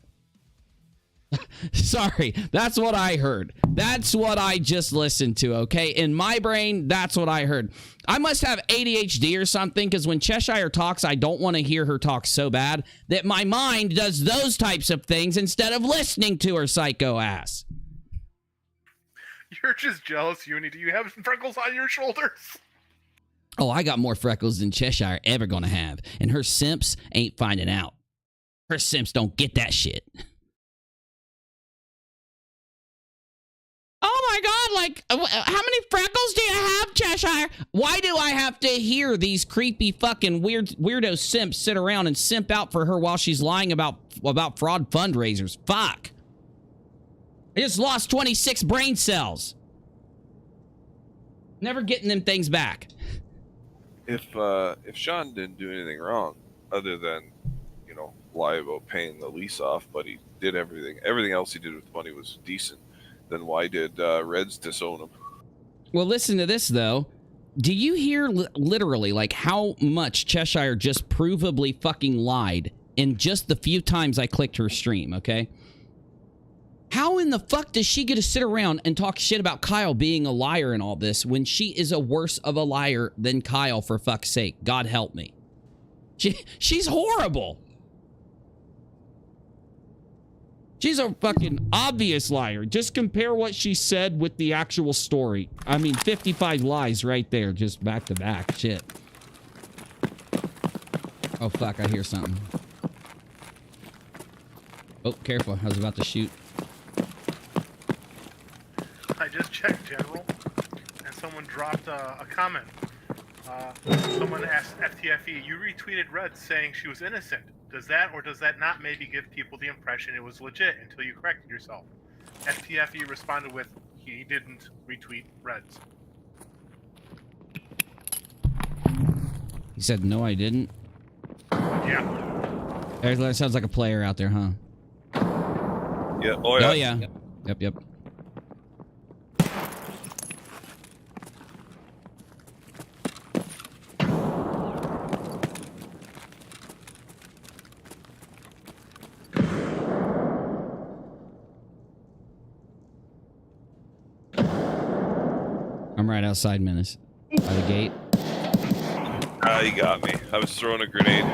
Sorry, that's what I heard. That's what I just listened to, okay? In my brain, that's what I heard. I must have ADHD or something, because when Cheshire talks, I don't want to hear her talk so bad that my mind does those types of things instead of listening to her psycho ass. You're just jealous, Uni. Do you have some freckles on your shoulders? Oh, I got more freckles than Cheshire ever gonna have, and her simps ain't finding out. Her simps don't get that shit. Oh my God, like, how many freckles do you have, Cheshire? Why do I have to hear these creepy fucking weirdo simps sit around and simp out for her while she's lying about fraud fundraisers? Fuck. I just lost 26 brain cells. Never getting them things back. If Sean didn't do anything wrong, other than, you know, lie about paying the lease off, but he did everything else he did with the money was decent, then why did Reds disown him? Well, listen to this, though. Do you hear literally, like, how much Cheshire just provably fucking lied in just the few times I clicked her stream, okay? How in the fuck does she get to sit around and talk shit about Kyle being a liar and all this when she is a worse of a liar than Kyle, for fuck's sake? God help me. She's horrible. She's a fucking obvious liar. Just compare what she said with the actual story. I mean, 55 lies right there, just back to back. Shit. Oh, fuck, I hear something. Oh, careful. I was about to shoot. I just checked, General, and someone dropped a comment. Someone asked Ftfe, you retweeted Reds saying she was innocent. Does that or does that not maybe give people the impression it was legit until you corrected yourself? Ftfe responded with, he didn't retweet Reds. He said, no, I didn't. Yeah. That sounds like a player out there, huh? Yeah. Oh, yeah. Oh, yeah. Yep. I'm right outside Menace. By the gate. Ah, you got me. I was throwing a grenade.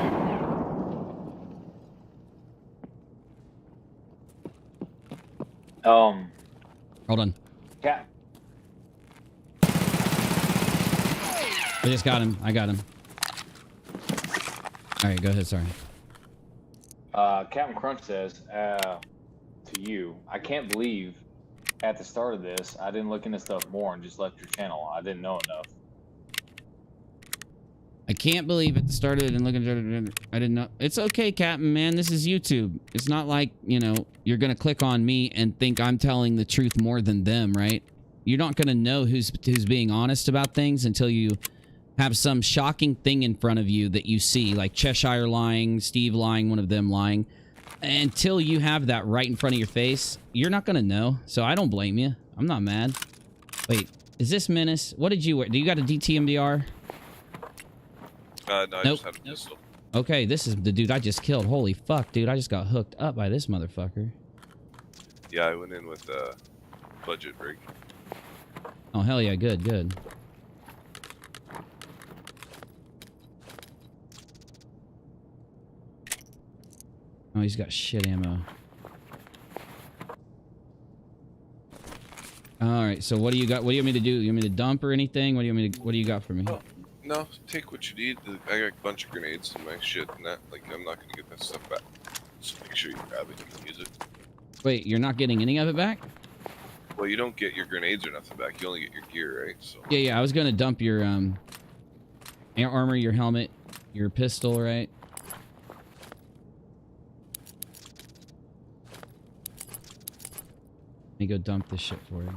Hold on. Cat. I just got him. I got him. All right, go ahead. Sorry. Captain Crunch says to you, I can't believe at the start of this I didn't look into stuff more and just left your channel. I didn't know enough. I can't believe at the start of it and looking at it, I didn't know. It's okay, Captain, man. This is YouTube. It's not like, you know, you're going to click on me and think I'm telling the truth more than them, right? You're not going to know who's being honest about things until you have some shocking thing in front of you that you see, like Cheshire lying, Steve lying, one of them lying. Until you have that right in front of your face, you're not going to know. So I don't blame you. I'm not mad. Wait, is this Menace? What did you wear? Do you got a DTMDR? No, Nope. I just had a pistol. Okay, this is the dude I just killed. Holy fuck, dude. I just got hooked up by this motherfucker. Yeah, I went in with a budget rig. Oh, hell yeah. Good, good. Oh, he's got shit ammo. All right, so what do you got? What do you want me to do? You want me to dump or anything? What do you got for me? Oh, no, take what you need. I got a bunch of grenades and my shit and that. Like, I'm not gonna get that stuff back. So make sure you grab it and use it. Wait, you're not getting any of it back? Well, you don't get your grenades or nothing back. You only get your gear, right? So. Yeah, I was gonna dump your air armor, your helmet, your pistol, right? Let me go dump this shit for you.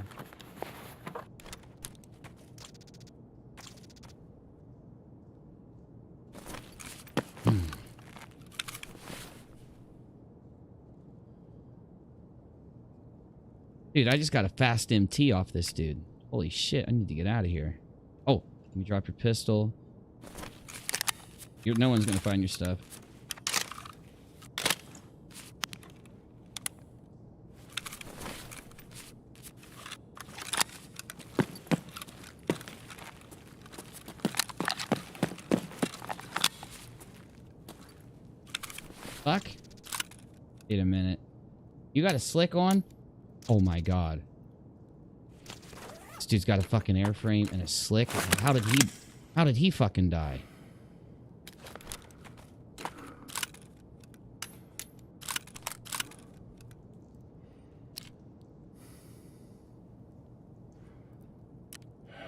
Dude, I just got a fast MT off this dude. Holy shit, I need to get out of here. Oh, let me drop your pistol. No one's gonna find your stuff. Fuck. Wait a minute. You got a slick on? Oh my god. This dude's got a fucking airframe and a slick. How did he fucking die?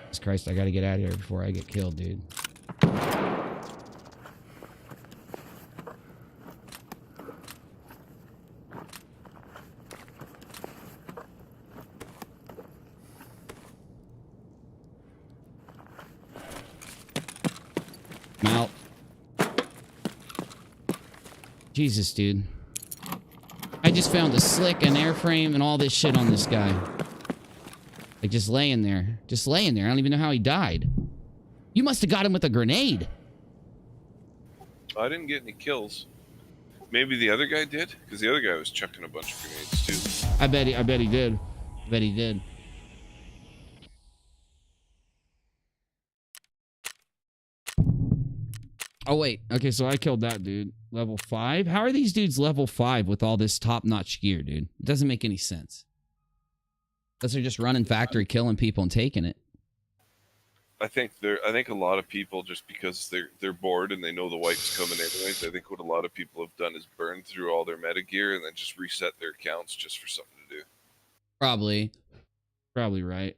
Jesus Christ, I gotta get out of here before I get killed, dude. Out. Jesus, dude. I just found a slick, an airframe, and all this shit on this guy. Like, just laying there. Just laying there. I don't even know how he died. You must have got him with a grenade. I didn't get any kills. Maybe the other guy did? Because the other guy was chucking a bunch of grenades, too. I bet he did. I bet he did. Oh, wait. Okay, so I killed that dude. Level 5? How are these dudes level 5 with all this top-notch gear, dude? It doesn't make any sense. Unless they're just running factory, killing people, and taking it. I think a lot of people, just because they're bored and they know the wipe's coming anyways, I think what a lot of people have done is burn through all their meta gear and then just reset their accounts just for something to do. Probably. Probably right.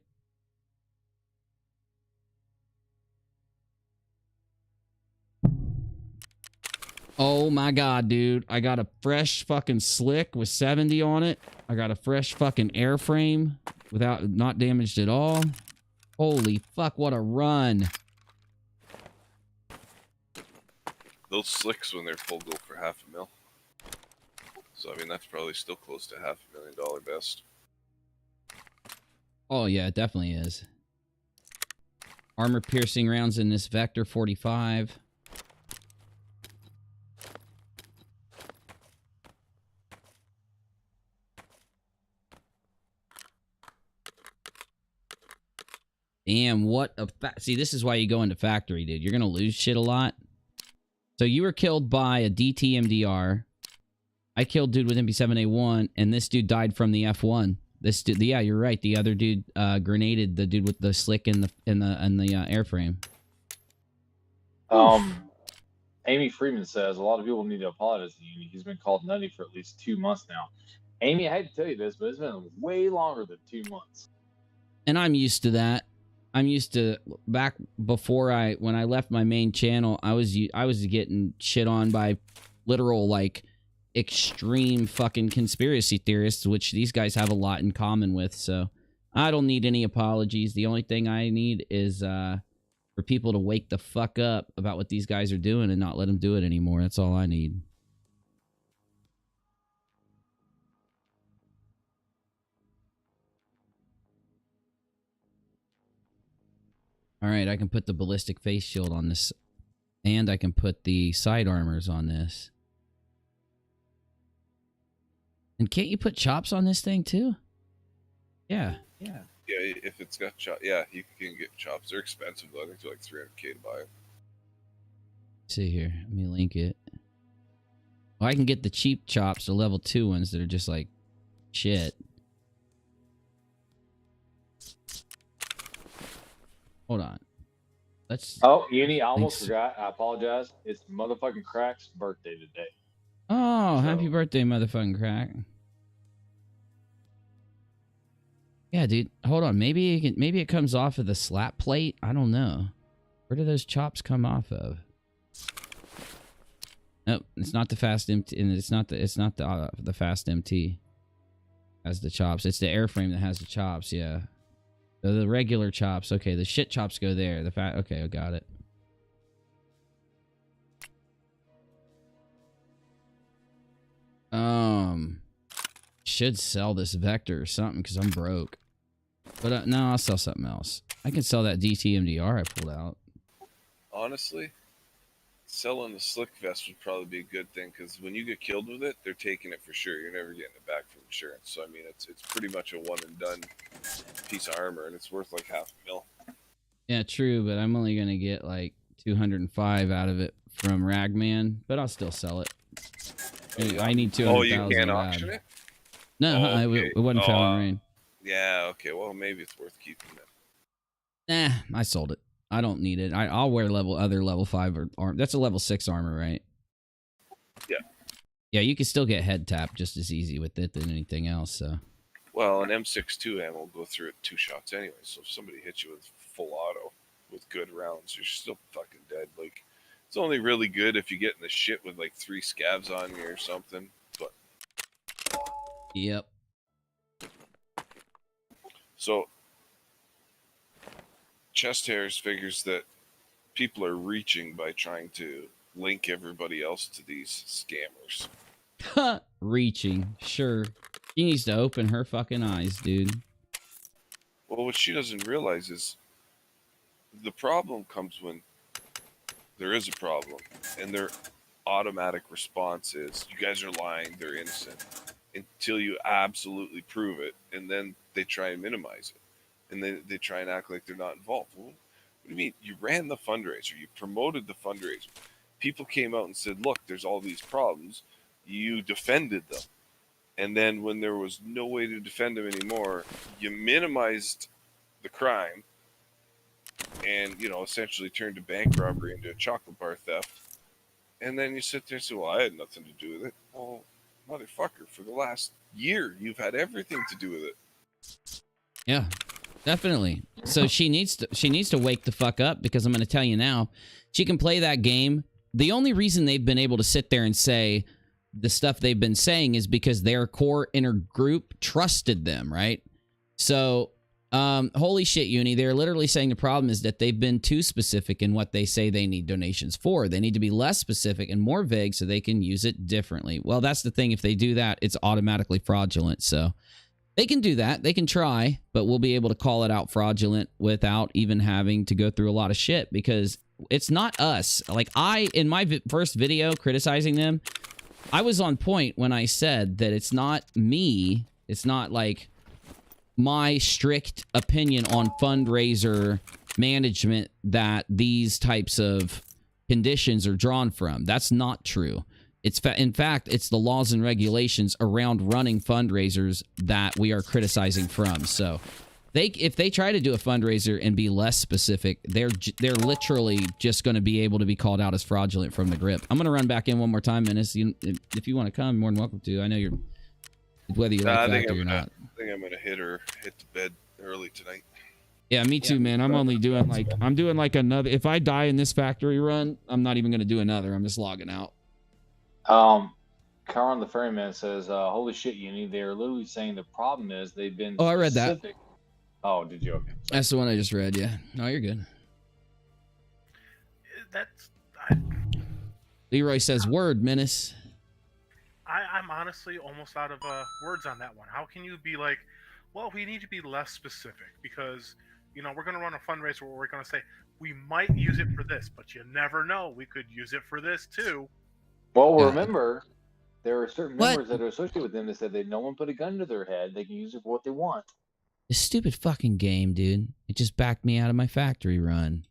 Oh my god, dude. I got a fresh fucking slick with 70 on it. I got a fresh fucking airframe without not damaged at all. Holy fuck, what a run. Those slicks when they're full go for $500,000. So I mean that's probably still close to $500,000 best. Oh yeah, it definitely is. Armor piercing rounds in this Vector 45. Damn, what a see, this is why you go into factory, dude. You're gonna lose shit a lot. So you were killed by a DTMDR. I killed dude with MP7A1, and this dude died from the F1. This dude, yeah, you're right. The other dude grenaded the dude with the slick in the airframe. Amy Freeman says a lot of people need to apologize to Uni. He's been called nutty for at least 2 months now. Amy, I hate to tell you this, but it's been way longer than 2 months. And I'm used to that. I'm used to back before when I left my main channel, I was getting shit on by literal like extreme fucking conspiracy theorists, which these guys have a lot in common with. So I don't need any apologies. The only thing I need is for people to wake the fuck up about what these guys are doing and not let them do it anymore. That's all I need. All right, I can put the ballistic face shield on this, and I can put the side armors on this. And can't you put chops on this thing too? Yeah. Yeah, if it's got chops, yeah, you can get chops. They're expensive though. I think they're like $300K to buy. Let's see here, let me link it. Well, I can get the cheap chops, the level 2 ones that are just like shit. Hold on. Let's. Oh, Uni, I almost forgot. I apologize. It's motherfucking Crack's birthday today. Oh, happy birthday, motherfucking Crack. Yeah, dude. Hold on. Maybe it comes off of the slap plate. I don't know. Where do those chops come off of? Nope, it's not the fast MT, and it's not the fast MT has the chops. It's the airframe that has the chops. Yeah. So the regular chops. Okay, the shit chops go there. The fat. Okay, I got it. Should sell this Vector or something because I'm broke. But no, I'll sell something else. I can sell that DTMDR I pulled out. Honestly, selling the slick vest would probably be a good thing because when you get killed with it, they're taking it for sure. You're never getting it back from insurance. So I mean, it's pretty much a one and done piece of armor, and it's worth like $500,000. Yeah, true, but I'm only gonna get like 205 out of it from Ragman, but I'll still sell it. I need 200,000. Oh, you can't auction it? No, okay. It wasn't found in rain. Yeah, okay. Well, maybe it's worth keeping it. Nah, I sold it. I don't need it. I'll wear other level 5 armor. That's a level 6 armor, right? Yeah. Yeah, you can still get head tap just as easy with it than anything else. So. Well, an M62 ammo will go through it 2 shots anyway. So if somebody hits you with full auto with good rounds, you're still fucking dead. Like, it's only really good if you get in the shit with like 3 scavs on you or something. But. Yep. So, Chest Hairs figures that people are reaching by trying to link everybody else to these scammers. Reaching, sure. She needs to open her fucking eyes, dude. Well, what she doesn't realize is the problem comes when there is a problem, and their automatic response is, you guys are lying, they're innocent, until you absolutely prove it, and then they try and minimize it. And they try and act like they're not involved. Well, what do you mean? You ran the fundraiser. You promoted the fundraiser. People came out and said, look, there's all these problems. You defended them. And then when there was no way to defend them anymore, you minimized the crime and, you know, essentially turned a bank robbery into a chocolate bar theft. And then you sit there and say, well, I had nothing to do with it. Well, motherfucker, for the last year, you've had everything to do with it. Yeah. Definitely. So she needs to wake the fuck up, because I'm going to tell you now, she can play that game. The only reason they've been able to sit there and say the stuff they've been saying is because their core inner group trusted them, right? So, holy shit, Uni, they're literally saying the problem is that they've been too specific in what they say they need donations for. They need to be less specific and more vague so they can use it differently. Well, that's the thing. If they do that, it's automatically fraudulent. So they can do that. They can try, but we'll be able to call it out fraudulent without even having to go through a lot of shit, because it's not us. Like, in my first video criticizing them, I was on point when I said that it's not me. It's not like my strict opinion on fundraiser management that these types of conditions are drawn from. That's not true. In fact, it's the laws and regulations around running fundraisers that we are criticizing from. So if they try to do a fundraiser and be less specific, they're literally just going to be able to be called out as fraudulent from the grip. I'm going to run back in one more time, Menace. If you want to come, more than welcome to. I know you're, whether you like that or not. I think I'm going to hit the bed early tonight. Yeah, me too, man. I'm only doing I'm doing like another. If I die in this factory run, I'm not even going to do another. I'm just logging out. Caron the Ferryman says, holy shit, Uni, they're literally saying the problem is they've been I read that. Oh, did you? Okay. That's the one I just read, yeah. No, you're good. Leroy says, word, Menace. I'm honestly almost out of words on that one. How can you be like, well, we need to be less specific because, you know, we're going to run a fundraiser where we're going to say, we might use it for this, but you never know. We could use it for this, too. Well, remember, there are certain members that are associated with them that said that no one put a gun to their head. They can use it for what they want. This stupid fucking game, dude. It just backed me out of my factory run.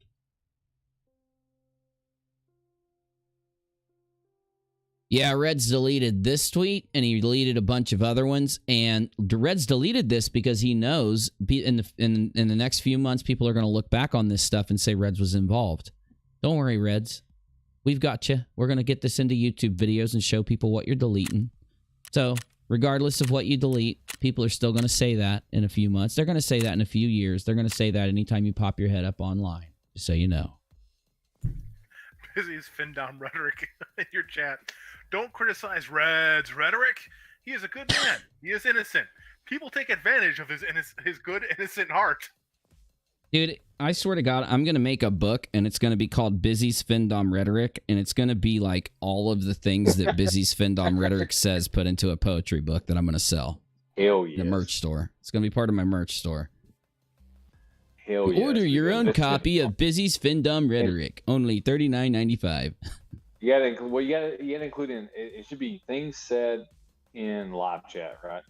Yeah, Reds deleted this tweet, and he deleted a bunch of other ones. And Reds deleted this because he knows in the next few months, people are going to look back on this stuff and say Reds was involved. Don't worry, Reds. We've got you. We're going to get this into YouTube videos and show people what you're deleting. So, regardless of what you delete, people are still going to say that in a few months. They're going to say that in a few years. They're going to say that anytime you pop your head up online, just so you know. Busy's Findom Rhetoric in your chat. Don't criticize Reds Rhetoric. He is a good man. He is innocent. People take advantage of his good, innocent heart. Dude, I swear to God, I'm going to make a book, and it's going to be called Busy's Findom Rhetoric, and it's going to be like all of the things that Busy's Findom Rhetoric says put into a poetry book that I'm going to sell. Hell yeah. In a merch store. It's going to be part of my merch store. Hell yeah. Order your own copy of Busy's Findom Rhetoric. Only $39.95. You gotta include in it should be things said in live chat, right?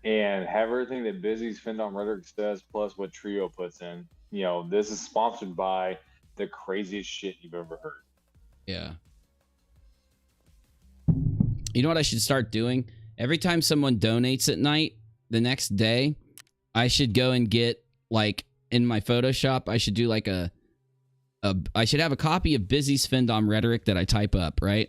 And have everything that Busy's Findom Rhetoric says plus what Trio puts in. You know, this is sponsored by the craziest shit you've ever heard. Yeah. You know what I should start doing? Every time someone donates at night, the next day, I should go and get, like, in my Photoshop, I should do like I should have a copy of Busy's Findom Rhetoric that I type up, right?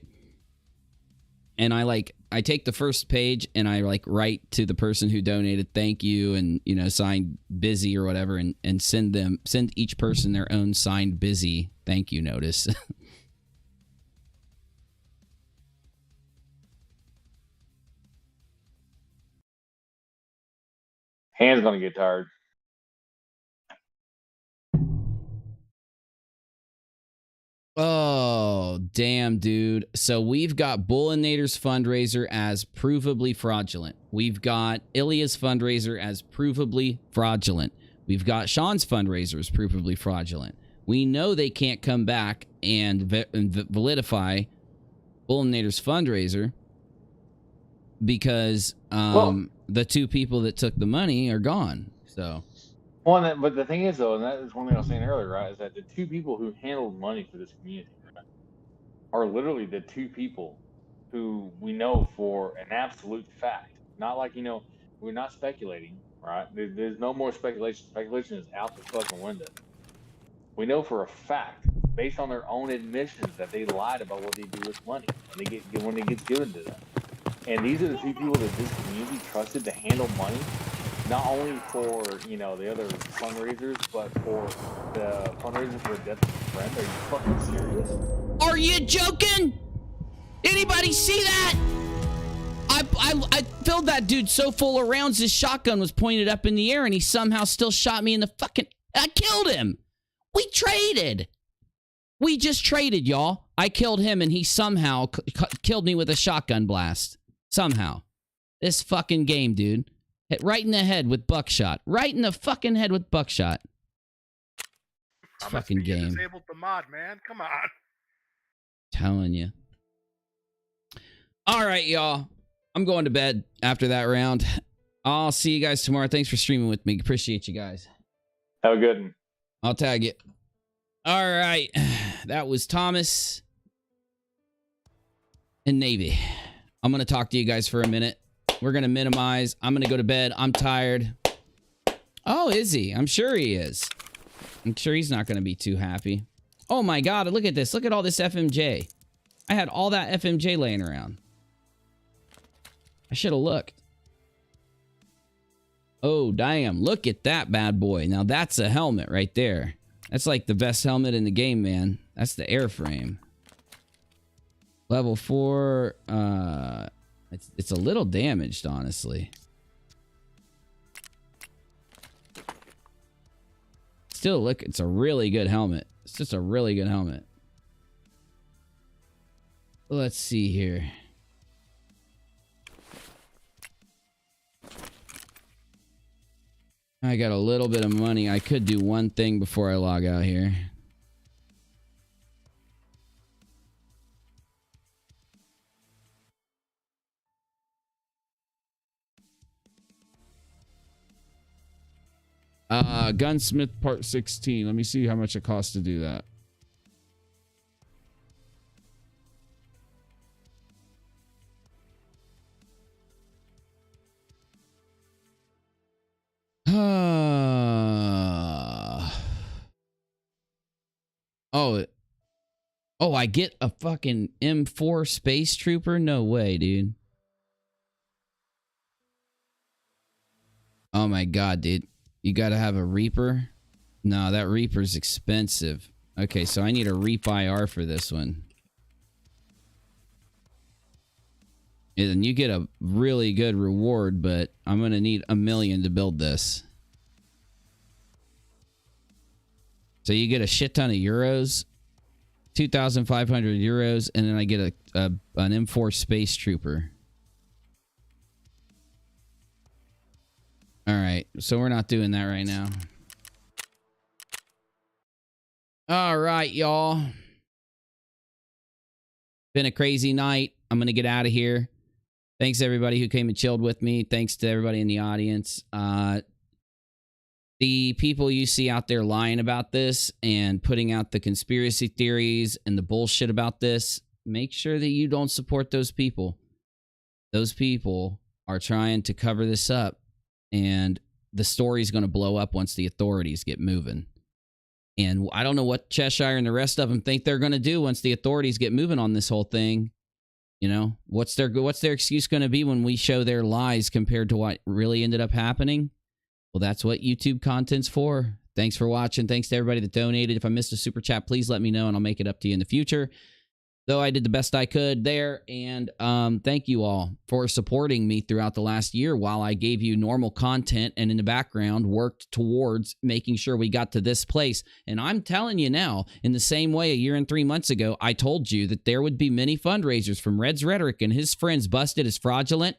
And I take the first page and I write to the person who donated thank you and, you know, signed Busy or whatever and send each person their own signed Busy thank you notice. Hand's gonna get tired. Oh, damn, dude. So we've got Booleanenator's fundraiser as provably fraudulent. We've got Ilya's fundraiser as provably fraudulent. We've got Sean's fundraiser as provably fraudulent. We know they can't come back and validify Booleanenator's fundraiser because the two people that took the money are gone. So... Well, but the thing is, though, and that is one thing I was saying earlier, right, is that the two people who handled money for this community, right, are literally the two people who we know for an absolute fact. Not like, you know, we're not speculating, right? There's no more speculation. Speculation is out the fucking window. We know for a fact, based on their own admissions, that they lied about what they do with money when it gets given to them. And these are the two people that this community trusted to handle money. Not only for, you know, the other fundraisers, but for the fundraisers for Death of a Friend. Are you fucking serious? Are you joking? Anybody see that? I filled that dude so full of rounds his shotgun was pointed up in the air and he somehow still shot me in the fucking... I killed him! We traded! We just traded, y'all. I killed him and he somehow killed me with a shotgun blast. Somehow. This fucking game, dude. Hit right in the head with buckshot. Right in the fucking head with buckshot. It's fucking game. Disabled the mod, man. Come on. Telling you. All right, y'all. I'm going to bed after that round. I'll see you guys tomorrow. Thanks for streaming with me. Appreciate you guys. Have a good one. I'll tag you. All right. That was Thomas and Navy. I'm going to talk to you guys for a minute. We're going to minimize. I'm going to go to bed. I'm tired. Oh, is he? I'm sure he is. I'm sure he's not going to be too happy. Oh my God, look at this. Look at all this FMJ. I had all that FMJ laying around. I should have looked. Oh, damn. Look at that bad boy. Now that's a helmet right there. That's like the best helmet in the game, man. That's the airframe. Level 4. It's a little damaged, honestly. Still, look, it's a really good helmet. It's just a really good helmet. Let's see here. I got a little bit of money. I could do one thing before I log out here. Gunsmith Part 16. Let me see how much it costs to do that. Oh, I get a fucking M4 Space Trooper? No way, dude. Oh my God, dude. You gotta have a Reaper? No, that Reaper's expensive. Okay, so I need a Reap IR for this one. And you get a really good reward, but I'm gonna need $1 million to build this. So you get a shit ton of euros, 2,500 euros, and then I get an M4 Space Trooper. All right, so we're not doing that right now. All right, y'all. Been a crazy night. I'm going to get out of here. Thanks to everybody who came and chilled with me. Thanks to everybody in the audience. The people you see out there lying about this and putting out the conspiracy theories and the bullshit about this, make sure that you don't support those people. Those people are trying to cover this up, and the story's going to blow up once the authorities get moving. And I don't know what Cheshire and the rest of them think they're going to do once the authorities get moving on this whole thing. You know, what's their excuse going to be when we show their lies compared to what really ended up happening? Well, that's what YouTube content's for. Thanks for watching. Thanks to everybody that donated. If I missed a super chat, please let me know and I'll make it up to you in the future. Though I did the best I could there. And thank you all for supporting me throughout the last year while I gave you normal content and in the background worked towards making sure we got to this place. And I'm telling you now, in the same way a year and 3 months ago, I told you that there would be many fundraisers from Reds Rhetoric and his friends busted as fraudulent.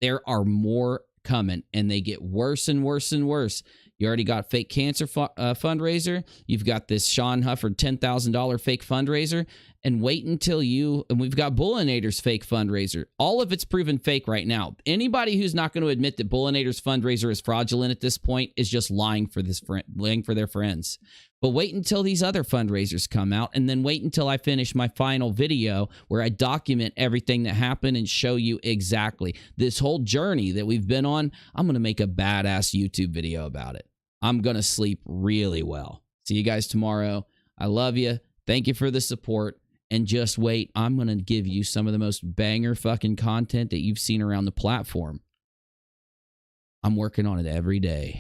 There are more coming, and they get worse and worse and worse. You already got fake cancer fundraiser. You've got this Sean Hufford $10,000 fake fundraiser. And wait until and we've got Booleanenator's fake fundraiser. All of it's proven fake right now. Anybody who's not going to admit that Booleanenator's fundraiser is fraudulent at this point is just lying for their friends. But wait until these other fundraisers come out, and then wait until I finish my final video where I document everything that happened and show you exactly this whole journey that we've been on. I'm going to make a badass YouTube video about it. I'm going to sleep really well. See you guys tomorrow. I love you. Thank you for the support. And just wait, I'm going to give you some of the most banger fucking content that you've seen around the platform. I'm working on it every day.